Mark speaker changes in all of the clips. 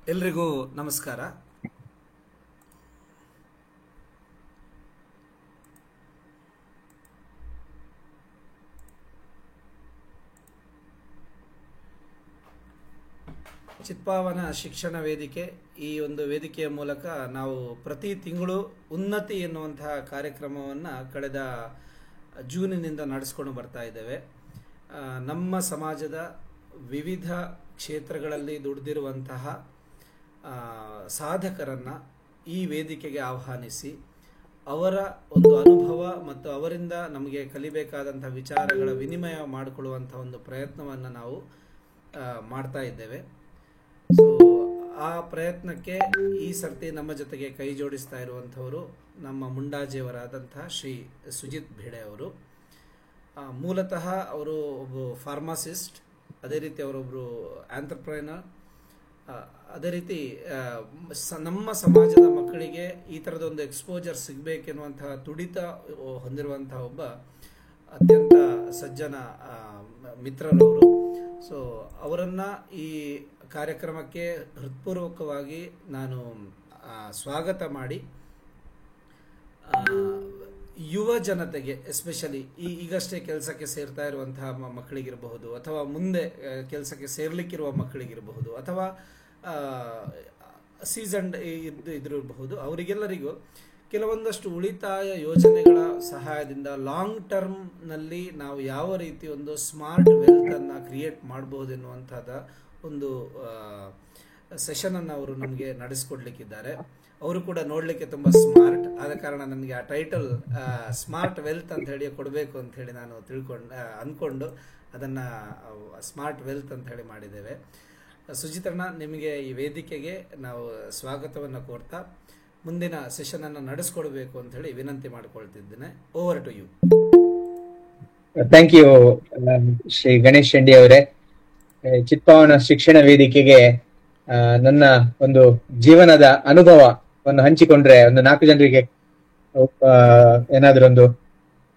Speaker 1: ಎಲ್ರಿಗೂ ನಮಸ್ಕಾರ. ಚಿತ್ಪಾವನ ಶಿಕ್ಷಣ ವೇದಿಕೆ ಈ ಒಂದು ವೇದಿಕೆಯ ಮೂಲಕ ನಾವು ಪ್ರತಿ ತಿಂಗಳು ಉನ್ನತಿ ಎನ್ನುವಂತಹ ಕಾರ್ಯಕ್ರಮವನ್ನು ಕಳೆದ ಜೂನಿನಿಂದ ನಡೆಸ್ಕೊಂಡು ಬರ್ತಾ ಇದ್ದೇವೆ. ನಮ್ಮ ಸಮಾಜದ ವಿವಿಧ ಕ್ಷೇತ್ರಗಳಲ್ಲಿ ದುಡಿದಿರುವಂತಹ ಸಾಧಕರನ್ನು ಈ ವೇದಿಕೆಗೆ ಆಹ್ವಾನಿಸಿ ಅವರ ಒಂದು ಅನುಭವ ಮತ್ತು ಅವರಿಂದ ನಮಗೆ ಕಲಿಬೇಕಾದಂಥ ವಿಚಾರಗಳ ವಿನಿಮಯ ಮಾಡಿಕೊಳ್ಳುವಂಥ ಒಂದು ಪ್ರಯತ್ನವನ್ನು ನಾವು ಮಾಡ್ತಾ ಇದ್ದೇವೆ. ಸೊ ಆ ಪ್ರಯತ್ನಕ್ಕೆ ಈ ಸರ್ತಿ ನಮ್ಮ ಜೊತೆಗೆ ಕೈ ಜೋಡಿಸ್ತಾ ಇರುವಂಥವರು ನಮ್ಮ ಮುಂಡಾಜಿಯವರಾದಂತಹ ಶ್ರೀ ಸುಜಿತ್ ಭಿಡೆ ಅವರು. ಮೂಲತಃ ಅವರು ಒಬ್ಬ ಫಾರ್ಮಾಸಿಸ್ಟ್, ಅದೇ ರೀತಿ ಅವರೊಬ್ಬರು ಆಂಟ್ರಪ್ರೈನರ್, ಅದೇ ರೀತಿ ನಮ್ಮ ಸಮಾಜದ ಮಕ್ಕಳಿಗೆ ಈ ಥರದೊಂದು ಎಕ್ಸ್ಪೋಜರ್ ಸಿಗಬೇಕೆನ್ನುವಂತಹ ತುಡಿತ ಹೊಂದಿರುವಂತಹ ಒಬ್ಬ ಅತ್ಯಂತ ಸಜ್ಜನ ಮಿತ್ರರವರು. ಸೊ ಅವರನ್ನು ಈ ಕಾರ್ಯಕ್ರಮಕ್ಕೆ ಹೃತ್ಪೂರ್ವಕವಾಗಿ ನಾನು ಸ್ವಾಗತ ಮಾಡಿ ಯುವ ಜನತೆಗೆ, ಎಸ್ಪೆಷಲಿ ಈಗಷ್ಟೇ ಕೆಲಸಕ್ಕೆ ಸೇರ್ತಾ ಇರುವಂತಹ ಮಕ್ಕಳಿಗಿರಬಹುದು, ಅಥವಾ ಮುಂದೆ ಕೆಲಸಕ್ಕೆ ಸೇರ್ಲಿಕ್ಕಿರುವ ಮಕ್ಕಳಿಗಿರಬಹುದು, ಅಥವಾ ಸೀಸನ್ಡ್ ಇದಿರಬಹುದು, ಅವರಿಗೆಲ್ಲರಿಗೂ ಕೆಲವೊಂದಷ್ಟು ಉಳಿತಾಯ ಯೋಜನೆಗಳ ಸಹಾಯದಿಂದ ಲಾಂಗ್ ಟರ್ಮ್ನಲ್ಲಿ ನಾವು ಯಾವ ರೀತಿ ಒಂದು ಸ್ಮಾರ್ಟ್ ವೆಲ್ತನ್ನು ಕ್ರಿಯೇಟ್ ಮಾಡಬಹುದು ಎನ್ನುವಂಥದ್ದು ಒಂದು ಸೆಷನನ್ನು ಅವರು ನಮಗೆ ನಡೆಸ್ಕೊಡ್ಲಿಕ್ಕಿದ್ದಾರೆ. ಅವರು ಕೂಡ ನೋಡಲಿಕ್ಕೆ ತುಂಬ ಸ್ಮಾರ್ಟ್, ಆದ ಕಾರಣ ನನಗೆ ಆ ಟೈಟಲ್ ಸ್ಮಾರ್ಟ್ ವೆಲ್ತ್ ಅಂತ ಹೇಳಿ ಕೊಡಬೇಕು ಅಂತ ಹೇಳಿ ನಾನು ಅಂದ್ಕೊಂಡು ಅದನ್ನು ಸ್ಮಾರ್ಟ್ ವೆಲ್ತ್ ಅಂತ ಹೇಳಿ ಮಾಡಿದ್ದೇವೆ. ಸುಜಿತಣ್ಣ, ನಿಮಗೆ ಈ ವೇದಿಕೆಗೆ ನಾವು ಸ್ವಾಗತವನ್ನು ಕೋರ್ತಾ ಮುಂದಿನ ಸೆಷನನ್ನು ನಡೆಸ್ಕೊಡ್ಬೇಕು ಅಂತ ಹೇಳಿ ವಿನಂತಿ ಮಾಡಿಕೊಳ್ತಿದ್ದೇನೆ. Over to you.
Speaker 2: Thank you Shri Ganesh Shendi ಅವರೇ. ಚಿತ್ಪಾವನ ಶಿಕ್ಷಣ ವೇದಿಕೆಗೆ ನನ್ನ ಒಂದು ಜೀವನದ ಅನುಭವವನ್ನು ಹಂಚಿಕೊಂಡ್ರೆ ಒಂದು 4 ಜನರಿಗೆ ಏನಾದ್ರೂ ಒಂದು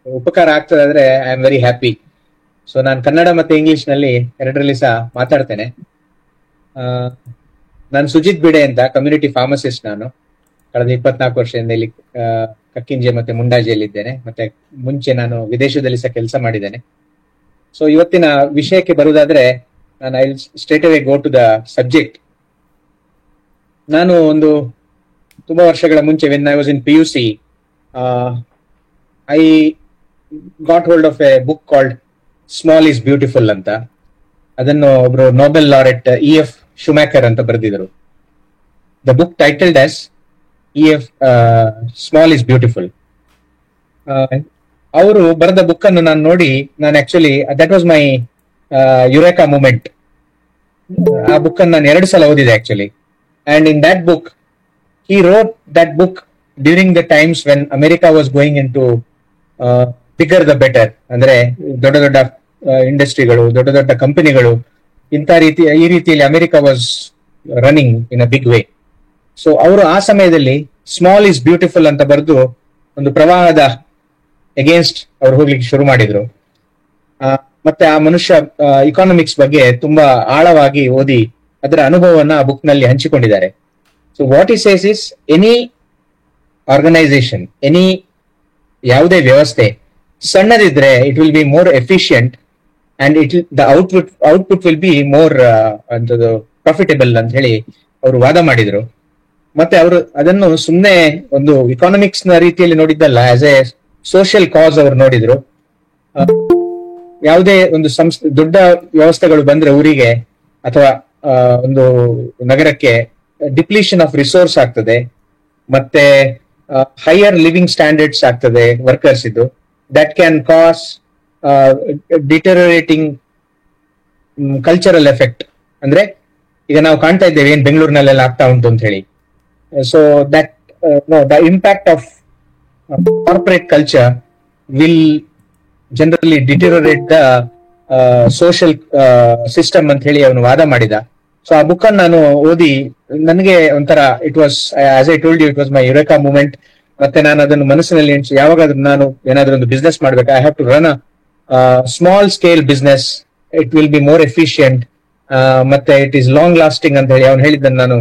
Speaker 2: ಉಪಕಾರ ಆಗ್ತದಾದ್ರೆ I am very happy. So ನಾನು ಕನ್ನಡ ಮತ್ತೆ ಇಂಗ್ಲಿಷ್ ನಲ್ಲಿ ಎರಡರಲ್ಲಿ ಸಹ ಮಾತಾಡ್ತೇನೆ. ನಾನು ಸುಜಿತ್ ಬಿಡೆ ಅಂತ, ಕಮ್ಯುನಿಟಿ ಫಾರ್ಮಸಿಸ್ಟ್. ನಾನು ಕಳೆದ 24 ವರ್ಷದಿಂದ ಇಲ್ಲಿ ಕಕ್ಕಿಂಜೆ ಮತ್ತೆ ಮುಂಡಾಜಿಯಲ್ಲಿದ್ದೇನೆ. ಮತ್ತೆ ಮುಂಚೆ ನಾನು ವಿದೇಶದಲ್ಲಿ ಸಹ ಕೆಲಸ ಮಾಡಿದ್ದೇನೆ. ಸೊ ಇವತ್ತಿನ ವಿಷಯಕ್ಕೆ ಬರುವುದಾದ್ರೆ ನಾನು I straight away go to the subject. ನಾನು ಒಂದು ತುಂಬಾ ವರ್ಷಗಳ ಮುಂಚೆ when I was in PUC, I got hold of a book called small is beautiful ಅಂತ. ಅದನ್ನು ಒಬ್ರು ನೊಬೆಲ್ ಲಾರೆಟ್ EF ಶುಮ್ಯಾಕರ್ ಅಂತ ಬರೆದಿದ್ರು. The book titled as EF small is beautiful. ಅವರು ಬರೆದ ಬುಕ್ ಅನ್ನು ನಾನು ನೋಡಿ, ನಾನು actually that was my eureka moment. ಆ ಬುಕ್ ಅನ್ನು ನಾನು 2 ಸಲ ಓದಿದೆ actually. And in that book, he wrote that book during the times when America was going into bigger the better. ಅಂದ್ರೆ ದೊಡ್ಡ ದೊಡ್ಡ ಇಂಡಸ್ಟ್ರಿಗಳು, ದೊಡ್ಡ ದೊಡ್ಡ ಕಂಪನಿಗಳು, ಈ ರೀತಿಯಲ್ಲಿ America was running in a big way. So ಅವರು ಆ ಸಮಯದಲ್ಲಿ ಸ್ಮಾಲ್ ಈಸ್ ಬ್ಯೂಟಿಫುಲ್ ಅಂತ ಬರೆದು ಒಂದು ಪ್ರವಾಹದ ಎಗೇನ್ಸ್ಟ್ ಅವ್ರು ಹೋಗ್ಲಿಕ್ಕೆ ಶುರು ಮಾಡಿದ್ರು. ಮತ್ತೆ ಆ ಮನುಷ್ಯ ಇಕಾನಮಿಕ್ಸ್ ಬಗ್ಗೆ ತುಂಬಾ ಆಳವಾಗಿ ಓದಿ ಅದರ ಅನುಭವವನ್ನ ಆ ಬುಕ್ ನಲ್ಲಿ ಹಂಚಿಕೊಂಡಿದ್ದಾರೆ. So what he says is, any organisation, ಯಾವುದೇ ವ್ಯವಸ್ಥೆ ಸಣ್ಣದಿದ್ರೆ it will be more efficient and the output will be more profitable ಅಂತ ಹೇಳಿ ಅವರು ವಾದ ಮಾಡಿದ್ರು. ಮತ್ತೆ ಅವರು ಅದನ್ನು ಸುಮ್ಮನೆ ಒಂದು ಇಕಾನಮಿಕ್ಸ್ ನ ರೀತಿಯಲ್ಲಿ ನೋಡಿದ್ದಲ್ಲ, ಆಸ್ ಎ ಸೋಷಿಯಲ್ ಕಾಸ್ ಅವರು ನೋಡಿದ್ರು. ಯಾವುದೇ ಒಂದು ದೊಡ್ಡ ವ್ಯವಸ್ಥೆಗಳು ಬಂದ್ರೆ ಊರಿಗೆ ಅಥವಾ ಒಂದು ನಗರಕ್ಕೆ ಡಿಪ್ಲೀಷನ್ ಆಫ್ ರಿಸೋರ್ಸ್ ಆಗ್ತದೆ, ಮತ್ತೆ ಹೈಯರ್ ಲಿವಿಂಗ್ ಸ್ಟ್ಯಾಂಡರ್ಡ್ಸ್ ಆಗ್ತದೆ ವರ್ಕರ್ಸ್ ಇದ್ದು. That can cause deteriorating cultural effect. ಅಂದ್ರೆ ಈಗ ನಾವು ಕಾಣ್ತಾ ಇದ್ದೇವೆ ಏನ್ ಬೆಂಗಳೂರಿನಲ್ಲೆಲ್ಲ ಆಗ್ತಾ ಉಂಟು ಅಂತ ಹೇಳಿ. So that the impact of corporate culture will generally deteriorate the social system ಅಂತ ಹೇಳಿ ಅವನು ವಾದ ಮಾಡಿದ. ಸೊ ಆ ಬುಕ್ ಅನ್ನು ನಾನು ಓದಿ ನನಗೆ ಒಂಥರ it was, as I told you, it was my eureka moment. ಮತ್ತೆ ನಾನು ಅದನ್ನು ಮನಸ್ಸಿನಲ್ಲಿ ಯಾವಾಗಾದ್ರೂ ನಾನು ಏನಾದ್ರೂ ಒಂದು ಬಿಸ್ನೆಸ್ ಮಾಡ್ಬೇಕು, I have to run a small scale business, it will be more efficient, ಮತ್ತೆ ಇಟ್ ಈಸ್ ಲಾಂಗ್ ಲಾಸ್ಟಿಂಗ್ ಅಂತ ಹೇಳಿ ಅವನು ಹೇಳಿದ್ದನ್ನು ನಾನು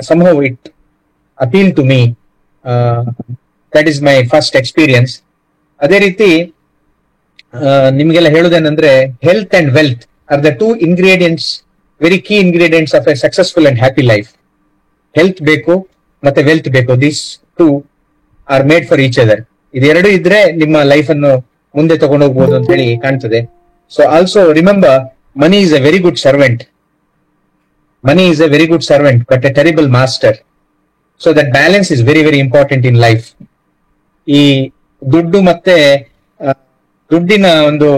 Speaker 2: somehow it appealed to me. That is my first experience. ಅದೇ ರೀತಿ ನಿಮ್ಗೆಲ್ಲ ಹೇಳುದೇನಂದ್ರೆ health and wealth are the two ingredients, very key ingredients of a successful and happy life. Health ಬೇಕು ಮತ್ತೆ ವೆಲ್ತ್ ಬೇಕು. These two are made for each other. ಇದೆರಡು ಇದ್ರೆ ನಿಮ್ಮ ಲೈಫ್ ಅನ್ನು ಮುಂದೆ ತಗೊಂಡು ಹೋಗ್ಬೋದು ಅಂತ ಹೇಳಿ ಕಾಣ್ತದೆ. So also remember, money is A very good servant. Money is A very good servant but A terrible master. So that balance is very very important in life. ಈ ದುಡ್ಡು ಮತ್ತೆ ದುಡ್ಡಿನ ಒಂದು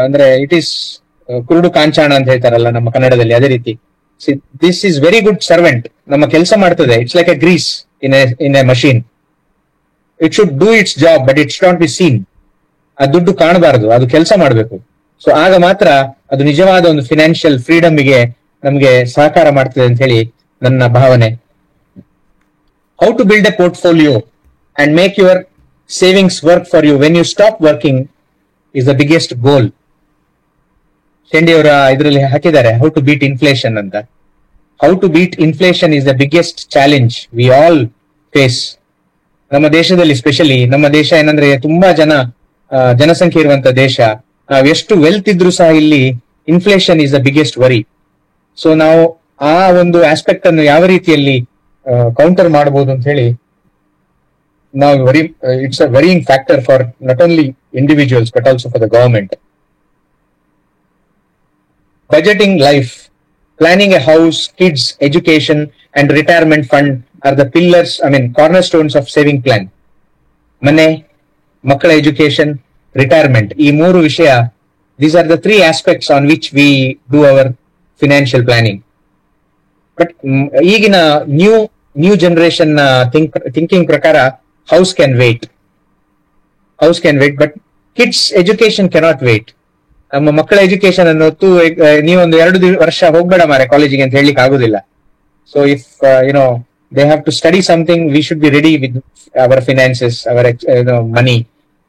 Speaker 2: ಅಂದ್ರೆ ಇಟ್ ಈಸ್ ಕುರುಡು ಕಾಂಚಾಣ ಅಂತ ಹೇಳ್ತಾರಲ್ಲ ನಮ್ಮ ಕನ್ನಡದಲ್ಲಿ, ಅದೇ ರೀತಿ this is very good servant. ನಮ್ಮ ಕೆಲಸ ಮಾಡ್ತದೆ. It's like a grease in a machine. It should do its job but it should not be seen. ಆ ದುಡ್ಡು ಕಾಣಬಾರದು, ಅದು ಕೆಲಸ ಮಾಡಬೇಕು. ಸೊ ಆಗ ಮಾತ್ರ ಅದು ನಿಜವಾದ ಒಂದು ಫಿನಾನ್ಷಿಯಲ್ ಫ್ರೀಡಮ್ಗೆ ನಮಗೆ ಸಹಕಾರ ಮಾಡ್ತದೆ ಅಂತ ಹೇಳಿ ನನ್ನ ಭಾವನೆ. How to build a portfolio and make your savings work for you when you stop working is the biggest goal. Shendi ಅವರ ಇದರಲ್ಲಿ ಹಾಕಿದ್ದಾರೆ ಹೌ ಟು ಬೀಟ್ ಇನ್ಫ್ಲೇಷನ್ ಅಂತ. How to beat inflation is the biggest challenge we all face. ನಮ್ಮ ದೇಶದಲ್ಲಿ specially, ನಮ್ಮ ದೇಶ ಏನಂದ್ರೆ ತುಂಬಾ ಜನಸಂಖ್ಯೆ ಇರುವಂತ ದೇಶ. ನಾವ್ ಎಷ್ಟು ವೆಲ್ತ್ ಇದ್ರೂ ಸಹ ಇಲ್ಲಿ inflation is the biggest worry. So ನಾವು ಆ ಒಂದು ಆಸ್ಪೆಕ್ಟ್ ಅನ್ನು ಯಾವ ರೀತಿಯಲ್ಲಿ ಕೌಂಟರ್ ಮಾಡಬಹುದು ಅಂತ ಹೇಳಿ ನಾವು it's a varying factor for not only individuals but also for the government. Budgeting life, planning a house, kids, education and retirement fund are the pillars, cornerstones of saving plan. ಮನೆ, ಮಕ್ಕಳ education, retirement, ಈ ಮೂರು ವಿಷಯ, these are the three aspects on which we do our financial planning. But ಈಗಿನ new generation thinking ಪ್ರಕಾರ house can wait, but kids education cannot wait. ನಮ್ಮ ಮಕ್ಕಳ education ಅನ್ನು ನೀವೊಂದು 2 ವರ್ಷ ಹೋಗ್ಬೇಡ ಮಾರೆ ಕಾಲೇಜಿಗೆ ಅಂತ ಹೇಳಲಿಕ್ಕೆ ಆಗುದಿಲ್ಲ. So if they have to study something, we should be ready with our finances, our money.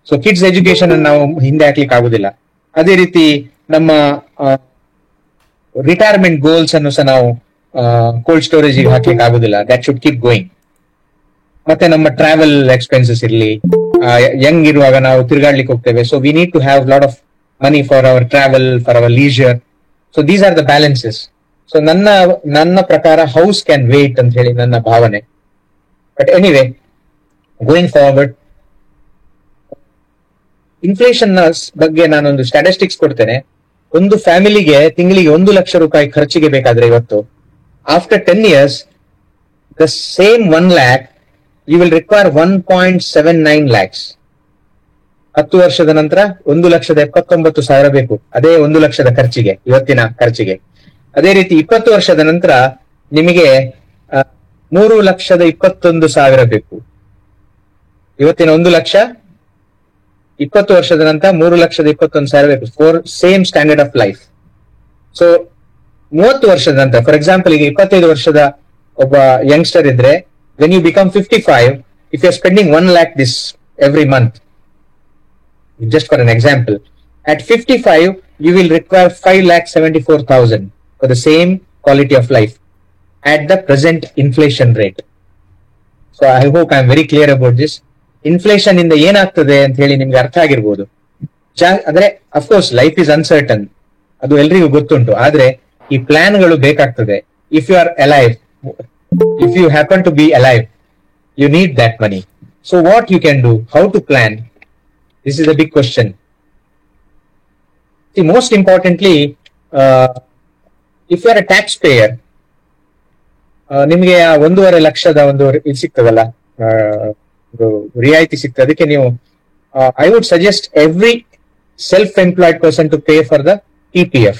Speaker 2: So kids education ಅನ್ನು ನಾವು ಹಿಂದೆ ಹಾಕ್ಲಿಕ್ಕೆ ಆಗುದಿಲ್ಲ. ಅದೇ ರೀತಿ ನಮ್ಮ ರಿಟೈರ್ಮೆಂಟ್ ಗೋಲ್ಸ್ ಅನ್ನು ಸಹ ನಾವು ಕೋಲ್ಡ್ ಸ್ಟೋರೇಜ್ ಹಾಕ್ಲಿಕ್ಕೆ ಆಗುದಿಲ್ಲ. That should keep going. ಮತ್ತೆ ನಮ್ಮ ಟ್ರಾವೆಲ್ ಎಕ್ಸ್ಪೆನ್ಸಸ್ ಇರಲಿ, ಯಂಗ್ ಇರುವಾಗ ನಾವು ತಿರುಗಾಡ್ಲಿಕ್ಕೆ ಹೋಗ್ತೇವೆ. So we need to have lot of money for our travel, for our leisure. So these are the balances. So ನನ್ನ ಪ್ರಕಾರ house can wait ಅಂತ ಹೇಳಿ ನನ್ನ ಭಾವನೆ. But anyway, going forward, inflation ಬಗ್ಗೆ ನಾನೊಂದು ಸ್ಟ್ಯಾಟಿಸ್ಟಿಕ್ಸ್ ಕೊಡ್ತೇನೆ. ಒಂದು ಫ್ಯಾಮಿಲಿಗೆ ತಿಂಗಳಿಗೆ 1 ಲಕ್ಷ ರೂಪಾಯಿ ಖರ್ಚಿಗೆ ಬೇಕಾದ್ರೆ ಇವತ್ತು, after 10 years, the same 1 lakh, you will require 1.79 lakhs. 10 ವರ್ಷದ ನಂತರ 1,79,000 ಬೇಕು. ಅದೇ 1 ಲಕ್ಷದ ಖರ್ಚಿಗೆ, ಇವತ್ತಿನ ಖರ್ಚಿಗೆ. ಅದೇ ರೀತಿ 20 ವರ್ಷದ ನಂತರ ನಿಮಗೆ 3,21,000 ಬೇಕು. ಇವತ್ತಿನ 1 ಲಕ್ಷ 20 ವರ್ಷದ ನಂತರ 3,21,000 ಬೇಕು for same standard of life. So 30 ವರ್ಷದ ನಂತರ, ಫಾರ್ ಎಕ್ಸಾಂಪಲ್ ಈಗ 25 ವರ್ಷದ ಒಬ್ಬ ಯಂಗ್ಸ್ಟರ್ ಇದ್ರೆ, when you become 55, if you are spending 1 lakh this every month, just for an example, at 55 you will require 5,74,000 for the same quality of life at the present inflation rate. So I hope I am very clear about this. Inflation ಇಂದ ಏನಾಗ್ತದೆ ಅಂತ ಹೇಳಿ ನಿಮ್ಗೆ ಅರ್ಥ ಆಗಿರ್ಬೋದು. ಅಂದ್ರೆ of course life is uncertain, ಅದು ಎಲ್ರಿಗೂ ಗೊತ್ತುಂಟು. ಆದ್ರೆ ಈ ಪ್ಲಾನ್ಗಳು ಬೇಕಾಗ್ತದೆ. If you are alive, if you happen to be alive, you need that money. So what you can do, how to plan? This is a big question. See, most importantly, if you are a taxpayer, ನಿಮಗೆ 1.5 ಲಕ್ಷದ ಒಂದು ಇದು ಸಿಗ್ತದಲ್ಲ, ರಿಯಾಯಿತಿ ಸಿಗ್ತದೆ. ಅದಕ್ಕೆ ನೀವು I would suggest every self employed person to pay for the PPF,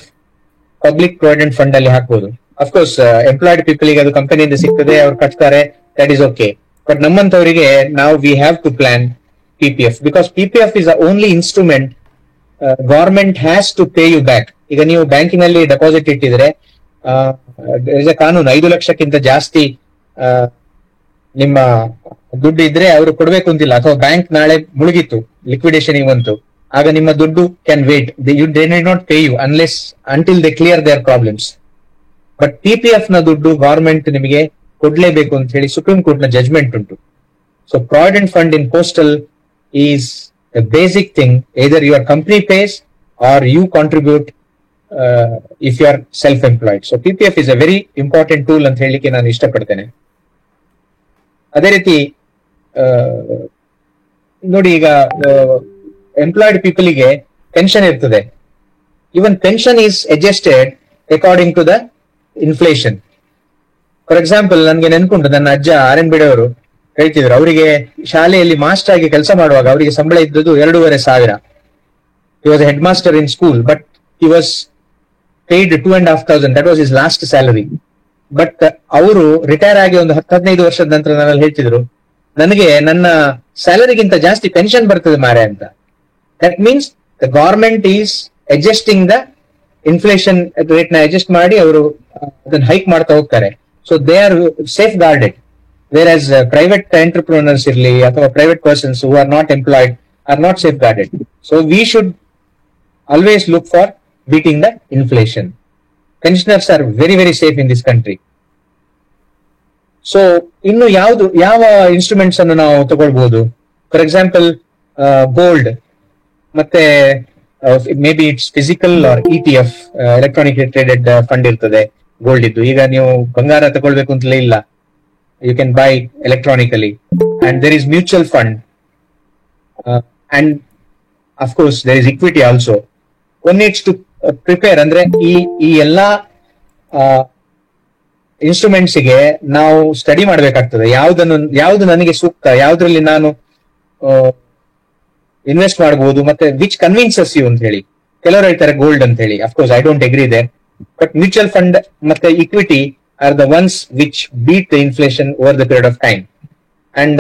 Speaker 2: public provident fund ಅಲ್ಲಿ ಹಾಕ್ಬೋದು. ಅಫ್ಕೋರ್ಸ್ ಎಂಪ್ಲಾಯ್ಡ್ ಪೀಪಲ್ ಗೆ ಅದು ಕಂಪನಿಯಿಂದ ಸಿಗ್ತದೆ, ಅವ್ರು ಕಟ್ತಾರೆ, ದಟ್ ಈಸ್ ಓಕೆ. ಬಟ್ ನಮ್ಮಂತವರಿಗೆ ನಾವು we have to plan PPF, because PPF is the only instrument government has to pay you back. ಈಗ ನೀವು ಬ್ಯಾಂಕಿನಲ್ಲಿ ಡೆಪಾಸಿಟ್ ಇಟ್ಟಿದ್ರೆ, ಕಾನೂನು 5 ಲಕ್ಷಕ್ಕಿಂತ ಜಾಸ್ತಿ ನಿಮ್ಮ ದುಡ್ಡು ಇದ್ರೆ ಅವರು ಕೊಡ್ಬೇಕು ಅಂತಿಲ್ಲ. ಅಥವಾ ಬ್ಯಾಂಕ್ ನಾಳೆ ಮುಳುಗಿತ್ತು, ಲಿಕ್ವಿಡೇಷನ್ ಬಂತು, ಆಗ ನಿಮ್ಮ ದುಡ್ಡು can wait. They need not pay you until they clear their problems. But PPF ನ ದುಡ್ಡು ಗವರ್ಮೆಂಟ್ ನಿಮಗೆ ಕೊಡ್ಲೇಬೇಕು ಅಂತ ಹೇಳಿ ಸುಪ್ರೀಂ ಕೋರ್ಟ್ ನ ಜಜ್ಮೆಂಟ್ ಉಂಟು. So provident fund in postal is a basic thing. Either your company pays or you contribute if you are self-employed. So PPF is a very important tool ಅಂತ ಹೇಳಿಕ್ಕೆ ನಾನು ಇಷ್ಟಪಡ್ತೇನೆ. ಅದೇ ರೀತಿ ನೋಡಿ, ಈಗ ಎಂಪ್ಲಾಯ್ಡ್ ಪೀಪಲ್ಗೆ ಪೆನ್ಷನ್ ಇರ್ತದೆ. Even pension is adjusted according to the inflation. For example, ನನ್ಗೆ ನೆನ್ಕೊಂಡು ನನ್ನ ಅಜ್ಜ RNB ಅವರು ಹೇಳ್ತಿದ್ರು, ಅವರಿಗೆ ಶಾಲೆಯಲ್ಲಿ ಮಾಸ್ಟರ್ ಆಗಿ ಕೆಲಸ ಮಾಡುವಾಗ ಅವರಿಗೆ ಸಂಬಳ ಇದ್ದದ್ದು 2,500. He was a headmaster in school, but he was paid 2,500. That was his last salary. But ಅವರು ರಿಟೈರ್ ಆಗಿ ಒಂದು 10-15 ವರ್ಷದ ನಂತರ ನಾನಲ್ಲಿ ಹೇಳ್ತಿದ್ರು, ನನಗೆ ನನ್ನ ಸ್ಯಾಲರಿಗಿಂತ ಜಾಸ್ತಿ ಪೆನ್ಷನ್ ಬರ್ತದೆ ಮಾರೆ ಅಂತ. That means the government is adjusting the inflation rate ನ ಅಡ್ಜಸ್ಟ್ ಮಾಡಿ ಅವರು ಅದನ್ನ ಹೈಕ್ ಮಾಡ್ತಾ ಹೋಗ್ತಾರೆ. So they are safe guarded. Whereas private entrepreneurs irli ಅಥವಾ private persons who are not employed are not safeguarded. So we should always look for beating the inflation. Pensioners are very, very safe in this country. So ಇನ್ನು ಯಾವ instruments ಅನ್ನು ನಾವು ತಗೊಳ್ಬಹುದು? For example gold, ಮತ್ತೆ may be it's physical R ETF, electronic traded fund ಇರ್ತದೆ gold ಇದ್ದು. ಈಗ ನೀವು ಬಂಗಾರ ತಗೊಳ್ಬೇಕು ಅಂತಲೇ ಇಲ್ಲ, you can buy electronically, and there is mutual fund, and of course there is equity also. One needs to prepare. ಅಂದ್ರೆ ಈ ಎಲ್ಲಾ ಇನ್ಸ್ಟ್ರೂಮೆಂಟ್ಸ್ ಗೆ ನಾವು ಸ್ಟಡಿ ಮಾಡ್ಬೇಕಾಗ್ತದೆ. ಯಾವ್ದು ನನಗೆ ಸೂಕ್ತ, ಯಾವ್ದ್ರಲ್ಲಿ ನಾನು ಇನ್ವೆಸ್ಟ್ ಮಾಡಬಹುದು, ಮತ್ತೆ ವಿಚ್ ಕನ್ವಿನ್ಸಸ್ ಯು ಅಂತ ಹೇಳಿ. ಕೆಲವರು ಹೇಳ್ತಾರೆ ಗೋಲ್ಡ್ ಅಂತ ಹೇಳಿ. Of course I don't agree there, but mutual fund ಮತ್ತೆ equity are the ones which beat the inflation over the period of time. And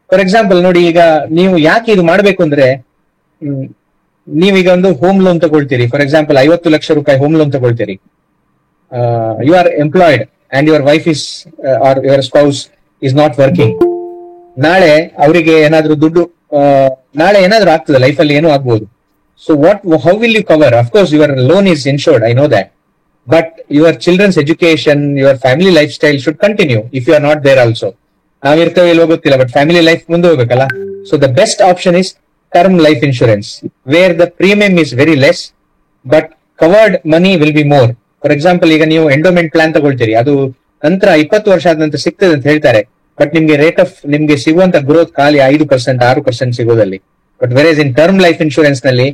Speaker 2: for example, ನೋಡಿ, ಈಗ ನೀವು ಯಾಕೆ ಇದು ಮಾಡಬೇಕು ಅಂದ್ರೆ, ನೀವೀಗ ಒಂದು ಹೋಮ್ ಲೋನ್ ತಗೊಳ್ತೀರಿ. ಫಾರ್ ಎಕ್ಸಾಂಪಲ್ 50 ಲಕ್ಷ ರೂಪಾಯಿ ಹೋಮ್ ಲೋನ್ ತಗೊಳ್ತೀರಿ. You are employed and your wife is or your spouse is not working. ನಾಳೆ ಅವರಿಗೆ ಏನಾದ್ರೂ ದುಡ್ಡು, ನಾಳೆ ಏನಾದ್ರೂ ಆಗ್ತದೆ ಲೈಫಲ್ಲಿ, ಏನೂ ಆಗ್ಬೋದು. So how will you cover? Of course your loan is insured, I know that. But your children's education, your family lifestyle should continue if you are not there also. ನಾವಿರ್ತೇವೆ ಇಲ್ವೋ ಗೊತ್ತಿಲ್ಲ, ಬಟ್ ಫ್ಯಾಮಿಲಿ ಲೈಫ್ ಮುಂದೆ ಹೋಗ್ಬೇಕಲ್ಲ. So the best option is term life insurance, where the premium is very less but covered money will be more. For example, ಈಗ ನೀವು endowment plan ತಗೊಳ್ತೀರಿ, ಅದು ನಂತರ 20 ವರ್ಷ ಆದ ನಂತರ ಸಿಗ್ತದೆ ಅಂತ ಹೇಳ್ತಾರೆ. ಬಟ್ ನಿಮ್ಗೆ ಸಿಗುವಂತ ಗ್ರೋತ್ ಖಾಲಿ 5%, 6% ಸಿಗೋದಲ್ಲಿ. But whereas in term life insurance ನಲ್ಲಿ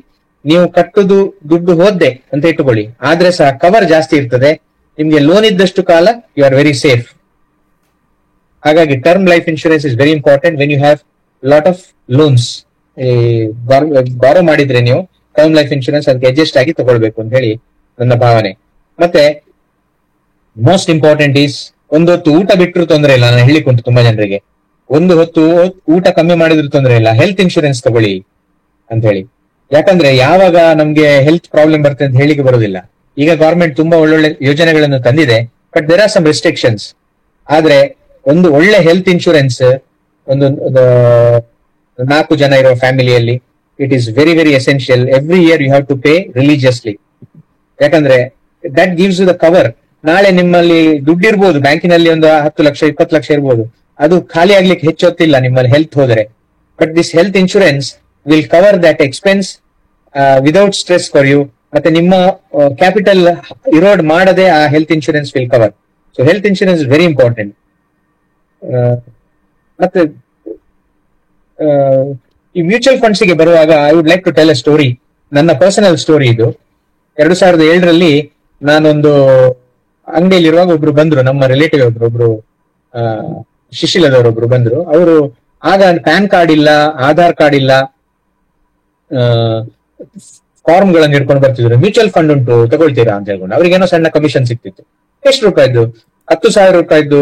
Speaker 2: ನೀವು ಕಟ್ಟುದು ದುಡ್ಡು ಹೋದ್ದೆ ಅಂತ ಇಟ್ಟುಕೊಳ್ಳಿ, ಆದ್ರೆ ಸಹ ಕವರ್ ಜಾಸ್ತಿ ಇರ್ತದೆ. ನಿಮ್ಗೆ ಲೋನ್ ಇದ್ದಷ್ಟು ಕಾಲ ಯು ಆರ್ ವೆರಿ ಸೇಫ್. ಹಾಗಾಗಿ term life insurance is very important when you have lot of loans. Borrow ಮಾಡಿದ್ರೆ ನೀವು ಟರ್ಮ್ ಲೈಫ್ ಇನ್ಶೂರೆನ್ಸ್ ಅದಕ್ಕೆ ಅಡ್ಜಸ್ಟ್ ಆಗಿ ತಗೊಳ್ಬೇಕು ಅಂತ ಹೇಳಿ ನನ್ನ ಭಾವನೆ. ಮತ್ತೆ ಮೋಸ್ಟ್ ಇಂಪಾರ್ಟೆಂಟ್ ಈಸ್, ಒಂದು ಹೊತ್ತು ಊಟ ಬಿಟ್ಟರು ತೊಂದರೆ ಇಲ್ಲ. ನಾನು ಹೇಳಿಕೊಂಡು ತುಂಬಾ ಜನರಿಗೆ, ಒಂದು ಹೊತ್ತು ಊಟ ಕಮ್ಮಿ ಮಾಡಿದ್ರು ತೊಂದರೆ ಇಲ್ಲ, ಹೆಲ್ತ್ ಇನ್ಶೂರೆನ್ಸ್ ತಗೊಳ್ಳಿ ಅಂತ ಹೇಳಿ. ಯಾಕಂದ್ರೆ ಯಾವಾಗ ನಮ್ಗೆ ಹೆಲ್ತ್ ಪ್ರಾಬ್ಲಮ್ ಬರ್ತದೆ ಅಂತ ಹೇಳಿಕೆ ಬರೋದಿಲ್ಲ. ಈಗ ಗವರ್ಮೆಂಟ್ ತುಂಬಾ ಒಳ್ಳೊಳ್ಳೆ ಯೋಜನೆಗಳನ್ನು ತಂದಿದೆ, but there are some restrictions. ಆದ್ರೆ ಒಂದು ಒಳ್ಳೆ ಹೆಲ್ತ್ ಇನ್ಶೂರೆನ್ಸ್ ಒಂದು 4 ಜನ ಇರೋ ಫ್ಯಾಮಿಲಿಯಲ್ಲಿ it is very, very essential. Every year you have to pay religiously. ಯಾಕಂದ್ರೆ that gives you the cover. ನಾಳೆ ನಿಮ್ಮಲ್ಲಿ ದುಡ್ಡಿರ್ಬೋದು ಬ್ಯಾಂಕಿನಲ್ಲಿ, ಒಂದು 10 ಲಕ್ಷ 20 ಲಕ್ಷ ಇರ್ಬೋದು, ಅದು ಖಾಲಿ ಆಗ್ಲಿಕ್ಕೆ ಹೆಚ್ಚೊತ್ತಿಲ್ಲ ನಿಮ್ಮಲ್ಲಿ ಹೆಲ್ತ್ ಹೋದರೆ. But this health insurance will cover that expense without stress for you. ಮತ್ತೆ ನಿಮ್ಮ ಕ್ಯಾಪಿಟಲ್ ಇರೋಡ್ ಮಾಡದೆ ಆ health insurance will cover. So health insurance is very important. ಮತ್ತೆ ಈ ಮ್ಯೂಚುವಲ್ ಫಂಡ್ಸ್ ಗೆ ಬರುವಾಗ I would like to tell a story. ನನ್ನ personal story ಇದು. 2007ರಲ್ಲಿ ನಾನೊಂದು ಅಂಗಡಿಯಲ್ಲಿರುವಾಗ ಒಬ್ರು ಬಂದ್ರು, ನಮ್ಮ ರಿಲೇಟಿವ್ ಒಬ್ರು ಶಿಶಿಲದವರೊಬ್ರು ಬಂದ್ರು. ಅವರು ಆಗ ಪ್ಯಾನ್ ಕಾರ್ಡ್ ಇಲ್ಲ, ಆಧಾರ್ ಕಾರ್ಡ್ ಇಲ್ಲ, ಫಾರ್ಮ್ ಗಳನ್ನ ಹಿಡ್ಕೊಂಡು ಬರ್ತಿದ್ರು. ಮ್ಯೂಚುವಲ್ ಫಂಡ್ ಉಂಟು, ತಗೊಳ್ತೀರಾ ಅಂತ ಹೇಳ್ಕೊಂಡು. ಅವ್ರಿಗೇನೋ ಸಣ್ಣ ಕಮಿಷನ್ ಸಿಕ್ತಿತ್ತು. ಎಷ್ಟು ರೂಪಾಯಿದ್ದು? 10,000 ರೂಪಾಯಿದ್ದು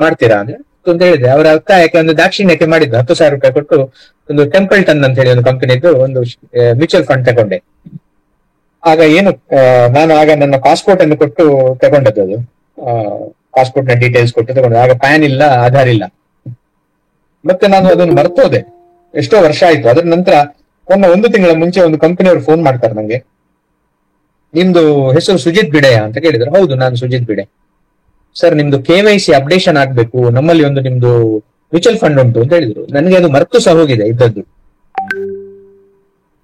Speaker 2: ಮಾಡ್ತೀರಾ ಅಂತ ಹೇಳಿದೆ. ಅವರ ಅರ್ಥ ಯಾಕೆ ದಾಕ್ಷಿಣ್ಯಕ್ಕೆ ಮಾಡಿದ್ದು. 10,000 ರೂಪಾಯಿ ಕೊಟ್ಟು ಒಂದು ಟೆಂಪಲ್ಟನ್ ಅಂತ ಹೇಳಿ ಒಂದು ಕಂಪನಿದ್ದು ಒಂದು ಮ್ಯೂಚುವಲ್ ಫಂಡ್ ತಗೊಂಡೆ. ಆಗ ನಾನು ನನ್ನ ಪಾಸ್ಪೋರ್ಟ್ ಅನ್ನು ಕೊಟ್ಟು ತಗೊಂಡದ್ದು. ಅದು ಪಾಸ್ಪೋರ್ಟ್ ನ ಡೀಟೇಲ್ಸ್ ಕೊಟ್ಟು ತಗೊಂಡೆ. ಆಗ ಪ್ಯಾನ್ ಇಲ್ಲ, ಆಧಾರ್ ಇಲ್ಲ. ಮತ್ತೆ ನಾನು ಅದನ್ನು ಮರ್ತೋದೆ. ಎಷ್ಟೋ ವರ್ಷ ಆಯ್ತು. ಅದ್ರ ನಂತರ 1 ತಿಂಗಳ ಮುಂಚೆ ಒಂದು ಕಂಪನಿಯವರು ಫೋನ್ ಮಾಡ್ತಾರೆ ನಂಗೆ. ನಿಮ್ದು ಹೆಸರು ಸುಜಿತ್ ಬಿಡೆಯಾ ಅಂತ ಕೇಳಿದ್ರು. ಹೌದು, ನಾನು ಸುಜಿತ್ ಬಿಡೆ. ಸರ್, ನಿಮ್ದು KYC ಅಪ್ಡೇಷನ್ ಆಗ್ಬೇಕು, ನಮ್ಮಲ್ಲಿ ಒಂದು ನಿಮ್ದು ಮ್ಯೂಚುವಲ್ ಫಂಡ್ ಉಂಟು ಅಂತ ಹೇಳಿದ್ರು. ನನಗೆ ಅದು ಮರೆತು ಸಹ ಹೋಗಿದೆ ಇದ್ದದ್ದು.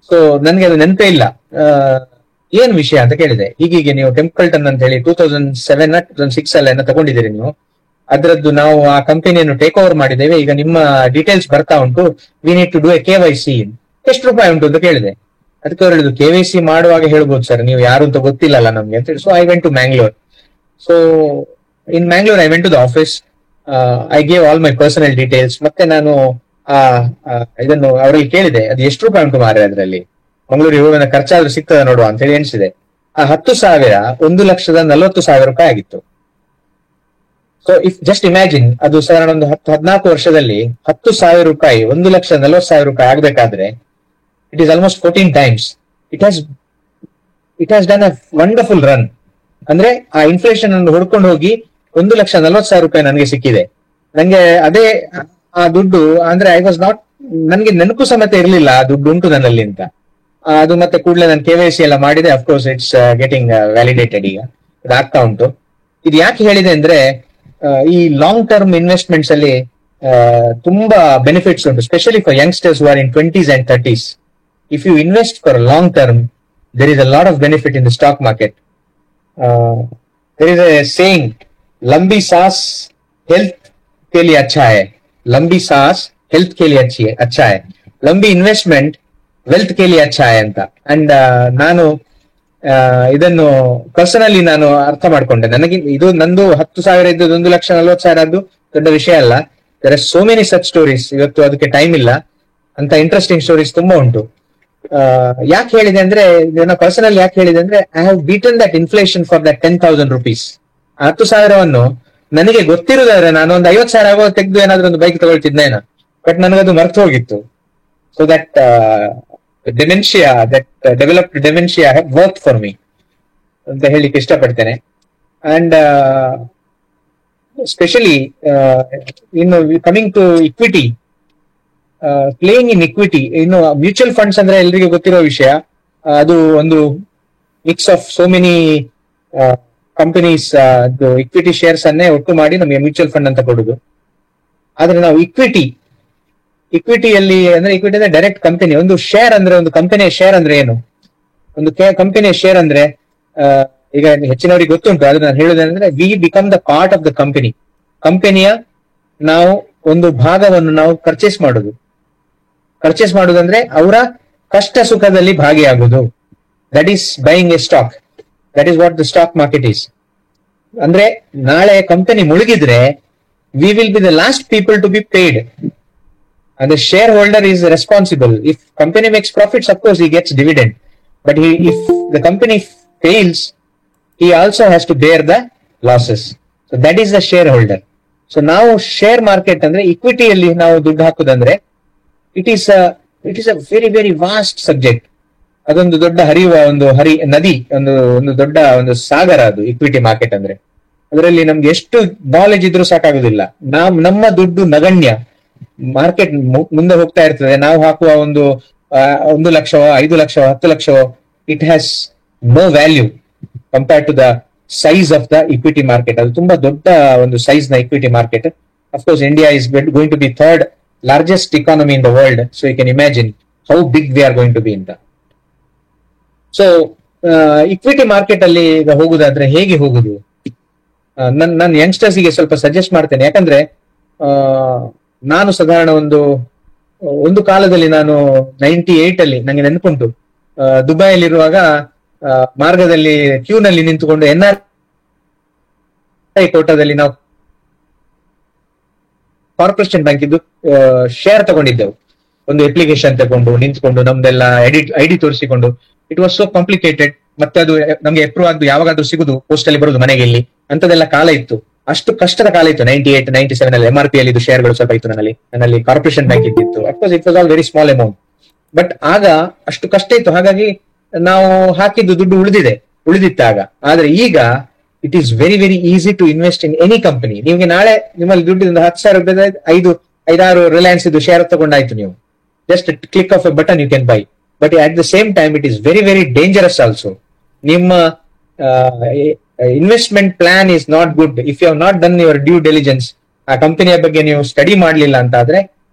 Speaker 2: ಸೊ ನನ್ಗೆ ಅದು ನೆನಪೇ ಇಲ್ಲ. ಏನ್ ವಿಷಯ ಅಂತ ಕೇಳಿದೆ. ಹೀಗೀಗೆ ನೀವು ಟೆಂಪಲ್ಟನ್ ಅಂತ ಹೇಳಿ 2007 2006 ಅಲ್ಲ ತಗೊಂಡಿದ್ದೀರಿ ನೀವು, ಅದರದ್ದು ನಾವು ಆ ಕಂಪನಿಯನ್ನು ಟೇಕ್ ಓವರ್ ಮಾಡಿದ್ದೇವೆ, ಈಗ ನಿಮ್ಮ ಡೀಟೇಲ್ಸ್ ಬರ್ತಾ ಉಂಟು, we need to do a KYC. ಎಷ್ಟು ರೂಪಾಯಿ ಉಂಟು ಅಂತ ಕೇಳಿದೆ. ಅದಕ್ಕೆ ಅವ್ರು ಹೇಳಿದ್ರು, KYC ಮಾಡುವಾಗ ಹೇಳ್ಬೋದು ಸರ್, ನೀವು ಯಾರು ಅಂತ ಗೊತ್ತಿಲ್ಲಲ್ಲ ನಮ್ಗೆ ಅಂತ ಹೇಳಿ. So I went to Mangalore. So in Mangalore I went to the office. I gave all my personal details. ಮತ್ತೆ ನಾನು ಇದನ್ನು ಅವರಲ್ಲಿ ಕೇಳಿದೆ, ಅದು ಎಷ್ಟು ರೂಪಾಯಿ ಉಂಟು ಮಾರೆ ಅದರಲ್ಲಿ, ಮಂಗಳೂರಿಗೆ ಹೋಗೋಣ ಖರ್ಚಾದ್ರೂ ಸಿಗ್ತದ ನೋಡುವ ಅಂತ ಹೇಳಿ ಎಣಿಸಿದೆ. ಆ 10,000 1,40,000 ರೂಪಾಯಿ ಆಗಿತ್ತು. ಸೊ ಇಫ್ ಜಸ್ಟ್ ಇಮ್ಯಾಜಿನ್, ಅದು ಸಾಧಾರಣ ಒಂದು 14 ವರ್ಷದಲ್ಲಿ 10,000 ರೂಪಾಯಿ 1,40,000 ರೂಪಾಯಿ ಆಗ್ಬೇಕಾದ್ರೆ it is almost 14 times. It has done a wonderful run. ಅಂದ್ರೆ ಆ ಇನ್ಫ್ಲೇಷನ್ ಅನ್ನು ಹೊಡ್ಕೊಂಡು ಹೋಗಿ 1,40,000 ರೂಪಾಯಿ ನನಗೆ ಸಿಕ್ಕಿದೆ. ನಂಗೆ ಅದೇ ಆ ದುಡ್ಡು ಅಂದ್ರೆ ಐ ವಾಸ್ ನಾಟ್, ನನ್ಗೆ ನೆನಪು ಸಮೇತ ಇರಲಿಲ್ಲ ಆ ದುಡ್ಡು ಉಂಟು ನನ್ನಲ್ಲಿ ಅಂತ. ಅದು ಮತ್ತೆ ಕೂಡಲೇ ನಾನು KYC ಎಲ್ಲ ಮಾಡಿದೆ. ಅಫ್ಕೋರ್ಸ್ ಇಟ್ಸ್ ಗೆಟಿಂಗ್ ವ್ಯಾಲಿಡೇಟೆಡ್, ಈಗ ಅದು ಆಗ್ತಾ ಉಂಟು. ಇದು ಯಾಕೆ ಹೇಳಿದೆ ಅಂದ್ರೆ, ಈ ಲಾಂಗ್ ಟರ್ಮ್ ಇನ್ವೆಸ್ಟ್ಮೆಂಟ್ಸ್ ಅಲ್ಲಿ ತುಂಬಾ ಬೆನಿಫಿಟ್ಸ್ ಉಂಟು, specially for youngsters who are in 20s and 30s. If you invest for long term, there is a lot of benefit in the stock market. There is a saying, लंबी सांस health के लिए अच्छा है, लंबी सांस health के लिए अच्छा है, लंबी इन्वेस्टमेंट ವೆಲ್ತ್ ಕೇಲಿ ಅಚ್ಚಾ ಅಂತ. ಅಂಡ್ ನಾನು ಇದನ್ನು ಪರ್ಸನಲಿ ನಾನು ಅರ್ಥ ಮಾಡ್ಕೊಂಡೆ. ನನಗೆ ಇದು ನಂದು 10,000 ಇದ್ದದ್ದು 1,40,000 ಅದು ದೊಡ್ಡ ವಿಷಯ ಅಲ್ಲ. There are so many such stories. ಇವತ್ತು ಅದಕ್ಕೆ ಟೈಮ್ ಇಲ್ಲ, ಅಂತ ಇಂಟ್ರೆಸ್ಟಿಂಗ್ ಸ್ಟೋರೀಸ್ ತುಂಬಾ ಉಂಟು. ಯಾಕೆ ಹೇಳಿದೆ ಅಂದ್ರೆ, ಇದನ್ನ ಪರ್ಸನಲ್ ಯಾಕೆ ಹೇಳಿದೆ ಅಂದ್ರೆ, I have beaten that inflation for that 10,000 rupees. 10,000ವನ್ನು ನನಗೆ ಗೊತ್ತಿರುದಾದ್ರೆ ನಾನು ಒಂದು 50,000 ಆಗೋ ತೆಗೆದು ಏನಾದ್ರೂ ಒಂದು ಬೈಕ್ ತಗೊಳ್ತಿದ್ದೇನ, ಬಟ್ ನನಗದು ಮರ್ತು ಹೋಗಿತ್ತು. So that dementia, that developed dementia have work for me ಅಂತ ಹೇಳಿಕ್ಕೆ ಇಷ್ಟಪಡ್ತೇನೆ. ಅಂಡ್ ಸ್ಪೆಷಲಿ ಇನ್ನು coming to equity, playing in equity. ಇನ್ನು ಮ್ಯೂಚುವಲ್ ಫಂಡ್ಸ್ ಅಂದ್ರೆ ಎಲ್ರಿಗೂ ಗೊತ್ತಿರೋ ವಿಷಯ. ಅದು ಒಂದು mix of so many companies equity shares ಅನ್ನೇ ಒಟ್ಟು ಮಾಡಿ ನಮಗೆ ಮ್ಯೂಚುವಲ್ ಫಂಡ್ ಅಂತ ಕೊಡುದು. ಆದ್ರೆ ನಾವು ಇಕ್ವಿಟಿಯಲ್ಲಿ ಅಂದ್ರೆ, ಇಕ್ವಿಟಿ ಅಂದ್ರೆ ಡೈರೆಕ್ಟ್ ಕಂಪನಿ. ಒಂದು ಶೇರ್ ಅಂದ್ರೆ, ಒಂದು ಕಂಪನಿಯ ಶೇರ್ ಅಂದ್ರೆ ಏನು? ಒಂದು ಕಂಪನಿಯ ಶೇರ್ ಅಂದ್ರೆ, ಈಗ ಹೆಚ್ಚಿನವರಿಗೆ ಗೊತ್ತುಂಟು, ಆದ್ರೆ ನಾನು ಹೇಳುವುದಂದ್ರೆ, we become the part of the company. ಕಂಪನಿಯ ನಾವು ಒಂದು ಭಾಗವನ್ನು ನಾವು ಪರ್ಚೇಸ್ ಮಾಡುದಂದ್ರೆ ಅವರ ಕಷ್ಟ ಸುಖದಲ್ಲಿ ಭಾಗಿಯಾಗುವುದು. That is buying a stock. That is what the stock market is. ಅಂದ್ರೆ ನಾಳೆ ಕಂಪನಿ ಮುಳುಗಿದ್ರೆ we will be the last people to be paid. And the shareholder is responsible. If company makes profits, of course he gets dividend. But if the company fails, he also has to bear the losses. So that is the shareholder. So now share market andre equity alli ನಾವು ದುಡ್ಡು ಹಾಕುದಂದ್ರೆ, it is a very very vast subject. ಅದೊಂದು ದೊಡ್ಡ ಹರಿಯುವ ಒಂದು ನದಿ, ಒಂದು ದೊಡ್ಡ ಒಂದು ಸಾಗರ ಅದು ಇಕ್ವಿಟಿ ಮಾರ್ಕೆಟ್ ಅಂದ್ರೆ. ಅದರಲ್ಲಿ ನಮ್ಗೆ ಎಷ್ಟು ನಾಲೆಜ್ ಇದ್ರೂ ಸಾಕಾಗುದಿಲ್ಲ. ನಮ್ಮ ದುಡ್ಡು ನಗಣ್ಯ. ಮಾರ್ಕೆಟ್ ಮುಂದೆ ಹೋಗ್ತಾ ಇರ್ತದೆ. ನಾವು ಹಾಕುವ ಒಂದು 1 ಲಕ್ಷವೋ 5 ಲಕ್ಷವೋ 10 ಲಕ್ಷವೋ, it has no value compared to the size of the equity market. ಅದು ತುಂಬಾ ದೊಡ್ಡ ಒಂದು ಸೈಜ್ ನ equity market. Of course India is going to be third largest economy in the world. So you can imagine how big we are going to be ಅಂತ. So equity market ಅಲ್ಲಿ ಈಗ ಹೋಗುದಾದ್ರೆ ಹೇಗೆ ಹೋಗುದು? ನಾನು ಯಂಗ್ಸ್ಟರ್ಸ್ ಗೆ ಸ್ವಲ್ಪ ಸಜೆಸ್ಟ್ ಮಾಡ್ತೇನೆ. ಯಾಕಂದ್ರೆ ನಾನು ಸಾಧಾರಣ ಒಂದು ಕಾಲದಲ್ಲಿ, ನಾನು 98 ಅಲ್ಲಿ ನಂಗೆ ನೆನಪುಂಟು, ದುಬೈಯಲ್ಲಿರುವಾಗ ಮಾರ್ಗದಲ್ಲಿ ಕ್ಯೂನಲ್ಲಿ ನಿಂತುಕೊಂಡು NRI ಕೋಟಾದಲ್ಲಿ ನಾವು ಕಾರ್ಪೊರೇಷನ್ ಬ್ಯಾಂಕ್ ಇದ್ದು ಶೇರ್ ತಗೊಂಡಿದ್ದೆವು. ಒಂದು ಅಪ್ಲಿಕೇಶನ್ ತಗೊಂಡು ನಿಂತ್ಕೊಂಡು ನಮ್ದೆಲ್ಲ ಐಡಿ ತೋರಿಸಿಕೊಂಡು. It was so complicated. ಮತ್ತೆ ಅದು ನಮ್ಗೆ ಅಪ್ರೂವ್ ಆದ್ದು ಯಾವಾಗಾದ್ರೂ ಸಿಗುದು, ಪೋಸ್ಟ್ ಅಲ್ಲಿ ಬರುದು ಮನೆಗೆ ಇಲ್ಲಿ, ಅಂತದೆಲ್ಲ ಕಾಲ ಇತ್ತು. ಅಷ್ಟು ಕಷ್ಟದ ಕಾಲ ಇತ್ತು 98 97 ಅಲ್ಲಿ. MRP ಅಲ್ಲಿ ಇದು ಶೇರ್ಗಳು ಸ್ವಲ್ಪ ಇತ್ತು ನನ್ನಲ್ಲಿ ಕಾರ್ಪೊರೇಷನ್ ಬ್ಯಾಂಕ್ ಇದ್ದಿತ್ತು. Of course it was all very small amount, but ಆಗ ಅಷ್ಟು ಕಷ್ಟ ಇತ್ತು. ಹಾಗಾಗಿ ನಾವು ಹಾಕಿದ್ದು ದುಡ್ಡು ಉಳಿದಿತ್ತಾಗ. ಆದ್ರೆ ಈಗ it is very very easy to invest in any company. ನಿಮ್ಗೆ ನಾಳೆ ನಿಮ್ಮಲ್ಲಿ ದುಡ್ಡು 10,000 ರೂಪಾಯಿ 5-6 ರಿಲಯನ್ಸ್ ಇದು ಶೇರ್ ತಗೊಂಡಾಯ್ತು, ನೀವು just click of a button you can buy. But at the same time it is very very dangerous also. ನಿಮ್ಮ investment plan is not good, if you have not done your due diligence, ಆ ಕಂಪನಿಯ ಬಗ್ಗೆ ನೀವು study ಮಾಡಲಿಲ್ಲ ಅಂತ ಆದ್ರೆ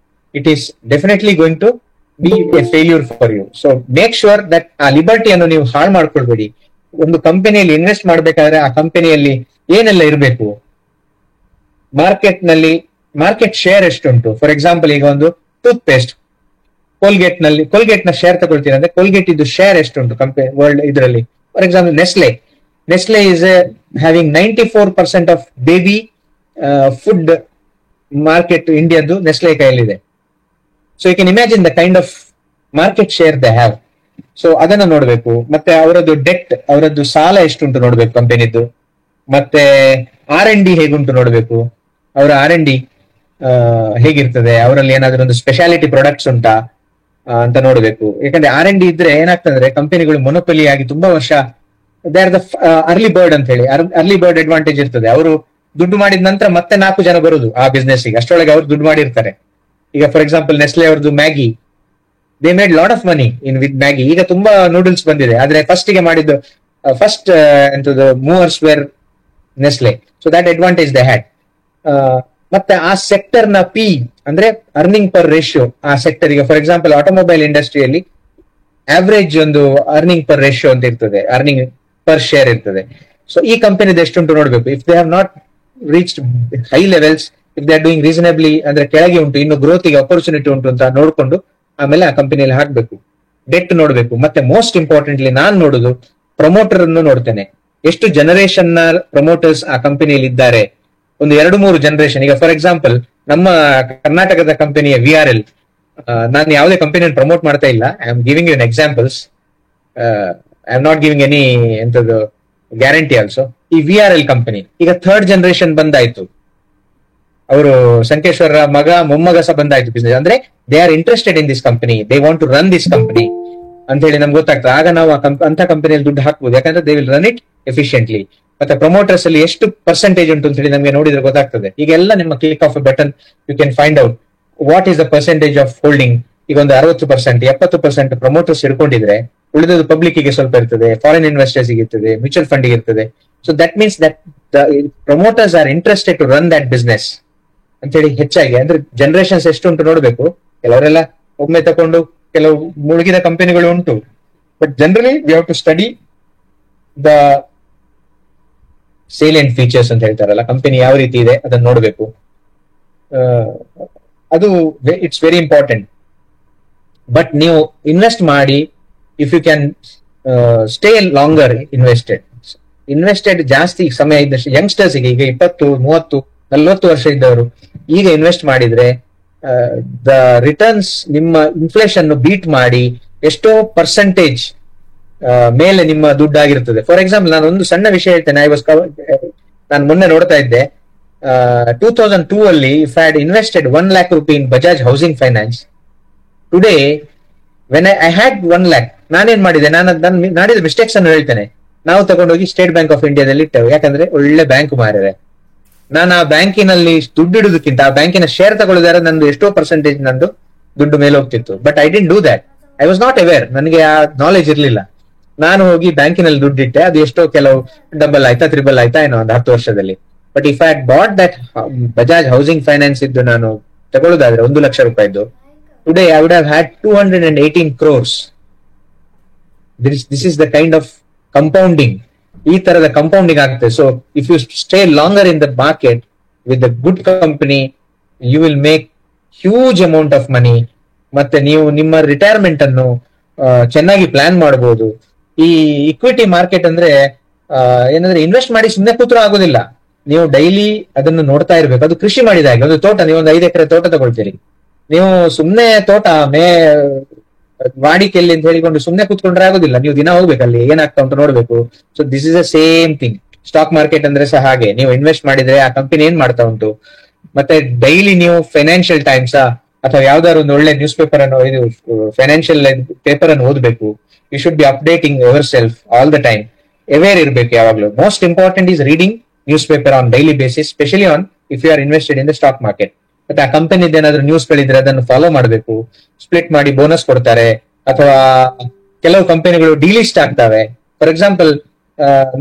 Speaker 2: it is definitely going to be a failure for you. So make sure that ಆ ಲಿಬರ್ಟಿಯನ್ನು ನೀವು ಹಾಳು ಮಾಡ್ಕೊಳ್ಬೇಡಿ. ಒಂದು ಕಂಪನಿಯಲ್ಲಿ ಇನ್ವೆಸ್ಟ್ ಮಾಡ್ಬೇಕಾದ್ರೆ ಆ ಕಂಪನಿಯಲ್ಲಿ ಏನೆಲ್ಲ ಇರಬೇಕು, ಮಾರ್ಕೆಟ್ ಶೇರ್ ಎಷ್ಟುಂಟು. ಫಾರ್ ಎಕ್ಸಾಂಪಲ್, ಈಗ ಒಂದು ಟೂತ್ ಪೇಸ್ಟ್ ಕೋಲ್ಗೇಟ್ ನ ಶೇರ್ ತಗೊಳ್ತೀನಿ ಅಂದ್ರೆ ಕೋಲ್ಗೇಟ್ ಇದ್ದು ಶೇರ್ ಎಷ್ಟುಂಟು ವರ್ಲ್ಡ್ ಇದರಲ್ಲಿ. For example, Nestle is having 94% of baby food market ಇಂಡಿಯಾದ್ದು ನೆಸ್ಲೆ ಕೈಯಲ್ಲಿದೆ. So you can imagine the kind of market share they have. So ಅದನ್ನ ನೋಡ್ಬೇಕು. ಮತ್ತೆ ಅವರದ್ದು ಡೆಟ್, ಅವರದ್ದು ಸಾಲ ಎಷ್ಟುಂಟು ನೋಡ್ಬೇಕು ಕಂಪನಿದ್ದು. ಮತ್ತೆ R&D ಹೇಗುಂಟು ನೋಡ್ಬೇಕು, ಅವರ R&D ಹೇಗಿರ್ತದೆ, ಅವರಲ್ಲಿ ಏನಾದ್ರೂ ಒಂದು ಸ್ಪೆಷಾಲಿಟಿ ಪ್ರಾಡಕ್ಟ್ಸ್ ಉಂಟಾ ಅಂತ ನೋಡ್ಬೇಕು. ಯಾಕಂದ್ರೆ R&D ಇದ್ರೆ ಏನಾಗ್ತಂದ್ರೆ ಕಂಪನಿಗಳು ಮೊನೊಪೊಲಿ ಆಗಿ ತುಂಬಾ ವರ್ಷ they are the early bird ಅಂತ ಹೇಳಿ, ಅರ್ಲಿ ಬರ್ಡ್ ಅಡ್ವಾಂಟೇಜ್ ಇರ್ತದೆ. ಅವರು ದುಡ್ಡು ಮಾಡಿದ ನಂತರ ಮತ್ತೆ 4 ಜನ ಬರುದು ಆ ಬಿಸ್ನೆಸ್ ಗೆ, ಅಷ್ಟೊಳಗೆ ಅವ್ರು ದುಡ್ಡು ಮಾಡಿರ್ತಾರೆ. ಈಗ ಫಾರ್ ಎಕ್ಸಾಂಪಲ್ ನೆಸ್ಲೆ ಅವ್ರದ್ದು Maggi, they made lot of money in with Maggi. ಈಗ ತುಂಬಾ ನೂಡಲ್ಸ್ ಬಂದಿದೆ, ಆದ್ರೆ ಫಸ್ಟ್ ಎಂತದ್ದು movers were Nestle. So that advantage they had. ಮತ್ತೆ ಆ ಸೆಕ್ಟರ್ ನ ಪಿ ಅಂದ್ರೆ ಅರ್ನಿಂಗ್ ಪರ್ ರೇಷಿಯೋ, ಆ ಸೆಕ್ಟರ್ ಈಗ ಫಾರ್ ಎಕ್ಸಾಂಪಲ್ ಆಟೋಮೊಬೈಲ್ ಇಂಡಸ್ಟ್ರಿಯಲ್ಲಿ ಆವರೇಜ್ ಒಂದು ಅರ್ನಿಂಗ್ ಪರ್ ರೇಷಿಯೋ ಅಂತ ಇರ್ತದೆ, ಅರ್ನಿಂಗ್ ಪರ್ ಶೇರ್ ಇರ್ತದೆ. ಸೊ ಈ ಕಂಪನಿದ ಎಷ್ಟುಂಟು ನೋಡ್ಬೇಕು. If they have not reached high levels, if they are doing reasonably ಅಂದ್ರೆ ಕೆಳಗೆ ಉಂಟು, ಇನ್ನು ಗ್ರೋತ್ ಗೆ ಅಪರ್ಚುನಿಟಿ ಉಂಟು ಅಂತ ನೋಡ್ಕೊಂಡು ಆಮೇಲೆ ಆ ಕಂಪನಿಯಲ್ಲಿ ಹಾಕ್ಬೇಕು. ಡೆಟ್ ನೋಡ್ಬೇಕು. ಮತ್ತೆ ಮೋಸ್ಟ್ ಇಂಪಾರ್ಟೆಂಟ್ಲಿ ನಾನ್ ನೋಡುದು ಪ್ರಮೋಟರ್ ಅನ್ನು ನೋಡ್ತೇನೆ. ಎಷ್ಟು ಜನರೇಷನ್ ನ ಪ್ರಮೋಟರ್ಸ್ ಆ ಕಂಪನಿಯಲ್ಲಿ ಇದ್ದಾರೆ, ಒಂದು 2-3 ಜನರೇಷನ್. ಈಗ ಫಾರ್ ಎಕ್ಸಾಂಪಲ್ ನಮ್ಮ ಕರ್ನಾಟಕದ ಕಂಪನಿಯ VRL, ನಾನು ಯಾವುದೇ ಕಂಪನಿಯನ್ನು ಪ್ರಮೋಟ್ ಮಾಡ್ತಾ ಇಲ್ಲ, I am giving you examples, I am not giving any ಎಂತದ್ದು ಗ್ಯಾರಂಟಿ ಆಲ್ಸೋ. ಈ VRL ಕಂಪನಿ ಈಗ 3rd ಜನರೇಷನ್ ಬಂದಾಯ್ತು, ಅವರು ಸಂಕೇಶ್ವರ ಮಗ ಮೊಮ್ಮಗ ಸಹ ಬಂದಾಯ್ತು ಬಿಸ್ನೆಸ್. ಅಂದ್ರೆ they are interested in this company, they want to run this company ಅಂತ ಹೇಳಿ ನಮ್ಗೆ ಗೊತ್ತಾಗ್ತದೆ. ಆಗ ನಾವು ಅಂತ ಕಂಪನಿಯಲ್ಲಿ ದುಡ್ಡು ಹಾಕ್ಬೋದು, ಯಾಕಂದ್ರೆ they will run it efficiently. ಮತ್ತೆ ಪ್ರಮೋಟರ್ಸ್ ಅಲ್ಲಿ ಎಷ್ಟು ಪರ್ಸೆಂಟೇಜ್ ಉಂಟು ಅಂತ ಹೇಳಿ ನಮಗೆ ನೋಡಿದ್ರೆ ಗೊತ್ತಾಗ್ತದೆ. ಈಗೆಲ್ಲ ನಿಮ್ಮ click of button you can find out what is the percentage of holding. ಈಗ ಒಂದು 60%, 70% ಪ್ರಮೋಟರ್ಸ್ ಹಿಡ್ಕೊಂಡಿದ್ರೆ ಉಳಿದದ್ದು ಪಬ್ಲಿಕ್ ಗೆ ಸ್ವಲ್ಪ ಇರ್ತದೆ, ಫಾರಿನ್ ಇನ್ವೆಸ್ಟರ್ಸ್ ಇರ್ತದೆ, ಮ್ಯೂಚುವಲ್ ಫಂಡ್ ಇರ್ತದೆ. So that means that the promoters are interested to run that business ಅಂತ ಹೇಳಿ ಹೆಚ್ಚಾಗಿ. ಅಂದ್ರೆ ಜನರೇಷನ್ಸ್ ಎಷ್ಟು ಉಂಟು ನೋಡ್ಬೇಕು. ಕೆಲವರೆಲ್ಲ ಒಮ್ಮೆ ತಕೊಂಡು ಕೆಲವು ಮುಳುಗಿದ ಕಂಪನಿಗಳು ಉಂಟು, but generally we have to study the salient features ಅಂತ ಹೇಳ್ತಾರಲ್ಲ, ಕಂಪನಿ ಯಾವ ರೀತಿ ಇದೆ ಅದನ್ನ ನೋಡ್ಬೇಕು. ಅದು ಇಟ್ಸ್ ವೆರಿ ಇಂಪಾರ್ಟೆಂಟ್. ಬಟ್ ನೀವು ಇನ್ವೆಸ್ಟ್ ಮಾಡಿ, if you can stay longer invested ಜಾಸ್ತಿ ಸಮಯ ಇದ್ದಷ್ಟು, ಯಂಗ್ಸ್ಟರ್ಸ್ ಗೆ ಈಗ 20, 30, 40 ವರ್ಷ ಇದ್ದವರು ಈಗ ಇನ್ವೆಸ್ಟ್ ಮಾಡಿದ್ರೆ ದ ರಿಟರ್ನ್ಸ್ ನಿಮ್ಮ ಇನ್ಫ್ಲೇಷನ್ ಬೀಟ್ ಮಾಡಿ ಎಷ್ಟೋ ಪರ್ಸೆಂಟೇಜ್ ಮೇಲೆ ನಿಮ್ಮ ದುಡ್ಡಾಗಿರ್ತದೆ. ಫಾರ್ ಎಕ್ಸಾಂಪಲ್ ನಾನು ಒಂದು ಸಣ್ಣ ವಿಷಯ ಹೇಳ್ತೇನೆ. ನಾನು ಮೊನ್ನೆ ನೋಡ್ತಾ ಇದ್ದೆ, 2002 ಅಲ್ಲಿ if I had invested 1 lakh rupee in Bajaj housing finance, today when I had 1 lakh, ನಾನೇನ್ ಮಾಡಿದೆ, ನಾನು ಮಾಡಿದ ಮಿಸ್ಟೇಕ್ಸ್ ಅನ್ನು ಹೇಳ್ತೇನೆ. ನಾವು ತಗೊಂಡೋಗಿ ಸ್ಟೇಟ್ ಬ್ಯಾಂಕ್ ಆಫ್ ಇಂಡಿಯಾದಲ್ಲಿ ಇಟ್ಟೆವು, ಯಾಕಂದ್ರೆ ಒಳ್ಳೆ ಬ್ಯಾಂಕ್ ಮಾರಿದೆ. ನಾನು ಆ ಬ್ಯಾಂಕಿನಲ್ಲಿ ದುಡ್ಡು ಇಡುದಕ್ಕಿಂತ ಆ ಬ್ಯಾಂಕಿನ ಶೇರ್ ತಗೊಳ್ಳೋದಾದ್ರೆ ನಂದು ಎಷ್ಟೋ ಪರ್ಸೆಂಟೇಜ್ ನಂದು ದುಡ್ಡು ಮೇಲೆ ಹೋಗ್ತಿತ್ತು. But I didn't do that, I was not aware, ನನಗೆ ಆ ನಾಲೆಜ್ ಇರಲಿಲ್ಲ. ನಾನು ಹೋಗಿ ಬ್ಯಾಂಕಿನಲ್ಲಿ ದುಡ್ಡಿಟ್ಟೆ, ಅದು ಎಷ್ಟೋ ಕೆಲವು ಡಬಲ್ ಆಯ್ತಾ, ತ್ರಿಬಲ್ ಆಯ್ತಾ ಏನೋ ಒಂದು 10 ವರ್ಷದಲ್ಲಿ. But if I had bought that Bajaj housing finance ಇದ್ದು ನಾನು ತಗೊಳ್ಳೋದಾದ್ರೆ 1 ಲಕ್ಷ ರೂಪಾಯಿದ್ದು, today I would have had 218 crores. This is the kind of compounding. ಈ ತರದ ಕಂಪೌಂಡಿಂಗ್ ಆಗುತ್ತೆ. So if you stay longer in the market with the good company, you will make huge amount of money. ಮತ್ತೆ ನೀವು ನಿಮ್ಮ retirement ಅನ್ನು ಚೆನ್ನಾಗಿ plan ಮಾಡಬಹುದು. ಈ ಇಕ್ವಿಟಿ ಮಾರ್ಕೆಟ್ ಅಂದ್ರೆ ಏನಂದ್ರೆ ಇನ್ವೆಸ್ಟ್ ಮಾಡಿ ಸುಮ್ಮನೆ ಕೂತ್ರೂ ಆಗೋದಿಲ್ಲ, ನೀವು ಡೈಲಿ ಅದನ್ನು ನೋಡ್ತಾ ಇರ್ಬೇಕು. ಅದು ಕೃಷಿ ಮಾಡಿದ ಹಾಗೆ, ಒಂದು ತೋಟ, ನೀವು ಒಂದು 5 ಎಕರೆ ತೋಟ ತಗೊಳ್ತೀರಿ, ನೀವು ಸುಮ್ಮನೆ ತೋಟ ವಾಡಿಕೆಯಲ್ಲಿ ಅಂತ ಹೇಳಿಕೊಂಡು ಸುಮ್ಮನೆ ಕೂತ್ಕೊಂಡ್ರೆ ಆಗೋದಿಲ್ಲ, ನೀವು ದಿನ ಹೋಗ್ಬೇಕಲ್ಲಿ ಏನಾಗ್ತಾ ಉಂಟು ನೋಡ್ಬೇಕು. So this is the same thing. Stock market ಅಂದ್ರೆ ಸಹ ಹಾಗೆ, ನೀವು ಇನ್ವೆಸ್ಟ್ ಮಾಡಿದ್ರೆ ಆ ಕಂಪನಿ ಏನ್ ಮಾಡ್ತಾ ಉಂಟು, ಮತ್ತೆ ಡೈಲಿ ನೀವು ಫೈನಾನ್ಷಿಯಲ್ ಟೈಮ್ಸ್ ಅಥವಾ ಯಾವ್ದಾದ್ರು ಒಂದು ಒಳ್ಳೆ ನ್ಯೂಸ್ ಪೇಪರ್ ಅನ್ನು, ಇದು ಫೈನಾನ್ಷಿಯಲ್ ಪೇಪರ್ ಅನ್ನು ಓದಬೇಕು. You should be updating yourself all the time, aware ಇರಬೇಕು ಯಾವಾಗ್ಲೂ. Most important is reading newspaper on daily basis, specially on if you are invested in the stock market. ಮತ್ತೆ ಆ ಕಂಪನಿದ ಏನಾದ್ರು news ಗಳಿದ್ರೆ ಅದನ್ನು follow ಮಾಡಬೇಕು. Split ಮಾಡಿ bonus ಕೊಡ್ತಾರೆ, ಅಥವಾ ಕೆಲವು ಕಂಪನಿಗಳು ಡಿಲಿಸ್ಟ್ ಆಗ್ತವೆ, ಫಾರ್ ಎಕ್ಸಾಂಪಲ್,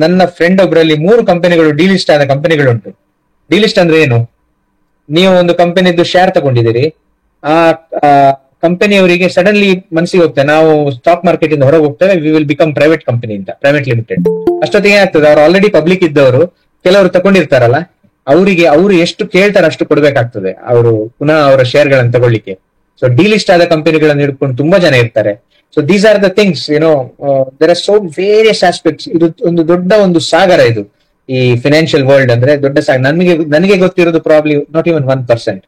Speaker 2: ನನ್ನ ಫ್ರೆಂಡ್ ಒಬ್ಬರಲ್ಲಿ 3 ಕಂಪನಿಗಳು ಡಿಲಿಸ್ಟ್ ಆದ ಕಂಪನಿಗಳುಂಟು. ಡಿಲಿಸ್ಟ್ ಅಂದ್ರೆ ಏನು? ನೀವು ಒಂದು ಕಂಪನಿದ್ದು ಶೇರ್ ತಗೊಂಡಿದ್ದೀರಿ, ಆ ಕಂಪನಿಯವರಿಗೆ ಸಡನ್ಲಿ ಮನಸ್ಸಿಗೆ ಹೋಗ್ತದೆ, ನಾವು ಸ್ಟಾಕ್ ಮಾರ್ಕೆಟ್ ಇಂದ ಹೊರಗೆ ಹೋಗ್ತೇವೆ, we will become private company ಅಂತ, ಪ್ರೈವೇಟ್ ಲಿಮಿಟೆಡ್. ಅಷ್ಟೊತ್ತಿಗೆ ಏನಾಗ್ತದೆ, ಅವ್ರು ಆಲ್ರೆಡಿ ಪಬ್ಲಿಕ್ ಇದ್ದವರು ಕೆಲವರು ತಗೊಂಡಿರ್ತಾರಲ್ಲ, ಅವರಿಗೆ ಅವರು ಎಷ್ಟು ಕೇಳ್ತಾರೆ ಅಷ್ಟು ಕೊಡ್ಬೇಕಾಗ್ತದೆ ಅವರು ಪುನಃ ಅವರ ಶೇರ್ ಗಳನ್ನು ತಗೊಳ್ಳಿಕ್ಕೆ. ಸೊ ಡಿಲಿಸ್ಟ್ ಆದ ಕಂಪನಿಗಳನ್ನು ಹಿಡ್ಕೊಂಡು ತುಂಬಾ ಜನ ಇರ್ತಾರೆ. So these are the things, there are so various aspects. ಇದು ಒಂದು ದೊಡ್ಡ ಒಂದು ಸಾಗರ ಇದು, ಈ ಫಿನಾನ್ಷಿಯಲ್ ವರ್ಲ್ಡ್ ಅಂದ್ರೆ ದೊಡ್ಡ ಸಾಗರ. ನನಗೆ ಗೊತ್ತಿರೋದು ಪ್ರಾಬ್ಲಿ ನಾಟ್ ಇವನ್ 1%.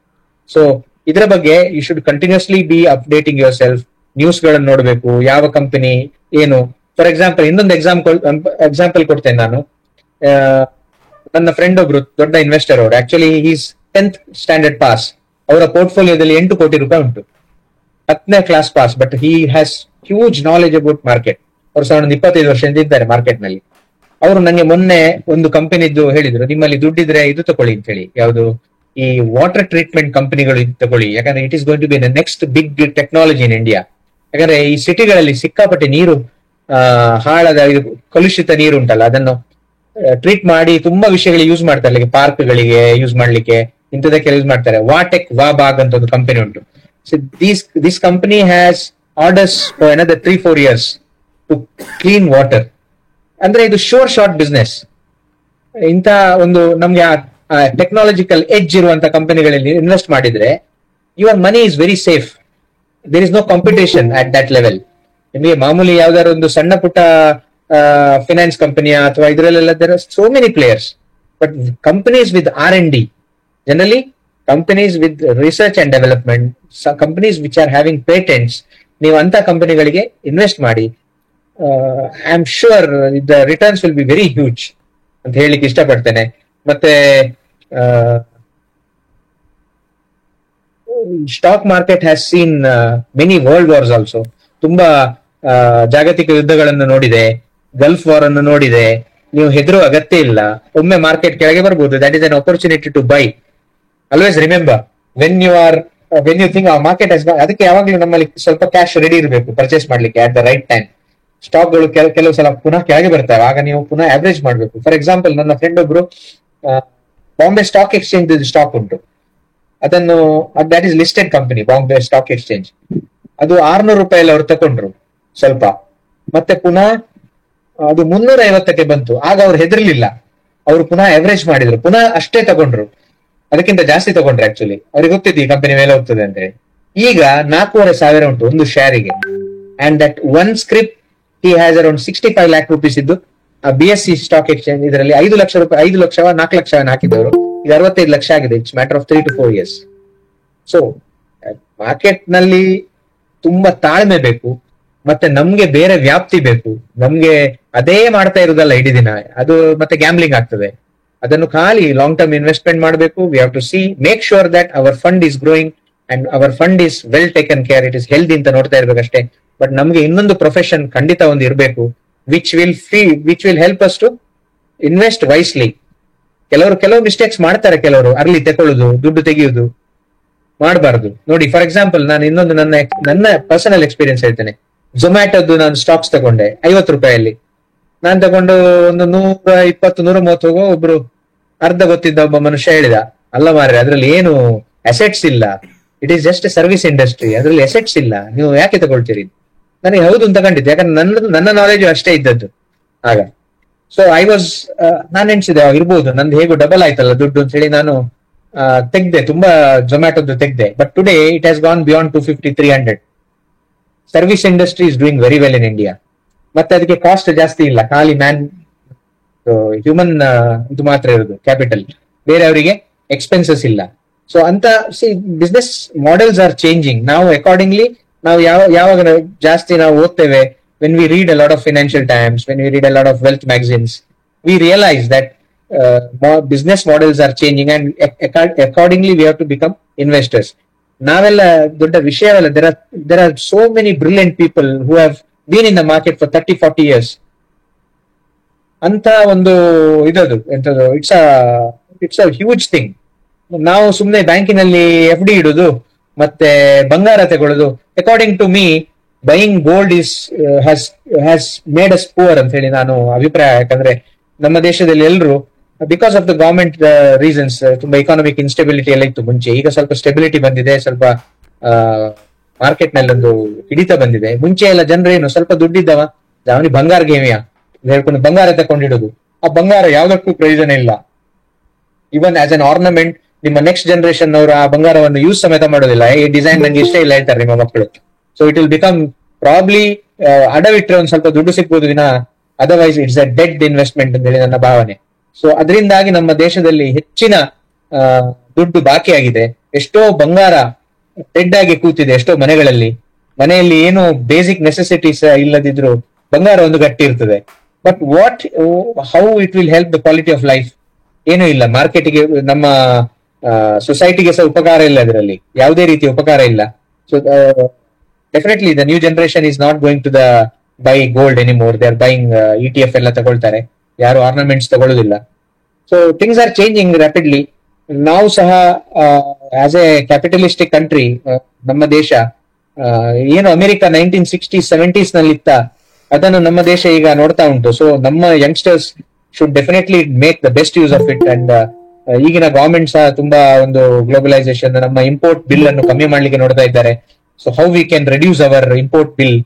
Speaker 2: ಸೊ ಇದರ ಬಗ್ಗೆ you should continuously be updating yourself. News ಗಳನ್ನು ನೋಡ್ಬೇಕು, ಯಾವ ಕಂಪನಿ ಏನು. ಫಾರ್ ಎಕ್ಸಾಂಪಲ್, ಇನ್ನೊಂದು ಎಕ್ಸಾಂಪಲ್ ಕೊಡ್ತೇನೆ ನಾನು. ನನ್ನ ಫ್ರೆಂಡ್ ಒಬ್ರು ದೊಡ್ಡ ಇನ್ವೆಸ್ಟರ್ ಅವರು, actually is 10th standard pass. ಅವರ ಪೋರ್ಟ್ಫೋಲಿಯೋದಲ್ಲಿ 8 ಕೋಟಿ ರೂಪಾಯಿ ಉಂಟು, 10ನೇ class pass. But he has huge knowledge about market. ಅವರು ಸಹ ಒಂದು 25 ವರ್ಷದಿಂದ ಇದ್ದಾರೆ ಮಾರ್ಕೆಟ್ ನಲ್ಲಿ. ಅವರು ನನಗೆ ಮೊನ್ನೆ ಒಂದು ಕಂಪನಿದ್ದು ಹೇಳಿದ್ರು, ನಿಮ್ಮಲ್ಲಿ ದುಡ್ಡಿದ್ರೆ ಇದು ತಗೊಳ್ಳಿ ಅಂತ ಹೇಳಿ. ಯಾವುದು? ಈ ವಾಟರ್ ಟ್ರೀಟ್ಮೆಂಟ್ ಕಂಪನಿಗಳು ಇದು ತಗೊಳ್ಳಿ, ಯಾಕಂದ್ರೆ it is going to be the next big technology in India. ಯಾಕಂದ್ರೆ ಈ ಸಿಟಿಗಳಲ್ಲಿ ಸಿಕ್ಕಾಪಟ್ಟೆ ನೀರು, ಹಾಳಾದ ಕಲುಷಿತ ನೀರು ಉಂಟಲ್ಲ, ಅದನ್ನು ಟ್ರೀಟ್ ಮಾಡಿ ತುಂಬಾ ವಿಷಯಗಳಿಗೆ ಯೂಸ್ ಮಾಡ್ತಾರೆ. ಲೈಕ್ ಪಾರ್ಕ್ಗಳಿಗೆ ಯೂಸ್ ಮಾಡ್ಲಿಕ್ಕೆ, ಇಂಥದಕ್ಕೆಲ್ಲ ಯೂಸ್ ಮಾಡ್ತಾರೆ. ವಾಟೆಕ್ ವಾಬಾಗ್ ಅಂತ ಒಂದು ಕಂಪನಿ ಉಂಟು. So this company has orders for another 3-4 years to clean water. ಅಂದ್ರೆ ಇದು ಶಾರ್ಟ್ ಬಿಸ್ನೆಸ್. ಇಂಥ ಒಂದು ನಮ್ಗೆ ಟೆಕ್ನಾಲಜಿಕಲ್ ಎಡ್ಜ್ ಇರುವಂತ ಕಂಪನಿಗಳಲ್ಲಿ ಇನ್ವೆಸ್ಟ್ ಮಾಡಿದ್ರೆ your money is very safe. There is no competition at that level. ನಿಮಗೆ ಮಾಮೂಲಿ ಯಾವ್ದಾದ್ರು ಒಂದು ಸಣ್ಣ ಪುಟ್ಟ ಫಿನಾನ್ಸ್ ಕಂಪನಿಯ ಅಥವಾ ಇದರಲ್ಲೆಲ್ಲ there are so many players. But companies with R&D, generally companies with research and development, companies which are having patents, ನೀವು ಅಂತ ಕಂಪನಿಗಳಿಗೆ ಇನ್ವೆಸ್ಟ್ ಮಾಡಿ. I am sure the returns will be very huge ಅಂತ ಹೇಳಲಿಕ್ಕೆ ಇಷ್ಟಪಡ್ತೇನೆ. ಮತ್ತೆ stock market has seen many world wars also. ತುಂಬಾ ಜಾಗತಿಕ ಯುದ್ಧಗಳನ್ನು ನೋಡಿದೆ, ಗಲ್ಫ್ ವಾರ್ ಅನ್ನು ನೋಡಿದೆ. ನೀವು ಹೆದರುವ ಅಗತ್ಯ ಇಲ್ಲ. ಒಮ್ಮೆ ಮಾರ್ಕೆಟ್ ಕೆಳಗೆ ಬರ್ಬೋದು. That is an opportunity to buy. Always remember, when you think market has, ಅದಕ್ಕೆ ಯಾವಾಗಲೂ ನಮ್ಮಲ್ಲಿ ಸ್ವಲ್ಪ ಕ್ಯಾಶ್ ರೆಡಿ ಇರಬೇಕು ಪರ್ಚೇಸ್ ಮಾಡ್ಲಿಕ್ಕೆ ಅಟ್ ದ ರೈಟ್ ಟೈಮ್. ಸ್ಟಾಕ್ಗಳು ಕೆಲವು ಸಲ ಪುನಃ ಕೆಳಗೆ ಬರ್ತವೆ, ಆಗ ನೀವು ಪುನಃ ಆವರೇಜ್ ಮಾಡಬೇಕು. ಫಾರ್ ಎಕ್ಸಾಂಪಲ್, ನನ್ನ ಫ್ರೆಂಡ್ ಒಬ್ರು ಬಾಂಬೆ ಸ್ಟಾಕ್ ಎಕ್ಸ್ಚೇಂಜ್ ಸ್ಟಾಕ್ ಉಂಟು, ಅದನ್ನು that is listed company Bombay stock exchange. ಅದು 600 ರೂಪಾಯಲ್ಲಿ ಅವ್ರು ತಗೊಂಡ್ರು ಸ್ವಲ್ಪ, ಮತ್ತೆ ಪುನಃ ಅದು 350ಕ್ಕೆ ಬಂತು. ಆಗ ಅವ್ರು ಹೆದರ್ಲಿಲ್ಲ, ಅವರು ಪುನಃ ಅವರೇಜ್ ಮಾಡಿದ್ರು, ಪುನಃ ಅಷ್ಟೇ ತಗೊಂಡ್ರು, ಅದಕ್ಕಿಂತ ಜಾಸ್ತಿ ತಗೊಂಡ್ರು. ಆಕ್ಚುಲಿ ಅವ್ರಿಗೆ ಗೊತ್ತಿತ್ತು ಈ ಕಂಪನಿ ಮೇಲೆ ಹೋಗ್ತದೆ ಅಂತ ಹೇಳಿ. ಈಗ 4,500 ಉಂಟು ಒಂದು ಶೇರಿಗೆ. And that one script he has around 65 lakh rupees ಇದ್ದು. ಆ BSE ಸ್ಟಾಕ್ ಎಕ್ಸ್ಚೇಂಜ್ ಇದರಲ್ಲಿ 5 ಲಕ್ಷ ರೂಪಾಯಿ, 5 ಲಕ್ಷ 4 ಲಕ್ಷ ಹಾಕಿದವರು ಈಗ 65 ಲಕ್ಷ ಆಗಿದೆ. It's matter of 3 to 4 years. So market ನಲ್ಲಿ ತುಂಬಾ ತಾಳ್ಮೆ ಬೇಕು, ಮತ್ತೆ ನಮ್ಗೆ ಬೇರೆ ವ್ಯಾಪ್ತಿ ಬೇಕು. ನಮ್ಗೆ ಅದೇ ಮಾಡ್ತಾ ಇರುದಲ್ಲ ಇಡೀ ದಿನ, ಅದು ಮತ್ತೆ ಗ್ಯಾಮ್ಲಿಂಗ್ ಆಗ್ತದೆ. ಅದನ್ನು ಖಾಲಿ ಲಾಂಗ್ ಟರ್ಮ್ ಇನ್ವೆಸ್ಟ್ಮೆಂಟ್ ಮಾಡಬೇಕು. We have to see make sure that our fund is growing and our fund is well taken care, it is healthy ಅಂತ ನೋಡ್ತಾ ಇರ್ಬೇಕಷ್ಟೇ. ಬಟ್ ನಮ್ಗೆ ಇನ್ನೊಂದು ಪ್ರೊಫೆಷನ್ ಖಂಡಿತ ಒಂದು ಇರಬೇಕು, which will help us to invest wisely. ಕೆಲವು mistakes ಮಾಡ್ತಾರೆ, ಕೆಲವರು ಅರ್ಲಿ ತಗೊಳ್ಳುದು, ದುಡ್ಡು ತೆಗೆಯುವುದು ಮಾಡಬಾರ್ದು. ನೋಡಿ, ಫಾರ್ ಎಕ್ಸಾಂಪಲ್, ನಾನು ಇನ್ನೊಂದು ನನ್ನ ಪರ್ಸನಲ್ ಎಕ್ಸ್ಪೀರಿಯನ್ಸ್ ಹೇಳ್ತೇನೆ. ಝೊಮ್ಯಾಟೋದು ನಾನು ಸ್ಟಾಕ್ಸ್ ತಗೊಂಡೆ 50 ರೂಪಾಯಲ್ಲಿ. ನಾನು ತಗೊಂಡು ಒಂದು 120-130 ಹೋಗೋ ಒಬ್ರು ಅರ್ಧ ಗೊತ್ತಿದ್ದ ಒಬ್ಬ ಮನುಷ್ಯ ಹೇಳಿದ, ಅಲ್ಲ ಮಾರ್ರೆ, ಅದ್ರಲ್ಲಿ ಏನು ಅಸೆಟ್ಸ್ ಇಲ್ಲ, it is just service industry, ಅದ್ರಲ್ಲಿ ಅಸೆಟ್ಸ್ ಇಲ್ಲ, ನೀವು ಯಾಕೆ ತಗೊಳ್ತೀರಿ? ನನಗೆ ಹೌದು ಅಂತ ಕಂಡಿದ್ದೆ, ಯಾಕಂದ್ರೆ ನನ್ನ ನಾಲೆಜ್ ಅಷ್ಟೇ ಇದ್ದದ್ದು ಆಗ. ಸೊ ನಾನು ಎಣಿಸಿದೆ ಇರ್ಬೋದು, ನಂದು ಹೇಗೂ ಡಬಲ್ ಆಯ್ತಲ್ಲ ದುಡ್ಡು ಅಂತ ಹೇಳಿ ನಾನು ತೆಗ್ದೆ, ತುಂಬಾ ಝೊಮ್ಯಾಟೋದು ತೆಗ್ದೆ. But today it has gone beyond 250-300. Service industry is doing very well in India. ಮತ್ತೆ ಅದಕ್ಕೆ ಕಾಸ್ಟ್ ಜಾಸ್ತಿ ಇಲ್ಲ, ಖಾಲಿ ಹ್ಯೂಮನ್ ಇದು ಮಾತ್ರ ಇರೋದು, ಕ್ಯಾಪಿಟಲ್. ಬೇರೆಯವರಿಗೆ ಎಕ್ಸ್ಪೆನ್ಸಸ್ ಇಲ್ಲ. ಸೊ ಅಂತ ಬಿಸ್ನೆಸ್ ಮಾಡೆಲ್ಸ್ ಆರ್ ಚೇಂಜಿಂಗ್. ನಾವು ಅಕಾರ್ಡಿಂಗ್ಲಿ ನಾವು ಯಾವಾಗ ಜಾಸ್ತಿ ನಾವು ಓದ್ತೇವೆ, when we read a lot of Financial Times, when we read a lot of wealth magazines, we realize that business models are changing and accordingly we have to become investors. ನಾವೆಲ್ಲ ದೊಡ್ಡ ವಿಷಯವಲ್ಲ. there are so many brilliant people who have been in the market for 30-40 years. ಅಂತ ಒಂದು ಇದದು ಎಂತದು, it's a huge thing. ನಾವು ಸುಮ್ಮನೆ ಬ್ಯಾಂಕಿನಲ್ಲಿ FD ಇಡುದು ಮತ್ತೆ ಬಂಗಾರ ತಗೊಳ್ಳೋದು, according to me buying gold has made us poor ಅಂತ ಹೇಳಿ ನಾನು ಅಭಿಪ್ರಾಯ. ಯಾಕಂದ್ರೆ ನಮ್ಮ ದೇಶದಲ್ಲಿ ಎಲ್ಲರೂ because of the government reasons ತುಂಬಾ ಇಕಾನಮಿಕ್ ಇನ್ಸ್ಟೆಬಿಲಿಟಿ ಎಲ್ಲ ಇತ್ತು ಮುಂಚೆ. ಈಗ ಸ್ವಲ್ಪ ಸ್ಟೆಬಿಲಿಟಿ ಬಂದಿದೆ, ಸ್ವಲ್ಪ ಮಾರ್ಕೆಟ್ ನಲ್ಲಿ ಒಂದು ಹಿಡಿತ ಬಂದಿದೆ. ಮುಂಚೆ ಎಲ್ಲ ಜನರೇನು ಸ್ವಲ್ಪ ದುಡ್ಡಿದ್ದವ ಅವನಿಗೆ ಬಂಗಾರ ಗೇಮಿಯ ಹೇಳ್ಕೊಂಡು ಬಂಗಾರ ತಕೊಂಡಿಡೋದು. ಆ ಬಂಗಾರ ಯಾವ್ದಕ್ಕೂ ಪ್ರಯೋಜನ ಇಲ್ಲ. ಇವನ್ ಆಸ್ ಅನ್ ಆರ್ನಮೆಂಟ್ ನಿಮ್ಮ ನೆಕ್ಸ್ಟ್ ಜನರೇಷನ್ ಅವರು ಆ ಬಂಗಾರವನ್ನು ಯೂಸ್ ಸಮೇತ ಮಾಡೋದಿಲ್ಲ. ಈ ಡಿಸೈನ್ ನಂಗೆ ಇಷ್ಟ ಇಲ್ಲ ಹೇಳ್ತಾರೆ ನಿಮ್ಮ ಮಕ್ಕಳು. So it will become probably ಅಡವಿಟ್ರೆ ಒಂದ್ ಸ್ವಲ್ಪ ದುಡ್ಡು ಸಿಗ್ಬೋದು ವಿನ otherwise it's a dead investment ಅಂತ ಹೇಳಿ ನನ್ನ ಭಾವನೆ. ಸೊ ಅದರಿಂದಾಗಿ ನಮ್ಮ ದೇಶದಲ್ಲಿ ಹೆಚ್ಚಿನ ದುಡ್ಡು ಬಾಕಿ ಆಗಿದೆ. ಎಷ್ಟೋ ಬಂಗಾರ ಡೆಡ್ ಆಗಿ ಕೂತಿದೆ ಎಷ್ಟೋ ಮನೆಯಲ್ಲಿ ಏನು ಬೇಸಿಕ್ ನೆಸೆಸಿಟೀಸ್ ಇಲ್ಲದಿದ್ರು ಬಂಗಾರ ಒಂದು ಗಟ್ಟಿ ಇರ್ತದೆ. But how it will help the quality of life? ಏನೂ ಇಲ್ಲ. ಮಾರ್ಕೆಟ್ಗೆ ನಮ್ಮ ಸೊಸೈಟಿಗೆ ಸಹ ಉಪಕಾರ ಇಲ್ಲ, ಅದರಲ್ಲಿ ಯಾವುದೇ ರೀತಿಯ ಉಪಕಾರ ಇಲ್ಲ. So definitely the new generation is not going to the buy gold anymore. They are buying ETF ಎಲ್ಲ ತಗೊಳ್ತಾರೆ, ಯಾರು ಆರ್ನಮೆಂಟ್ಸ್ ತಗೊಳ್ಳೋದಿಲ್ಲ. So things are changing rapidly. ನಾವು ಸಹ ಆಸ್ ಎ ಕ್ಯಾಪಿಟಲಿಸ್ಟಿಕ್ ಕಂಟ್ರಿ, ನಮ್ಮ ದೇಶ ಏನು ಅಮೆರಿಕ 1960s 70s ನಲ್ಲಿ ಇತ್ತ ಅದನ್ನು ನಮ್ಮ ದೇಶ ಈಗ ನೋಡ್ತಾ ಉಂಟು. ಸೊ ನಮ್ಮ youngsters should definitely make the best use of it. And ಈಗಿನ ಗವರ್ಮೆಂಟ್ ಸಹ ತುಂಬಾ ಒಂದು ಗ್ಲೋಬಲೈಸೇಷನ್, ನಮ್ಮ ಇಂಪೋರ್ಟ್ ಬಿಲ್ ಅನ್ನು ಕಮ್ಮಿ ಮಾಡ್ಲಿಕ್ಕೆ ನೋಡ್ತಾ ಇದ್ದಾರೆ. So how we can reduce our import bill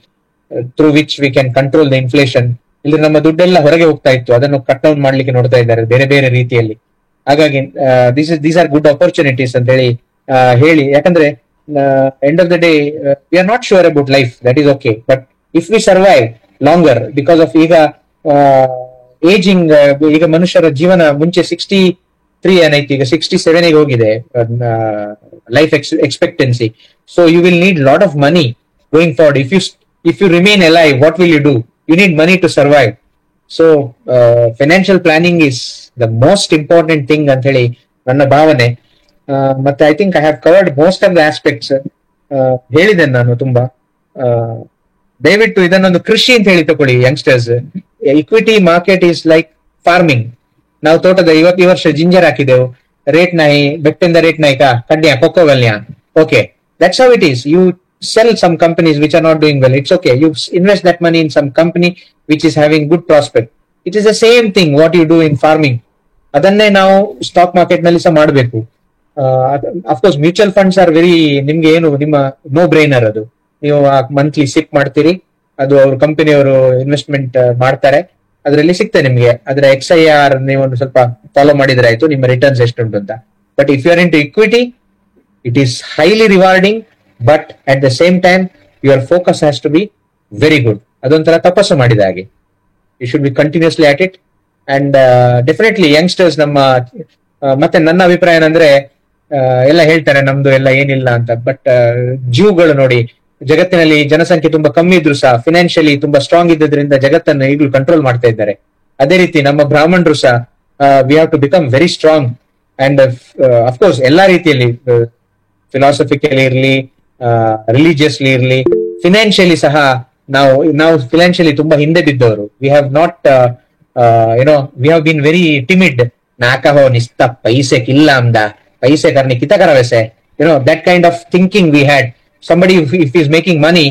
Speaker 2: through which we can control the inflation. ಇಲ್ಲಿ ನಮ್ಮ ದುಡ್ಡೆಲ್ಲ ಹೊರಗೆ ಹೋಗ್ತಾ ಇತ್ತು, ಅದನ್ನು ಕಟ್ ಡೌನ್ ಮಾಡ್ಲಿಕ್ಕೆ ನೋಡ್ತಾ ಇದ್ದಾರೆ ಬೇರೆ ಬೇರೆ ರೀತಿಯಲ್ಲಿ. ಹಾಗಾಗಿ ದೀಸ್ ಆರ್ ಗುಡ್ ಆಪರ್ಚುನಿಟೀಸ್ ಅಂತ ಹೇಳಿ ಯಾಕಂದ್ರೆ end of the day we are not sure about life, that is okay. But if we survive longer because of ಈಗ ಏಜಿಂಗ್, ಈಗ ಮನುಷ್ಯರ ಜೀವನ ಮುಂಚೆ 63 ಏನೈತಿ, ಈಗ 67 ಹೋಗಿದೆ life expectancy. So you will need lot of money going forward. If you remain alive, what will you do? You need money to survive. So financial planning is the most important thing ಅಂತ ಹೇಳಿ ನನ್ನ ಭಾವನೆ. ಮತ್ತೆ I think I have covered most of the aspects. ಹೇಳಿದ್ದೇನೆ ನಾನು ತುಂಬಾ. ದಯವಿಟ್ಟು ಇದನ್ನೊಂದು ಕೃಷಿ ಅಂತ ಹೇಳಿ ತಕೊಳ್ಳಿ youngsters. Equity market is like farming. ನಾವು ತೋಟದ ಈ ವರ್ಷ ಜಿಂಜರ್ ಹಾಕಿದೆವು, ರೇಟ್ ನಾಯಿ ಬೆಟ್ಟಿಂದ ರೇಟ್ ನಾಯ್ಕ ಕಡ್ಡಿಯ ಕೊಕ್ಕೋಗಲ್ಯ. Okay, that's how it is. You sell some companies which are not doing well. It's okay. You invest that money in some company which is having good prospect. It is the same thing what you do in farming. Adanne ನಾವು stock market ನಲ್ಲಿ ಸಹ ಮಾಡಬೇಕು. Of course mutual funds are very, ನಿಮ್ಗೆ ಏನು ನಿಮ್ಮ no ಬ್ರೈನರ್ ಅದು. ನೀವು monthly SIP ಮಾಡ್ತೀರಿ, ಅದು ಅವ್ರ ಕಂಪನಿಯವರು ಇನ್ವೆಸ್ಟ್ಮೆಂಟ್ ಮಾಡ್ತಾರೆ, ಅದರಲ್ಲಿ ಸಿಗ್ತದೆ ನಿಮ್ಗೆ. ಅದರ XIR ನೀವು ಒಂದು ಸ್ವಲ್ಪ ಫಾಲೋ ಮಾಡಿದ್ರೆ ಆಯ್ತು, ನಿಮ್ಮ ರಿಟರ್ನ್ಸ್ ಎಷ್ಟುಂಟು ಅಂತ. But if you are into equity, it is highly rewarding. But at the same time, your focus has to be very good. ಅದೊಂಥರ ತಪಸ್ಸು ಮಾಡಿದ ಹಾಗೆ. You should be continuously at it. And definitely youngsters ನಮ್ಮ ಮತ್ತೆ ನನ್ನ ಅಭಿಪ್ರಾಯ ಏನಂದ್ರೆ, ಎಲ್ಲ ಹೇಳ್ತಾರೆ ನಮ್ದು ಎಲ್ಲ ಏನಿಲ್ಲ ಅಂತ. ಬಟ್ ಜೀವಗಳು ನೋಡಿ, ಜಗತ್ತಿನಲ್ಲಿ ಜನಸಂಖ್ಯೆ ತುಂಬಾ ಕಮ್ಮಿ ಇದ್ರು ಸಹ ಫಿನಾನ್ಷಿಯಲಿ ತುಂಬಾ ಸ್ಟ್ರಾಂಗ್ ಇದ್ದದ್ರಿಂದ ಜಗತ್ತನ್ನು ಈಗಲೂ ಕಂಟ್ರೋಲ್ ಮಾಡ್ತಾ ಇದ್ದಾರೆ. ಅದೇ ರೀತಿ ನಮ್ಮ ಬ್ರಾಹ್ಮಣರು ಸಹ we have to become very strong. And of course ಎಲ್ಲಾ ರೀತಿಯಲ್ಲಿ, ಫಿಲಾಸಫಿಕಲಿ ಇರ್ಲಿ, ರಿಲಿಜಿಯಸ್ಲಿ ಇರ್ಲಿ, ಫಿನಾನ್ಷಿಯಲಿ ಸಹ ನಾವು ಫಿನಾನ್ಷಿಯಲಿ ತುಂಬಾ ಹಿಂದೆ ಬಿದ್ದವರು. We have not we have been very timid. ನಾಕಹೋ ನಿಸ್ತ ಪೈಸೆ ಕಿಲ್ಲ ಅಂದ ಪೈಸೆ ಕರ್ನಿ ಕಿತ ಕರವೆಸೆ, that kind of thinking we had. somebody if is making money,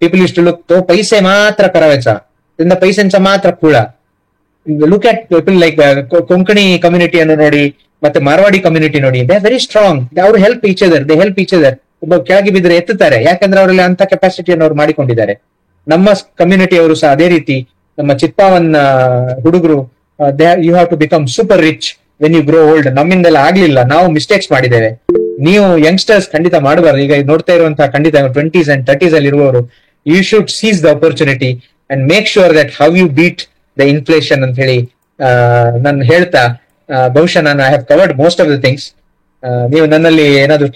Speaker 2: people used to look to paise matra karavecha, inda paisencha matra kula. Look at people like Konkani community annu nodi, ಮತ್ತೆ Marwari community ನೋಡಿ, they are very strong. ಅವರು help each other. ಒಬ್ಬ ಕೆಳಗೆ ಬಿದ್ದರೆ ಎತ್ತುತ್ತಾರೆ, ಯಾಕಂದ್ರೆ ಅವರಲ್ಲಿ ಅಂತ ಕೆಪಾಸಿಟಿಯನ್ನು ಅವ್ರು ಮಾಡಿಕೊಂಡಿದ್ದಾರೆ. ನಮ್ಮ ಕಮ್ಯುನಿಟಿ ಅವರು ಸಹ ಅದೇ ರೀತಿ. ನಮ್ಮ ಚಿತ್ಪಾವನ್ ಹುಡುಗರು, you have to become super rich when you grow old. ನಮ್ಮಿಂದೆಲ್ಲ ಆಗ್ಲಿಲ್ಲ, ನಾವು ಮಿಸ್ಟೇಕ್ಸ್ ಮಾಡಿದ್ದೇವೆ. ನೀವು ಯಂಗ್ಸ್ಟರ್ಸ್ ಖಂಡಿತ ಮಾಡಬಾರ್ದು. ಈಗ ನೋಡ್ತಾ ಇರುವಂತಹ ಖಂಡಿತ 20s and 30s ಅಲ್ಲಿ ಇರುವವರು, you should seize the opportunity and make sure that how you beat the inflation ಅಂತ ಹೇಳಿ ನಾನು ಹೇಳ್ತಾ, ಬಹುಶಃ ನಾನು I have covered most of the things. ನೀವು ನನ್ನಲ್ಲಿ ಏನಾದ್ರು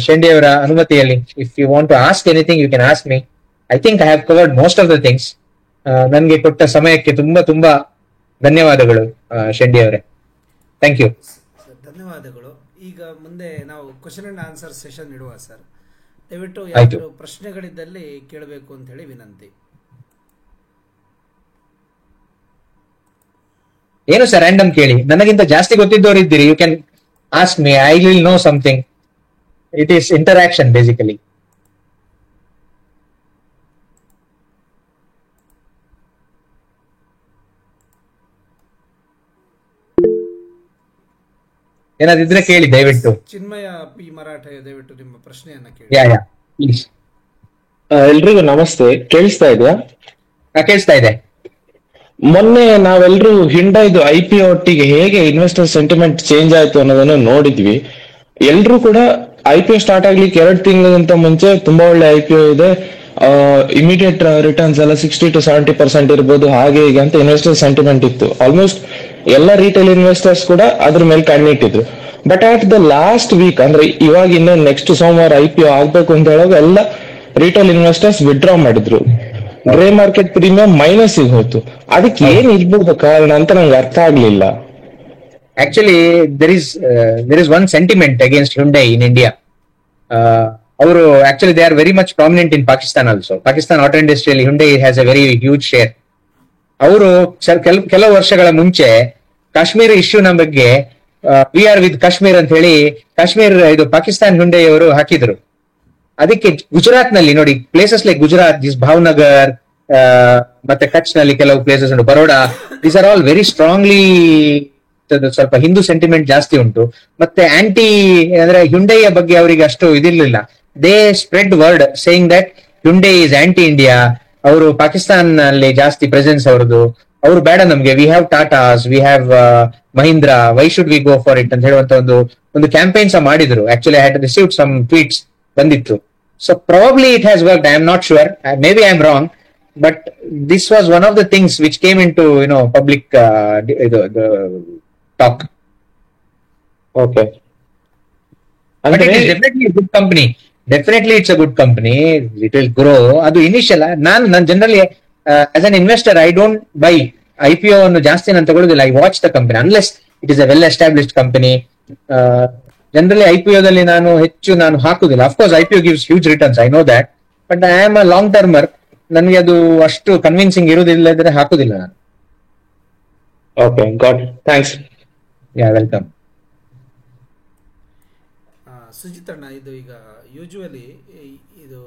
Speaker 2: ಶೆಂಡಿ ಅವರ ಅನುಮತಿಯಲ್ಲಿ, if you want to ask anything you can ask me. I think I have covered most of the things. ನನಗೆ ಕೊಟ್ಟ ಸಮಯಕ್ಕೆ ತುಂಬಾ ತುಂಬಾ ಧನ್ಯವಾದಗಳು ಶೆಂಡಿ ಅವರೇ. Thank you.
Speaker 1: ಧನ್ಯವಾದಗಳು. ಈಗ ಮುಂದೆ ನಾವು ಕ್ವಶನ್ ಅಂಡ್ ಆನ್ಸರ್ ಸೆಷನ್ ಇಡುವ ಸರ್. ದಯವಿಟ್ಟು ಯಾರು ಪ್ರಶ್ನೆಗಳಿದ್ದಲ್ಲಿ ಕೇಳಬೇಕು ಅಂತ ಹೇಳಿ ವಿನಂತಿ.
Speaker 2: ಏನು ಸರ್ ರ್ಯಾಂಡಮ್ ಕೇಳಿ, ನನಗಿಂತ ಜಾಸ್ತಿ ಗೊತ್ತಿದ್ದವರು ಇದ್ದೀರಿ. You can ask me, I will know something. It is interaction basically. ಏನಾದಿದ್ರೆ ಕೇಳಿ ದಯವಿಟ್ಟು.
Speaker 1: ಚಿನ್ಮಯ ಪಿ ಮರಾಠೆ, ದಯವಿಟ್ಟು ನಿಮ್ಮ ಪ್ರಶ್ನೆಯನ್ನ ಕೇಳಿ.
Speaker 2: Yeah yeah please.
Speaker 3: ಎಲ್ರಿಗೂ ನಮಸ್ತೆ. ಕೇಳಿಸ್ತಾ ಇದೆಯಾ?
Speaker 2: ಕೇಳಿಸ್ತಾ ಇದೆ.
Speaker 3: ಮೊನ್ನೆ ನಾವೆಲ್ಲರೂ ಹಿಂಡೈದು IPO ಒಟ್ಟಿಗೆ ಹೇಗೆ ಇನ್ವೆಸ್ಟರ್ ಸೆಂಟಿಮೆಂಟ್ ಚೇಂಜ್ ಆಯ್ತು ಅನ್ನೋದನ್ನ ನೋಡಿದ್ವಿ. ಎಲ್ರೂ ಕೂಡ IPO ಸ್ಟಾರ್ಟ್ ಆಗ್ಲಿಕ್ಕೆ 2 ತಿಂಗಳಿಗಿಂತ ಮುಂಚೆ ತುಂಬಾ ಒಳ್ಳೆ IPO ಇದೆ, ಇಮಿಡಿಯೇಟ್ ರಿಟರ್ನ್ಸ್ ಎಲ್ಲ 60-70% ಇರ್ಬೋದು, ಹಾಗೆ ಹೀಗೆ ಅಂತ ಇನ್ವೆಸ್ಟರ್ ಸೆಂಟಿಮೆಂಟ್ ಇತ್ತು. ಆಲ್ಮೋಸ್ಟ್ ಎಲ್ಲ ರಿಟೇಲ್ ಇನ್ವೆಸ್ಟರ್ಸ್ ಕೂಡ ಅದ್ರ ಮೇಲೆ ಕಣ್ಣಿಟ್ಟಿದ್ರು. But at the last week, ಅಂದ್ರೆ ಇವಾಗ ಇನ್ನೇನು ನೆಕ್ಸ್ಟ್ ಸೋಮವಾರ IPO ಆಗ್ಬೇಕು ಅಂತ ಹೇಳುವಾಗ ಎಲ್ಲ ರಿಟೇಲ್ ಇನ್ವೆಸ್ಟರ್ಸ್ ವಿಡ್ರಾ ಮಾಡಿದ್ರು. ಗ್ರೇ ಮಾರ್ಕೆಟ್ ಪ್ರೀಮಿಯಂ ಮೈನಸ್ ಹೋಯ್ತು. ಅದಕ್ಕೆ ಏನ್ ಇರ್ಬೋದು ಕಾರಣ ಅಂತ ನಂಗೆ ಅರ್ಥ ಆಗ್ಲಿಲ್ಲ.
Speaker 2: Actually, there is one sentiment against Hyundai in India. ಅವರು actually they are very much prominent in Pakistan also. Pakistan auto industry Hyundai has a very huge share. ಅವರು ಕೆಲವು ವರ್ಷಗಳ ಮುಂಚೆ ಕಾಶ್ಮೀರ ಇಶ್ಯೂನ ಬಗ್ಗೆ ವಿ ಆರ್ ವಿತ್ ಕಾಶ್ಮೀರ್ ಅಂತ ಹೇಳಿ ಕಾಶ್ಮೀರ್ ಇದು ಪಾಕಿಸ್ತಾನ್ Hyundai ಅವರು ಹಾಕಿದ್ರು. ಅದಕ್ಕೆ ಗುಜರಾತ್ ನಲ್ಲಿ ನೋಡಿ, ಪ್ಲೇಸಸ್ ಲೈಕ್ ಗುಜರಾತ್, ದಿಸ್ ಭಾವ್ನಗರ್, ಮತ್ತೆ ಕಚ್ ನಲ್ಲಿ ಕೆಲವು ಪ್ಲೇಸಸ್ ಉಂಟು, Baroda, these are all very strongly ಸ್ವಲ್ಪ ಹಿಂದೂ ಸೆಂಟಿಮೆಂಟ್ ಜಾಸ್ತಿ ಉಂಟು. ಮತ್ತೆ ಆಂಟಿ ಅಂದ್ರೆ Hyundai ಬಗ್ಗೆ ಅವರಿಗೆ ಅಷ್ಟು ಇದಿರ್ಲಿಲ್ಲ. They spread word saying that Hyundai is anti India, ಅವರು ಪಾಕಿಸ್ತಾನ್ ನಲ್ಲಿ ಜಾಸ್ತಿ ಪ್ರೆಸೆನ್ಸ್ ಅವ್ರದ್ದು, ಅವರು ಬೇಡ ನಮ್ಗೆ, we have Tatas, we have Mahindra, why should we go for it ಅಂತ ಹೇಳುವಂತ ಒಂದು ಕ್ಯಾಂಪೇನ್ಸ್ ಮಾಡಿದ್ರು. Actually I had received some tweets ಬಂದಿತ್ತು. So probably it has worked, I am not sure, maybe I am wrong, but this was one of the things which came in to public talk.
Speaker 3: Okay.
Speaker 2: But it is definitely a good company. Definitely it's a good company. It will grow. ಅದು initial. ನಾನು generally as an investor I don't buy IPO ಅನ್ನು ಜಾಸ್ತಿ ನಾನು ತಗೊಳ್ಳೋದಿಲ್ಲ. I watch the company unless it is a well established company. Generally IPO ದಲ್ಲಿ ನಾನು ಹಾಕುದಿಲ್ಲ. Of course IPO gives huge returns, I know that, but I am a long termer. ನನಗೆ ಅದು ಅಷ್ಟು ಕನ್ವಿನ್ಸಿಂಗ್ ಇರುವುದಿಲ್ಲ, ಇದ್ರೆ ಹಾಕುದಿಲ್ಲ ನಾನು.
Speaker 3: Okay, got it. Thanks.
Speaker 2: Yeah, welcome.
Speaker 1: ಸುಜಿತಣ್ಣ, ಇದು ಈಗ ಯೂಶುವಲಿ ಇದು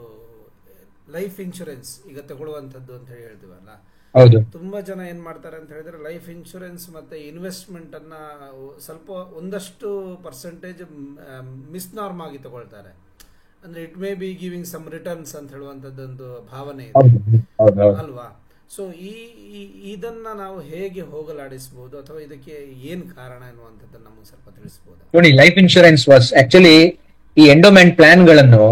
Speaker 1: ಲೈಫ್ ಇನ್ಶೂರೆನ್ಸ್ ಈಗ ತಗೊಳ್ಳುವಂಥದ್ದು ಅಂತ ಹೇಳಿ ಹೇಳ್ತೀವಲ್ಲ,
Speaker 2: ಹೌದು.
Speaker 1: ತುಂಬಾ ಜನ ಏನ್ ಮಾಡ್ತಾರೆ ಅಂತ ಹೇಳಿದ್ರೆ ಲೈಫ್ ಇನ್ಶೂರೆನ್ಸ್ ಮತ್ತೆ ಇನ್ವೆಸ್ಟ್ಮೆಂಟ್ ಅನ್ನ ಸ್ವಲ್ಪ ಒಂದಷ್ಟು ಪರ್ಸೆಂಟೇಜ್ ಮಿಸ್ನಾರ್ಮ್ ಆಗಿ ತಗೊಳ್ತಾರೆ. ಅಂದ್ರೆ it may be giving some returns ಅಂತ ಹೇಳುವಂತದ್ದೊಂದು ಭಾವನೆ ಇದೆ ಅಲ್ವಾ? ಸೊ ಇದನ್ನ ನಾವು ಹೇಗೆ ಹೋಗಲಾಡಿಸಬಹುದು, ಅಥವಾ ಇದಕ್ಕೆ ಏನ್ ಕಾರಣ ಎನ್ನುವಂಥದ್ದನ್ನ ನಮಗೆ ಸ್ವಲ್ಪ ತಿಳಿಸಬಹುದು?
Speaker 2: ನೋಡಿ, ಲೈಫ್ ಇನ್ಶೂರೆನ್ಸ್ ವಾಸ್ ಆಕ್ಚುಲಿ ಈ ಎಂಡೋಮೆಂಟ್ ಪ್ಲಾನ್ ಗಳನ್ನು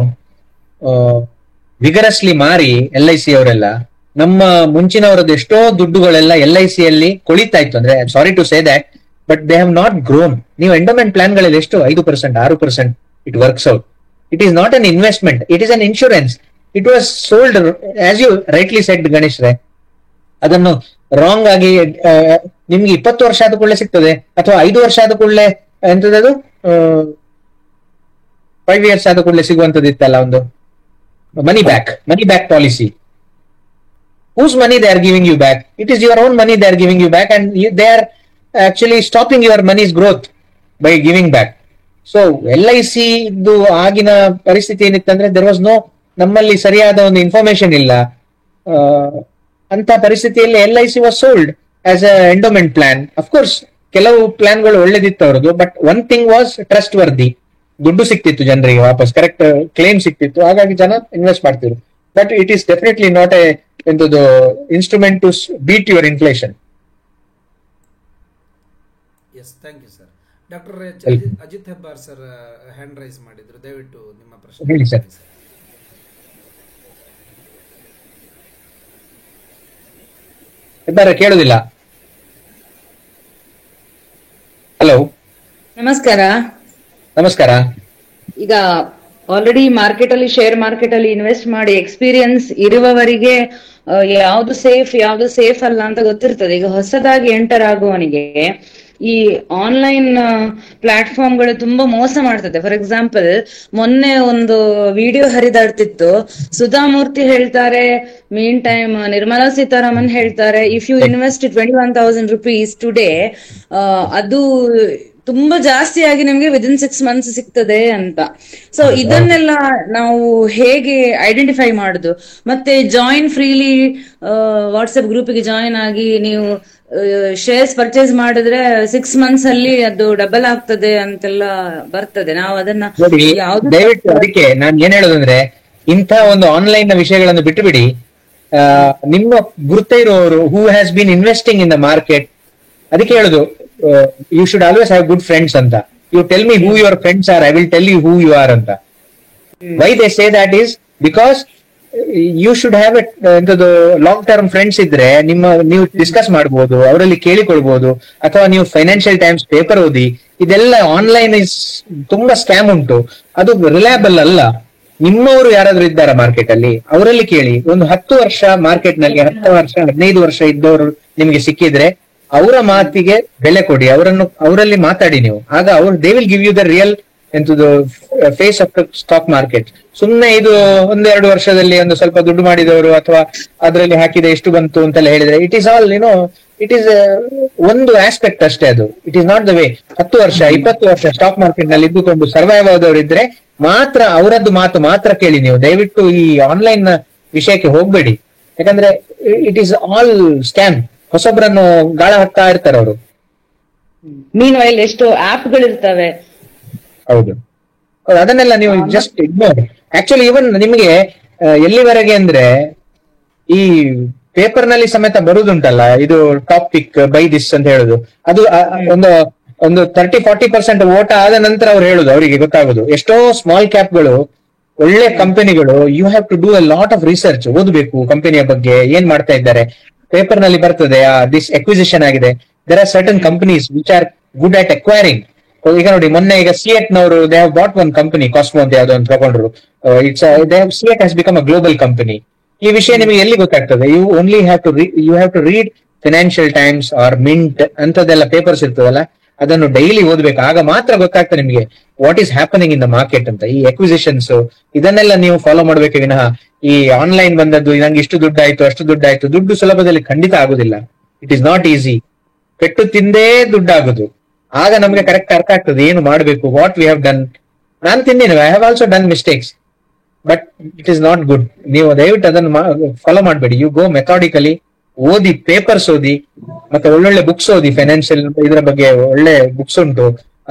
Speaker 2: ವಿಗರಸ್ಲಿ ಮಾರಿ LIC ಅವರೆಲ್ಲ ನಮ್ಮ ಮುಂಚಿನವರದ್ದು ಎಷ್ಟೋ ದುಡ್ಡುಗಳೆಲ್ಲ LIC ಯಲ್ಲಿ ಕೊಳಿತಾ ಇತ್ತು. ಅಂದ್ರೆ sorry to say that, but they have not grown. ನೀವು ಎಂಡೋಮೆಂಟ್ ಪ್ಲಾನ್ ಗಳಲ್ಲಿ ಎಷ್ಟು 5%, 6% it works out. It is not an investment, it is an insurance. It was sold as you rightly said Ganesh ರೇ. ಅದನ್ನು wrong ಆಗಿ ನಿಮ್ಗೆ 20 ವರ್ಷ ಆದ ಕೂಡಲೇ ಸಿಗ್ತದೆ, ಅಥವಾ 5 ವರ್ಷ ಆದ ಕೂಡಲೇ ಎಂತದದು 5 ಇಯರ್ಸ್ ಆದ ಕೂಡಲೇ ಸಿಗುವಂತದ್ದು ಇತ್ತಲ್ಲ ಒಂದು money back policy. Whose money they are giving you back? It is your own money they are giving you back, and they are actually stopping your money's growth by giving back. So LIC ಇದು ಆಗಿನ ಪರಿಸ್ಥಿತಿ ಏನಿತ್ತಂದ್ರೆ there was no, ನಮ್ಮಲ್ಲಿ ಸರಿಯಾದ ಒಂದು information ಇಲ್ಲ. ಅಂತ ಪರಿಸ್ಥಿತಿಯಲ್ಲಿ LIC was sold as a endowment plan. Of course ಕೆಲವು ಪ್ಲಾನ್ಗಳು ಒಳ್ಳೇದಿತ್ತು ಅವರದು, but one thing was trust worthy. ದುಡ್ಡು ಸಿಕ್ತಿತ್ತು ಜನರಿಗೆ ವಾಪಸ್, ಕರೆಕ್ಟ್ ಕ್ಲೇಮ್ ಸಿಕ್ತಿತ್ತು, ಹಾಗಾಗಿ ಜನ ಇನ್ವೆಸ್ಟ್ ಮಾಡ್ತಿದ್ರು. But it is definitely not a ಎಂತದು instrument to beat your inflation.
Speaker 1: Yes, thank you sir. Doctor Ajit Hebbar sir hand raise ಮಾಡಿದ್ರು, ದಯವಿಟ್ಟು ನಿಮ್ಮ ಪ್ರಶ್ನೆ
Speaker 2: ಹೇಳಿ ಸರ್. ಹೆಬ್ಬಾರ ಕೇಳುದಿಲ್ಲ. ಹಲೋ,
Speaker 4: ನಮಸ್ಕಾರ.
Speaker 2: ನಮಸ್ಕಾರ.
Speaker 4: ಈಗ ಆಲ್ರೆಡಿ ಮಾರ್ಕೆಟ್ ಅಲ್ಲಿ, ಶೇರ್ ಮಾರ್ಕೆಟ್ ಅಲ್ಲಿ ಇನ್ವೆಸ್ಟ್ ಮಾಡಿ ಎಕ್ಸ್ಪೀರಿಯನ್ಸ್ ಇರುವವರಿಗೆ ಯಾವ್ದು ಸೇಫ್ ಅಲ್ಲ ಅಂತ ಗೊತ್ತಿರ್ತದೆ. ಈಗ ಹೊಸದಾಗಿ ಎಂಟರ್ ಆಗುವವನಿಗೆ ಈ ಆನ್ಲೈನ್ ಪ್ಲಾಟ್ಫಾರ್ಮ್ಗಳು ತುಂಬಾ ಮೋಸ ಮಾಡ್ತದೆ. ಫಾರ್ ಎಕ್ಸಾಂಪಲ್, ಮೊನ್ನೆ ಒಂದು ವಿಡಿಯೋ ಹರಿದಾಡ್ತಿತ್ತು. ಸುಧಾಮೂರ್ತಿ ಹೇಳ್ತಾರೆ, ಮೀನ್ ಟೈಮ್ ನಿರ್ಮಲಾ ಸೀತಾರಾಮನ್ ಹೇಳ್ತಾರೆ, if you invest 21,000 rupees today, ಅದು ತುಂಬಾ ಜಾಸ್ತಿ ಆಗಿ ನಿಮ್ಗೆ ವಿದಿನ್ 6 months ಸಿಗ್ತದೆ ಅಂತ. ಸೊ ಇದನ್ನೆಲ್ಲ ನಾವು ಹೇಗೆ ಐಡೆಂಟಿಫೈ ಮಾಡುದು? ಮತ್ತೆ ಜಾಯಿನ್ ಫ್ರೀಲಿ ವಾಟ್ಸ್ಆಪ್ ಗ್ರೂಪ್ಗೆ ಜಾಯಿನ್ ಆಗಿ ನೀವು ಶೇರ್ಸ್ ಪರ್ಚೇಸ್ ಮಾಡಿದ್ರೆ 6 months ಅಲ್ಲಿ ಅದು ಡಬಲ್ ಆಗ್ತದೆ ಅಂತೆಲ್ಲ ಬರ್ತದೆ. ನಾವು ಅದನ್ನ
Speaker 2: ನೋಡಿ,
Speaker 4: ಯಾವ್ದು
Speaker 2: ದಯವಿಟ್ಟು ಅದಕ್ಕೆ ನಾನು ಏನ್ ಹೇಳೋದಂದ್ರೆ, ಇಂಥ ಒಂದು ಆನ್ಲೈನ್ ನ ವಿಷಯಗಳನ್ನು ಬಿಟ್ಟು ಬಿಡಿ. ನಿಮ್ಮ ಗುರುತ ಇರುವವರು who has been investing in the market, ಅದಕ್ಕೆ ಹೇಳುದು you should always have good friends ಅಂತ. You tell me who your friends are, I will tell you who you are ಅಂತ. Why they say that is because you should have at ಎಂತದ್ದು long term friends ಇದ್ರೆ ನೀವು discuss ಮಾಡಬಹುದು, ಅವರಲ್ಲಿ ಕೇಳಿಕೊಳ್ಬಹುದು, ಅಥವಾ ನೀವು financial times paper ಓದಿ. ಇದೆಲ್ಲ ಆನ್ಲೈನ್ ತುಂಬಾ ಸ್ಕ್ಯಾಮ್ ಉಂಟು, ಅದು ರಿಲಯಬಲ್ ಅಲ್ಲ. ನಿಮ್ಮವರು ಯಾರಾದ್ರೂ ಇದ್ದಾರಾ ಮಾರ್ಕೆಟ್ ಅಲ್ಲಿ, ಅವರಲ್ಲಿ ಕೇಳಿ. ಒಂದು 10 ವರ್ಷ ಮಾರ್ಕೆಟ್ ನಲ್ಲಿ 10 ವರ್ಷ 15 ವರ್ಷ ಇದ್ದವರು ನಿಮ್ಗೆ ಸಿಕ್ಕಿದ್ರೆ ಅವರ ಮಾತಿಗೆ ಬೆಲೆ ಕೊಡಿ, ಅವರಲ್ಲಿ ಮಾತಾಡಿ ನೀವು. ಆಗ ಅವರು they will give you the real ಎಂತದ್ದು face of the stock market. ಸುಮ್ಮನೆ ಇದು 1-2 ವರ್ಷದಲ್ಲಿ ಒಂದು ಸ್ವಲ್ಪ ದುಡ್ಡು ಮಾಡಿದವರು ಅಥವಾ ಅದರಲ್ಲಿ ಹಾಕಿದೆ ಎಷ್ಟು ಬಂತು ಅಂತೆಲ್ಲ ಹೇಳಿದ್ರೆ it is all it is ಒಂದು ಆಸ್ಪೆಕ್ಟ್ ಅಷ್ಟೇ. ಅದು it is not the way. 10 ವರ್ಷ 20 ವರ್ಷ ಸ್ಟಾಕ್ ಮಾರ್ಕೆಟ್ ನಲ್ಲಿ ಇದ್ದುಕೊಂಡು ಸರ್ವೈವ್ ಆದವರು ಇದ್ರೆ ಮಾತ್ರ ಅವರದ್ದು ಮಾತು ಮಾತ್ರ ಕೇಳಿ ನೀವು. ದಯವಿಟ್ಟು ಈ ಆನ್ಲೈನ್ ನ ವಿಷಯಕ್ಕೆ ಹೋಗ್ಬೇಡಿ, ಯಾಕಂದ್ರೆ ಇಟ್ ಈಸ್ ಆಲ್ ಸ್ಕ್ಯಾಮ್. ಹೊಸೊಬ್ಬರನ್ನು ಗಾಳ ಹಾಕ್ತಾ ಇರ್ತಾರೆ ಅವರು.
Speaker 4: ಮೀನ್ ವೈಲ್ ಎಷ್ಟೋ ಆಪ್ಗಳಿರ್ತವೆ.
Speaker 2: ಹೌದು, ಅದನ್ನೆಲ್ಲ ನೀವು ಜಸ್ಟ್ ಇಗ್ನೋರ್. ಆಕ್ಚುಲಿ ಇವನ್ ನಿಮಗೆ ಎಲ್ಲಿವರೆಗೆ ಅಂದ್ರೆ ಈ ಪೇಪರ್ ನಲ್ಲಿ ಸಮೇತ ಬರುದುಂಟಲ್ಲ, ಇದು ಟಾಪಿಕ್ ಬೈ ದಿಸ್ ಅಂತ ಹೇಳುದು, ಅದು ಒಂದು 30-40% ಓಟ ಆದ ನಂತರ ಅವ್ರು ಹೇಳುದು, ಅವರಿಗೆ ಗೊತ್ತಾಗುದು. ಎಷ್ಟೋ ಸ್ಮಾಲ್ ಕ್ಯಾಪ್ಗಳು, ಒಳ್ಳೆ ಕಂಪನಿಗಳು, you have to do a lot of research, ಓದಬೇಕು ಕಂಪನಿಯ ಬಗ್ಗೆ, ಏನ್ ಮಾಡ್ತಾ ಇದ್ದಾರೆ. ಪೇಪರ್ ನಲ್ಲಿ ಬರ್ತದೆ ದಿಸ್ ಎಕ್ವಿಸಿಷನ್ ಆಗಿದೆ. There are certain companies which are good at acquiring. ಈಗ ನೋಡಿ, ಮೊನ್ನೆ ಈಗ ಸಿಎಟ್ ನವರು they have bought one company, ಕಾಸ್ಮೋ ಅಂತ ಯಾವ್ದೋ ಒಂದು ತಗೊಂಡ್ರು. CEAT has become a global company. ಈ ವಿಷಯ ನಿಮಗೆ ಎಲ್ಲಿ ಗೊತ್ತಾಗ್ತದೆ? You only have to read financial times or mint ಅಂತದೆಲ್ಲ papers ಇರ್ತದಲ್ಲ, ಅದನ್ನು ಡೈಲಿ ಓದ್ಬೇಕು. ಆಗ ಮಾತ್ರ ಗೊತ್ತಾಗ್ತದೆ ನಿಮಗೆ what is happening in the market ಅಂತ. ಈ ಎಕ್ವಿಸಿಷನ್ಸ್ ಇದನ್ನೆಲ್ಲ ನೀವು ಫಾಲೋ ಮಾಡ್ಬೇಕು ವಿನಃ ಈ ಆನ್ಲೈನ್ ಬಂದದ್ದು ನಂಗೆ ಇಷ್ಟು ದುಡ್ಡಾಯ್ತು ಅಷ್ಟು ದುಡ್ಡಾಯ್ತು. ದುಡ್ಡು ಸುಲಭದಲ್ಲಿ ಖಂಡಿತ ಆಗುದಿಲ್ಲ. It is not easy. ಪೆಟ್ಟು ತಿಂದೇ ದುಡ್ಡಾಗುದು. ಆಗ ನಮ್ಗೆ ಕರೆಕ್ಟ್ ಅರ್ಥ ಆಗ್ತದೆ ಏನು ಮಾಡಬೇಕು, ವಾಟ್ ವಿ ಹ್ಯಾವ್ ಡನ್. ನಾನು ತಿಂದೇನೆ, I have also done mistakes, but it is not good. ನೀವು ದಯವಿಟ್ಟು ಅದನ್ನು ಫಾಲೋ ಮಾಡಬೇಡಿ. ಯು ಗೋ ಮೆಥಾಡಿಕಲಿ, ಓದಿ, ಪೇಪರ್ಸ್ ಓದಿ, ಮತ್ತೆ ಒಳ್ಳೊಳ್ಳೆ ಬುಕ್ಸ್ ಓದಿ. ಫೈನಾನ್ಷಿಯಲ್ ಇದರ ಬಗ್ಗೆ ಒಳ್ಳೆ ಬುಕ್ಸ್ ಉಂಟು,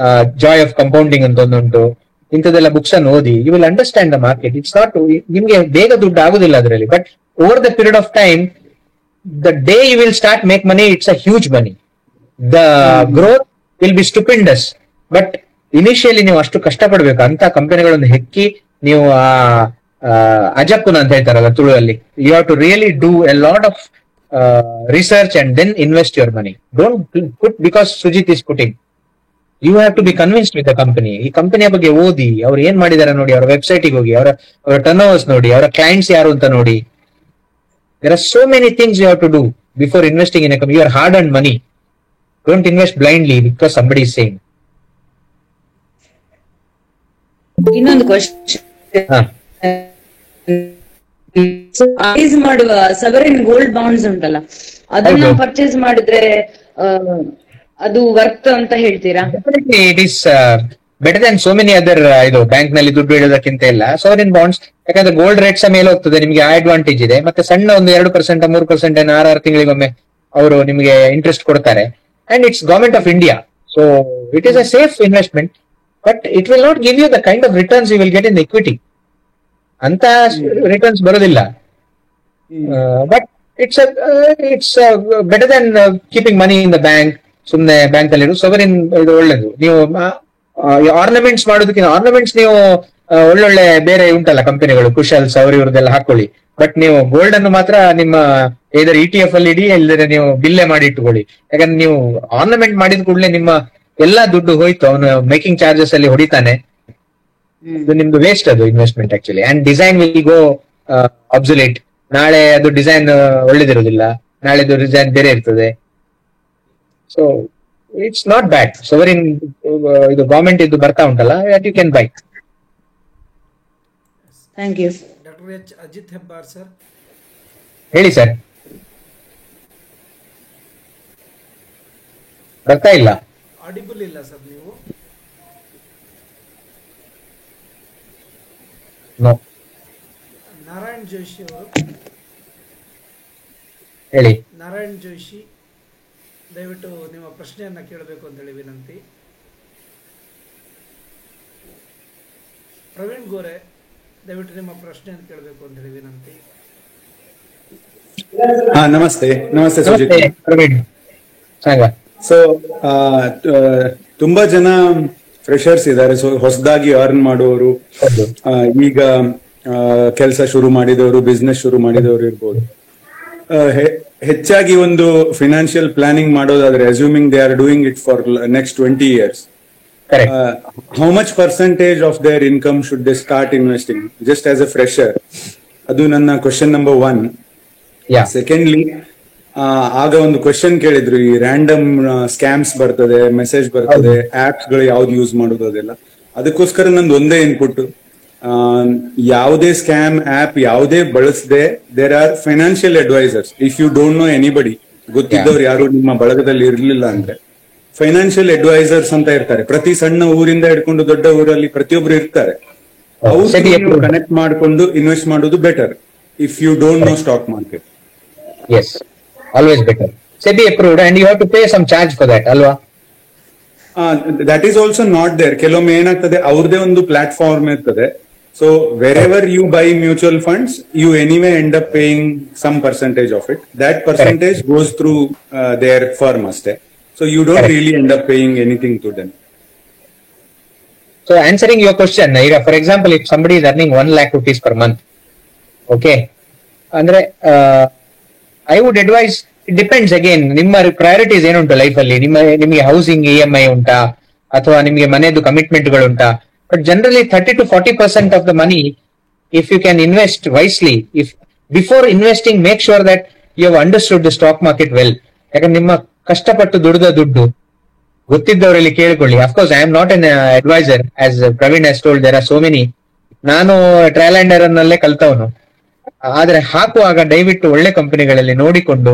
Speaker 2: ಜಾಯ್ ಆಫ್ ಕಂಪೌಂಡಿಂಗ್ ಅಂತ ಒಂದುಂಟು. ಇಂಥದೆಲ್ಲ ಬುಕ್ಸ್ ಅನ್ನು ಓದಿ. You will understand the market. It's not, ನಿಮ್ಗೆ ಬೇಗ ದುಡ್ಡು ಆಗುದಿಲ್ಲ ಅದರಲ್ಲಿ, but over the period of time, the day you will start make money, it's a huge money. The growth will be stupendous, but initially ನೀವು ಅಷ್ಟು ಕಷ್ಟಪಡ್ಬೇಕು. ಅಂತ ಕಂಪನಿಗಳನ್ನು ಹೆಕ್ಕಿ ನೀವು ಅಜಕ್ಕುನ ಅಂತ ಹೇಳ್ತಾರಲ್ಲ ತುಳುವಲ್ಲಿ, you have to really do a lot of research and then invest your money. Don't put because Sujit is putting. You have to be convinced with the company. ಈ ಕಂಪನಿಯ ಬಗ್ಗೆ ಓದಿ, ಅವ್ರು ಏನ್ ಮಾಡಿದಾರೆ ನೋಡಿ, ಅವರ ವೆಬ್ಸೈಟ್ ಹೋಗಿ, ಅವರ ಟರ್ನ್ ಓವರ್ಸ್ ನೋಡಿ, ಅವರ ಕ್ಲೈಂಟ್ಸ್ ಯಾರು ಅಂತ ನೋಡಿ. There are so many things you have to do before investing in a company. Your hard earned money. Don't invest blindly because somebody is saying.
Speaker 4: ಇನ್ನೊಂದು ಕ್ವಶನ್, ಪರ್ಚೇಸ್ ಮಾಡುವ ಸವರಿನ್ gold bonds ಉಂಟಲ್ಲ, ಅದನ್ನ purchase ಮಾಡಿದ್ರೆ ಅದು worth ಅಂತ ಹೇಳ್ತೀರಾ?
Speaker 2: It is better than so many other. ಇದು bank ನಲ್ಲಿ ದುಡ್ಡು ಇಡೋದಕ್ಕಿಂತ ಇಲ್ಲ ಸವರಿನ್ ಬಾಂಡ್ಸ್. ಯಾಕಂದ್ರೆ ಗೋಲ್ಡ್ ರೇಟ್ಸ್ ಮೇಲೆ ಹೋಗ್ತದೆ, ನಿಮಗೆ ಆ ಅಡ್ವಾಂಟೇಜ್ ಇದೆ. ಮತ್ತೆ ಸಣ್ಣ ಒಂದು 2% 3% 6 ತಿಂಗಳಿಗೊಮ್ಮೆ ಅವರು ನಿಮಗೆ ಇಂಟ್ರೆಸ್ಟ್ ಕೊಡ್ತಾರೆ. And it's government of India, so it is a safe investment. But it will not give you the kind of returns you will get in equity. ಅಂತ ರಿಟರ್ನ್ಸ್ ಬರೋದಿಲ್ಲ. But it's better than keeping money in the bank. ಸುಮ್ನೆ bank ಅಲ್ಲಿ sovereign ಇದು ಒಳ್ಳೇದು. ನೀವು ornaments ಮಾಡೋದಕ್ಕಿಂತ, ornaments ನೀವು ಒಳ್ಳೊಳ್ಳೆ ಬೇರೆ ಉಂಟಲ್ಲ ಕಂಪನಿಗಳು, ಕುಶಲ್ಸ್ ಅವ್ರ ಇವ್ರದ್ದೆಲ್ಲ ಹಾಕೊಳ್ಳಿ. ಬಟ್ ನೀವು ಗೋಲ್ಡ್ ಅನ್ನು ಮಾತ್ರ ನಿಮ್ಮ ಇದರ ETF ಅಲ್ಲಿ ಇಡಿ, ಇಲ್ಲದ್ರೆ ನೀವು ಬಿಲ್ಲೆ ಮಾಡಿ ಇಟ್ಟುಕೊಳ್ಳಿ. ಯಾಕಂದ್ರೆ ನೀವು ಆರ್ನಮೆಂಟ್ ಮಾಡಿದ ಕೂಡಲೇ ನಿಮ್ಮ ಎಲ್ಲಾ ದುಡ್ಡು ಹೋಯ್ತು, ಅವನು ಮೇಕಿಂಗ್ ಚಾರ್ಜಸ್ ಅಲ್ಲಿ ಹೊಡಿತಾನೆ. ನಿಮ್ದು ವೇಸ್ಟ್ ಅದು investment actually. And design will go obsolete. ನಾಳೆ ಅದು ಡಿಸೈನ್ ಒಳ್ಳೇದಿರೋದಿಲ್ಲ, ನಾಳೆದು ಡಿಸೈನ್ ಬೇರೆ ಇರ್ತದೆ. So it's not bad. Sovereign ಇದು ಗವರ್ಮೆಂಟ್ ಇದು ಬರ್ತಾ ಉಂಟಲ್ಲ, you can buy.
Speaker 4: Thank you.
Speaker 1: Doctor H Ajit Hebbar sir,
Speaker 2: ಹೇಳಿ ಸರ್. ಬರ್ತಾ ಇಲ್ಲ,
Speaker 1: ಆಡಿಬಲ್ ಇಲ್ಲ ಸರ್ ನೀವು.
Speaker 2: ನೋ.
Speaker 1: ನಾರಾಯಣ್ ಜೋಶಿ ಅವರು,
Speaker 2: ಹೇಳಿ.
Speaker 1: ನಾರಾಯಣ್ ಜೋಶಿ ದಯವಿಟ್ಟು ನಿಮ್ಮ ಪ್ರಶ್ನೆಯನ್ನ ಕೇಳಬೇಕು ಅಂತ ಹೇಳಿ ವಿನಂತಿ. ಪ್ರವೀಣ್ ಗೋರೆ, ದಯವಿಟ್ಟು ನಿಮ್ಮ ಪ್ರಶ್ನೆಯನ್ನು ಕೇಳಬೇಕು ಅಂತ ಹೇಳಿ ವಿನಂತಿ.
Speaker 5: ನಮಸ್ತೆ. ನಮಸ್ತೆ ಸುಜಿತ್.
Speaker 2: ಪ್ರವೀಣ್
Speaker 5: ಸೊ ತುಂಬಾ ಜನ ಫ್ರೆಶರ್ಸ್ ಇದ್ದಾರೆ, ಸೊ ಹೊಸದಾಗಿ ಅರ್ನ್ ಮಾಡುವವರು, ಈಗ ಕೆಲಸ ಶುರು ಮಾಡಿದವರು, ಬಿಸ್ನೆಸ್ ಶುರು ಮಾಡಿದವರು ಇರ್ಬೋದು. ಹೆಚ್ಚಾಗಿ ಒಂದು ಫಿನಾನ್ಷಿಯಲ್ ಪ್ಲಾನಿಂಗ್ ಮಾಡೋದಾದ್ರೆ, assuming they are doing it for next 20 years, how much percentage of their income should they start investing just as A fresher? ಅದು ನನ್ನ ಕ್ವಶನ್ ನಂಬರ್ 1. ಸೆಕೆಂಡ್ಲಿ, ಆಗ ಒಂದು ಕ್ವಶನ್ ಕೇಳಿದ್ರು, ಈ ರ್ಯಾಂಡಮ್ ಸ್ಕ್ಯಾಮ್ಸ್ ಬರ್ತದೆ, ಮೆಸೇಜ್ ಬರ್ತದೆ, apps ಗಳು ಯಾವ್ದು ಯೂಸ್ ಮಾಡೋದು ಅದೆಲ್ಲ. ಅದಕ್ಕೋಸ್ಕರ ನಂದು ಒಂದೇ ಇನ್ಪುಟ್, ಯಾವುದೇ ಸ್ಕ್ಯಾಮ್ ಆಪ್ ಯಾವುದೇ ಬಳಸದೆ there are financial advisors. If you don't know anybody, ಗೊತ್ತಿದ್ದವ್ರು ಯಾರು ನಿಮ್ಮ ಬಳಗದಲ್ಲಿ ಇರ್ಲಿಲ್ಲ ಅಂದ್ರೆ, ಫೈನಾನ್ಷಿಯಲ್ ಅಡ್ವೈಸರ್ಸ್ ಅಂತ ಇರ್ತಾರೆ. ಪ್ರತಿ ಸಣ್ಣ ಊರಿಂದ ಹಿಡ್ಕೊಂಡು ದೊಡ್ಡ ಊರಲ್ಲಿ ಪ್ರತಿಯೊಬ್ರು ಇರ್ತಾರೆ. ಅವ್ರು ಕನೆಕ್ಟ್ ಮಾಡ್ಕೊಂಡು ಇನ್ವೆಸ್ಟ್ ಮಾಡೋದು better if you don't know stock market.
Speaker 2: Yes, always better. SEBI approved and you have to pay some charge for that, alwa?
Speaker 5: That is also not there. ಕೆಲವೊಮ್ಮೆ ಏನಾಗ್ತದೆ, ಅವ್ರದೇ ಒಂದು ಪ್ಲಾಟ್ಫಾರ್ಮ್ ಇರ್ತದೆ. So wherever you buy mutual funds, you anyway end up paying some percentage of it. That percentage goes through their firm aste. So you don't really end up paying anything to them.
Speaker 2: So answering your question, for example, if somebody is earning 1 lakh rupees per month, okay, andre I would advise, it depends again, ನಿಮ್ಮ priorities ಏನುಂಟು life ಅಲ್ಲಿ. ನಿಮಗೆ housing EMI ಉಂಟಾ, ಅಥವಾ ನಿಮಗೆ ಮನೆಯದು commitment ಗಳು ಉಂಟಾ? But generally 30 to 40% of the money, if you can invest wisely, if before investing make sure that you have understood the stock market well. ಯಾಕಂದ್ರೆ ನಿಮ್ಮ ಕಷ್ಟಪಟ್ಟು ದುಡಿದ ದುಡ್ಡು ಗೊತ್ತಿದ್ದವರಲ್ಲಿ ಕೇಳಿಕೊಳ್ಳಿ. Of course I am not an advisor, as Praveen has told, there are so many. ನಾನು trial and error ನಲ್ಲೇ ಕಲ್ತವನು. ಆದ್ರೆ ಹಾಕುವಾಗ ದಯವಿಟ್ಟು ಒಳ್ಳೆ ಕಂಪನಿಗಳಲ್ಲಿ ನೋಡಿಕೊಂಡು,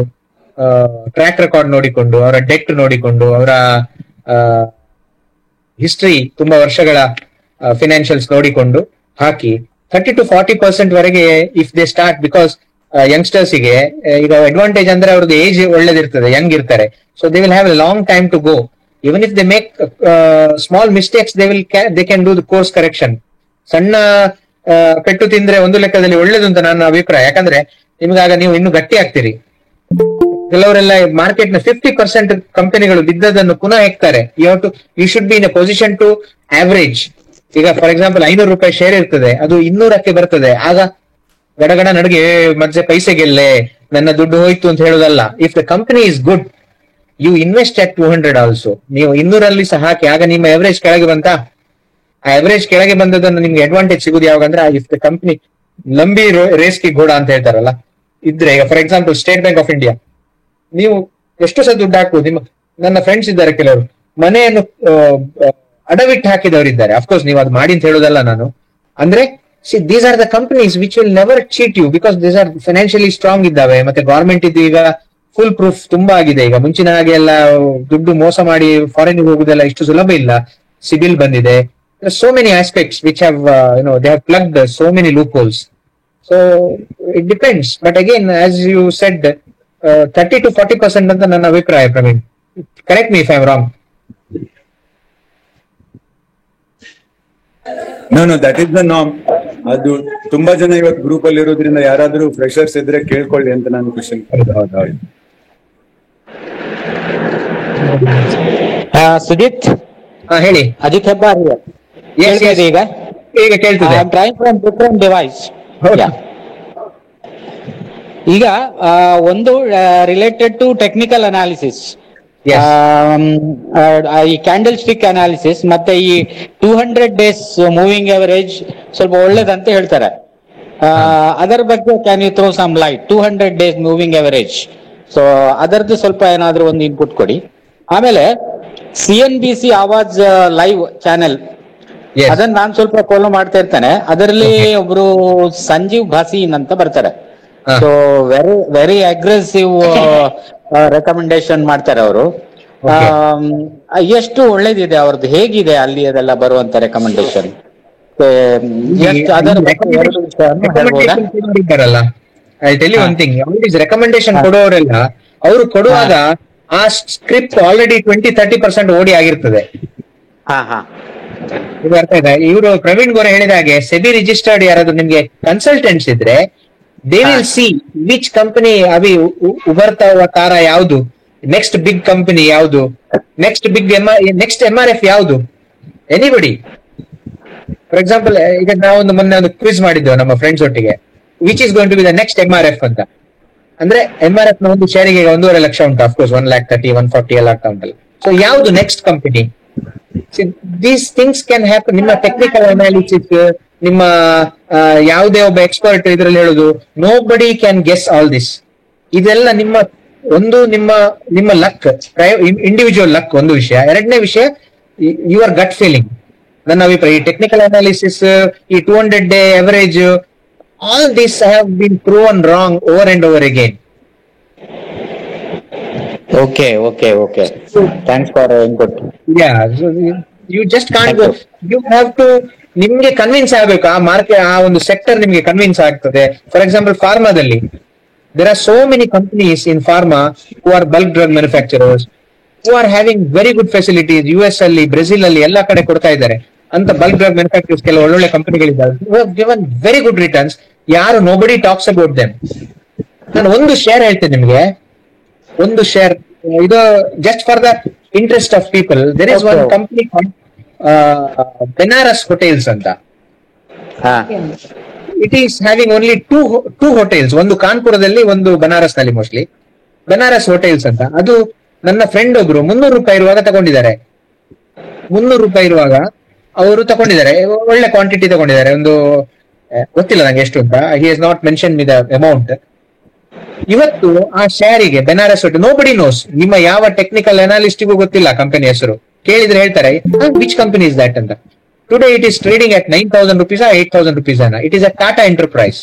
Speaker 2: ಟ್ರ್ಯಾಕ್ ರೆಕಾರ್ಡ್ ನೋಡಿಕೊಂಡು, ಅವರ ಡೆಟ್ ನೋಡಿಕೊಂಡು, ಅವರ ಹಿಸ್ಟ್ರಿ, ತುಂಬಾ ವರ್ಷಗಳ ಫಿನಾನ್ಷಿಯಲ್ಸ್ ನೋಡಿಕೊಂಡು ಹಾಕಿ. 30 to 40% ವರೆಗೆ if they start, because youngsters ಗೆ ಈಗ ಅಡ್ವಾಂಟೇಜ್ ಅಂದ್ರೆ ಅವ್ರದ್ದು ಏಜ್ ಒಳ್ಳೇದಿರ್ತದೆ, ಯಂಗ್ ಇರ್ತಾರೆ. So they will have a long time to go. Even if they make small mistakes, they can do the course correction. ಸಣ್ಣ ಪೆಟ್ಟು ತಿಂದ್ರೆ ಒಂದು ಲೆಕ್ಕದಲ್ಲಿ ಒಳ್ಳೇದು ಅಂತ ನನ್ನ ಅಭಿಪ್ರಾಯ. ಯಾಕಂದ್ರೆ ನಿಮ್ಗಾಗ ನೀವು ಇನ್ನು ಗಟ್ಟಿ ಆಗ್ತೀರಿ. ಕೆಲವರೆಲ್ಲ ಮಾರ್ಕೆಟ್ ನ 50% ಕಂಪನಿಗಳು ಬಿದ್ದದನ್ನು ಪುನಃ ಹೆಕ್ತಾರೆ. You should be in a position to average. ಈಗ ಫಾರ್ ಎಕ್ಸಾಂಪಲ್ 500 ರೂಪಾಯಿ ಶೇರ್ ಇರ್ತದೆ, ಅದು 200ಕ್ಕೆ ಬರ್ತದೆ. ಆಗ ಗಡಗಡ ನಡುಗೆ ಮತ್ತೆ ಪೈಸೆಗೆಲ್ಲೇ ನನ್ನ ದುಡ್ಡು ಹೋಯ್ತು ಅಂತ ಹೇಳೋದಲ್ಲ. If the company is good, you invest at 200 also. ನೀವು 200 ಸಹ ಹಾಕಿ, ಆಗ ನಿಮ್ಮ ಎವರೇಜ್ ಕೆಳಗೆ ಬಂತ. ಆ ಎವರೇಜ್ ಕೆಳಗೆ ಬಂದದನ್ನು ನಿಮ್ಗೆ ಅಡ್ವಾಂಟೇಜ್ ಸಿಗುದು ಯಾವಾಗಂದ್ರೆ, ಇಫ್ ದ ಕಂಪನಿ ಲಂಬಿ ರೇಸ್ಗೆ ಘೋಡ ಅಂತ ಹೇಳ್ತಾರಲ್ಲ ಇದ್ರೆ. ಈಗ for example State bank of India, ನೀವು ಎಷ್ಟು ಸಹ ದುಡ್ಡು ಹಾಕುವುದು. ನನ್ನ ಫ್ರೆಂಡ್ಸ್ ಇದ್ದಾರೆ, ಕೆಲವರು ಮನೆಯನ್ನು ಅಡವಿಟ್ಟು ಹಾಕಿದವರಿದ್ದಾರೆ. ಅಫ್ಕೋರ್ಸ್ ನೀವು ಅದು ಮಾಡಿ ಅಂತ ಹೇಳೋದಲ್ಲ ನಾನು. ಅಂದ್ರೆ these are the companies which will never cheat you, because these are financially strong ಇದ್ದಾವೆ. ಮತ್ತೆ ಗವರ್ಮೆಂಟ್ ಇದು ಈಗ ಫುಲ್ ಪ್ರೂಫ್ ತುಂಬಾ ಆಗಿದೆ. ಈಗ ಮುಂಚಿನ ಹಾಗೆ ಎಲ್ಲ ದುಡ್ಡು ಮೋಸ ಮಾಡಿ ಫಾರಿನ್ ಹೋಗುದೆಲ್ಲ ಇಷ್ಟು ಸುಲಭ ಇಲ್ಲ. ಸಿಬಿಲ್ ಬಂದಿದೆ. So many aspects which have, they have plugged so many loopholes. So it depends. But again, as you said, 30 to 40% ಅಂತ ನನ್ನ ಅಭಿಪ್ರಾಯ. Praveen, correct me if I am wrong.
Speaker 5: No, that is the norm. ಅದು ತುಂಬಾ ಜನ ಇವತ್ತು group ಅಲ್ಲಿ ಇರೋದ್ರಿಂದ ಯಾರಾದ್ರೂ ಫ್ರೆಶರ್ಸ್ ಇದ್ರೆ ಕೇಳ್ಕೊಳ್ಳಿ ಅಂತ ನಾನು ಕ್ವಶನ್.
Speaker 6: ಸುಜಿತ್,
Speaker 2: ಹೇಳಿ.
Speaker 6: ಅಜಿತ್ ಹೆಬ್ಬಾರ್ ಈಗ
Speaker 2: ಕೇಳ್ತದೆ.
Speaker 6: Different device. ಈಗ ಒಂದು ರಿಲೇಟೆಡ್ ಟು ಟೆಕ್ನಿಕಲ್ ಅನಾಲಿಸಿಸ್, ಈ ಕ್ಯಾಂಡಲ್ ಸ್ಟಿಕ್ ಅನಾಲಿಸಿಸ್, ಮತ್ತೆ ಈ 200 days ಮೂವಿಂಗ್ ಅವರೇಜ್ ಸ್ವಲ್ಪ ಒಳ್ಳೇದಂತ ಹೇಳ್ತಾರೆ. ಅದರ ಬಗ್ಗೆ can you throw some light? 200 days moving average, so ಅದರದ್ದು ಸ್ವಲ್ಪ ಏನಾದ್ರೂ ಒಂದು ಇನ್ಪುಟ್ ಕೊಡಿ. ಆಮೇಲೆ CNBC ಆವಾಜ್ ಲೈವ್ ಚಾನೆಲ್, ಅದನ್ನ ನಾನ್ ಸ್ವಲ್ಪ ಫಾಲೋ ಮಾಡ್ತಾ ಇರ್ತೇನೆ. ಅದರಲ್ಲಿ ಒಬ್ರು ಸಂಜೀವ್ ಭಾಸೀನ್ ಅಂತ ಬರ್ತಾರೆ. ಸೊ ವೆರಿ ಅಗ್ರೆಸಿವ್ ರೆಕಮೆಂಡೇಶನ್ ಮಾಡ್ತಾರೆ ಅವರು. ಎಷ್ಟು ಒಳ್ಳೇದಿದೆ ಅವ್ರದ್ದು, ಹೇಗಿದೆ ಅಲ್ಲಿ ಅದೆಲ್ಲ ಬರುವಂತ ರೆಕಮೆಂಡೇಶನ್?
Speaker 2: ರೆಕಮೆಂಡೇಶನ್ ಕೊಡುವವರೆಲ್ಲ ಅವರು ಕೊಡುವಾಗ ಆ ಸ್ಕ್ರಿಪ್ಟ್ ಆಲ್ರೆಡಿ 20-30% ಓಡಿ ಆಗಿರ್ತದೆ.
Speaker 6: ಹಾ ಹಾ
Speaker 2: ಇದು ಅರ್ಥ ಆಯ್ತಾ? ಇವರು ಪ್ರವೀಣ್ ಗೋರೆ ಹೇಳಿದ ಹಾಗೆ ಸೆಬಿ ರಿಜಿಸ್ಟರ್ಡ್ ಯಾರಾದ್ರೂ ನಿಮ್ಗೆ ಕನ್ಸಲ್ಟೆಂಟ್ಸ್ ಇದ್ರೆ they will see which company ಅಭಿ ಉಭರ್ತಾ ಹುआ ತಾರಾ ಯಾವುದು, ನೆಕ್ಸ್ಟ್ ಬಿಗ್ ಕಂಪನಿ ಯಾವುದು, ನೆಕ್ಸ್ಟ್ MRF ಯಾವುದು, ಎನಿಬಡಿ. ಫಾರ್ ಎಕ್ಸಾಂಪಲ್ ಈಗ ನಾವೊಂದು ಮೊನ್ನೆ ಒಂದು ಕ್ವಿಜ್ ಮಾಡಿದ್ದೇವೆ ನಮ್ಮ ಫ್ರೆಂಡ್ಸ್ ಒಟ್ಟಿಗೆ, which is going to be the next MRF ಅಂತ. ಅಂದ್ರೆ MRF ನ ಒಂದು ಶೇರಿಗೆ 1.5 ಲಕ್ಷ ಉಂಟು, ಅಫ್ಕೋರ್ಸ್ 1,30,000, 140 ಎಲ್ಲ ಆಗ್ತಾ ಉಂಟಲ್ಲ. ಸೊ ಯಾವುದು next company? These things can happen. ನಿಮ್ಮ ಟೆಕ್ನಿಕಲ್ ಅನಾಲಿಸಿಸ್, ನಿಮ್ಮ ಯಾವುದೇ ಒಬ್ಬ ಎಕ್ಸ್ಪರ್ಟ್ ಇದ್ರಲ್ಲಿ ಹೇಳುದು, ನೋ ಬಡಿ ಕ್ಯಾನ್ ಗೆಸ್ ಆಲ್ ದಿಸ್. ಇದೆಲ್ಲ ನಿಮ್ಮ ಲಕ್, ಇಂಡಿವಿಜುವಲ್ ಲಕ್ ಒಂದು ವಿಷಯ. ಎರಡನೇ ವಿಷಯ ಯುವರ್ ಗಟ್ ಫೀಲಿಂಗ್. ನನ್ನ ಅಭಿಪ್ರಾಯ ಈ ಟೆಕ್ನಿಕಲ್ ಅನಾಲಿಸಿಸ್, ಈ 200 day average, all this have been proven wrong over and over again.
Speaker 6: Okay okay okay, thanks for input.
Speaker 2: You just can't go, you have to, ನಿಮ್ಗೆ convince ಆಗ್ಬೇಕು ಆ market, ಆ ಒಂದು sector ನಿಮ್ಗೆ ಕನ್ವಿನ್ಸ್ ಆಗ್ತದೆ. For example ಫಾರ್ಮಾದಲ್ಲಿ there are so many companies in pharma who are bulk drug manufacturers who are having very good facilities. US ಅಲ್ಲಿ, Brazil ಅಲ್ಲಿ ಎಲ್ಲ ಕಡೆ ಕೊಡ್ತಾ ಇದ್ದಾರೆ ಅಂತ ಬಲ್ಕ್ ಡ್ರಗ್ ಮ್ಯಾನುಫ್ಯಾಕ್ಚರ್ಸ್ ಕೆಲವು ಒಳ್ಳೊಳ್ಳೆ ಕಂಪನಿಗಳಿದ್ದಾವೆ, who have given very good returns. ಯಾರು nobody talks about them. ನಾನು ಒಂದು ಶೇರ್ ಹೇಳ್ತೇನೆ ನಿಮ್ಗೆ, ಒಂದು ಶೇರ್, ಇದು just for the interest of people. There is one company Banaras hotels ಅಂತ. It is having only two hotels, ಒಂದು ಕಾನ್ಪುರದಲ್ಲಿ, ಒಂದು ಬನಾರಸ್ ನಲ್ಲಿ, ಮೋಸ್ಟ್ಲಿ ಬನಾರಸ್ ಹೋಟೆಲ್ಸ್ ಅಂತ. ಅದು ನನ್ನ ಫ್ರೆಂಡ್ ಒಬ್ರು 300 ರೂಪಾಯಿ ಇರುವಾಗ ತಗೊಂಡಿದ್ದಾರೆ. 300 ರೂಪಾಯಿ ಇರುವಾಗ ಅವರು ತಗೊಂಡಿದ್ದಾರೆ, ಒಳ್ಳೆ ಕ್ವಾಂಟಿಟಿ ತಗೊಂಡಿದ್ದಾರೆ. ಒಂದು ಗೊತ್ತಿಲ್ಲ ನಂಗೆ ಎಷ್ಟು ಅಂತ, he has not mention me the amount. ಇವತ್ತು ಆ ಶೇರಿಗೆ ಬೆನಾರಸ್ ಹೋಟೆಲ್, ನೋಬಡಿ ನೋಸ್, ನಿಮ್ಮ ಯಾವ ಟೆಕ್ನಿಕಲ್ ಅನಾಲಿಸ್ಟಿಗೂ ಗೊತ್ತಿಲ್ಲ ಕಂಪನಿ ಹೆಸರು, ಕೇಳಿದ್ರೆ ಹೇಳ್ತಾರೆ ವಿಚ್ ಕಂಪನಿ ಇಸ್ ದಟ್ ಅಂತ. Today it is trading at 9,000 rupees or 8,000 rupees. It is a Tata enterprise.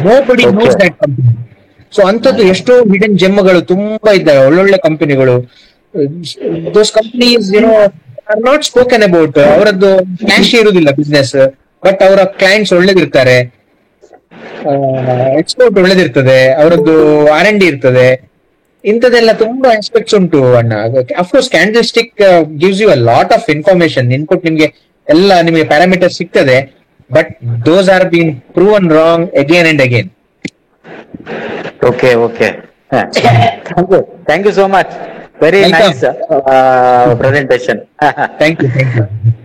Speaker 2: Nobody knows that company. So ಅಂತದ್ದು ಎಷ್ಟೋ ಹಿಡನ್ ಜೆಮ್ಗಳು ತುಂಬಾ ಇದ್ದಾವೆ, ಒಳ್ಳೊಳ್ಳೆ ಕಂಪನಿಗಳು. Those companies, are not spoken about. ಅವರದ್ದು ಕ್ಯಾಶ್ ಇರುವುದಿಲ್ಲ ಬಿಸ್ನೆಸ್, ಬಟ್ ಅವರ ಕ್ಲೈಂಟ್ಸ್ ಒಳ್ಳೇದಿರ್ತಾರೆ, ಎಕ್ಸ್ಪೋರ್ಟ್ ಒಳ್ಳೇದಿರ್ತದೆ, ಅವರದ್ದು R&D ಇರ್ತದೆ. ಇಂಥದೆಲ್ಲ ತುಂಬಾ ಆಸ್ಪೆಕ್ಟ್ಸ್ ಉಂಟು ಅಣ್ಣ. Of course candle stick gives you a lot of information, input, ನಿಮ್ಗೆ ಎಲ್ಲ ನಿಮಗೆ ಪ್ಯಾರಾಮೀಟರ್ ಸಿಗ್ತದೆ, but those are been proven wrong again and again.
Speaker 6: Okay okay, thank you so much, very nice presentation.
Speaker 2: Thank you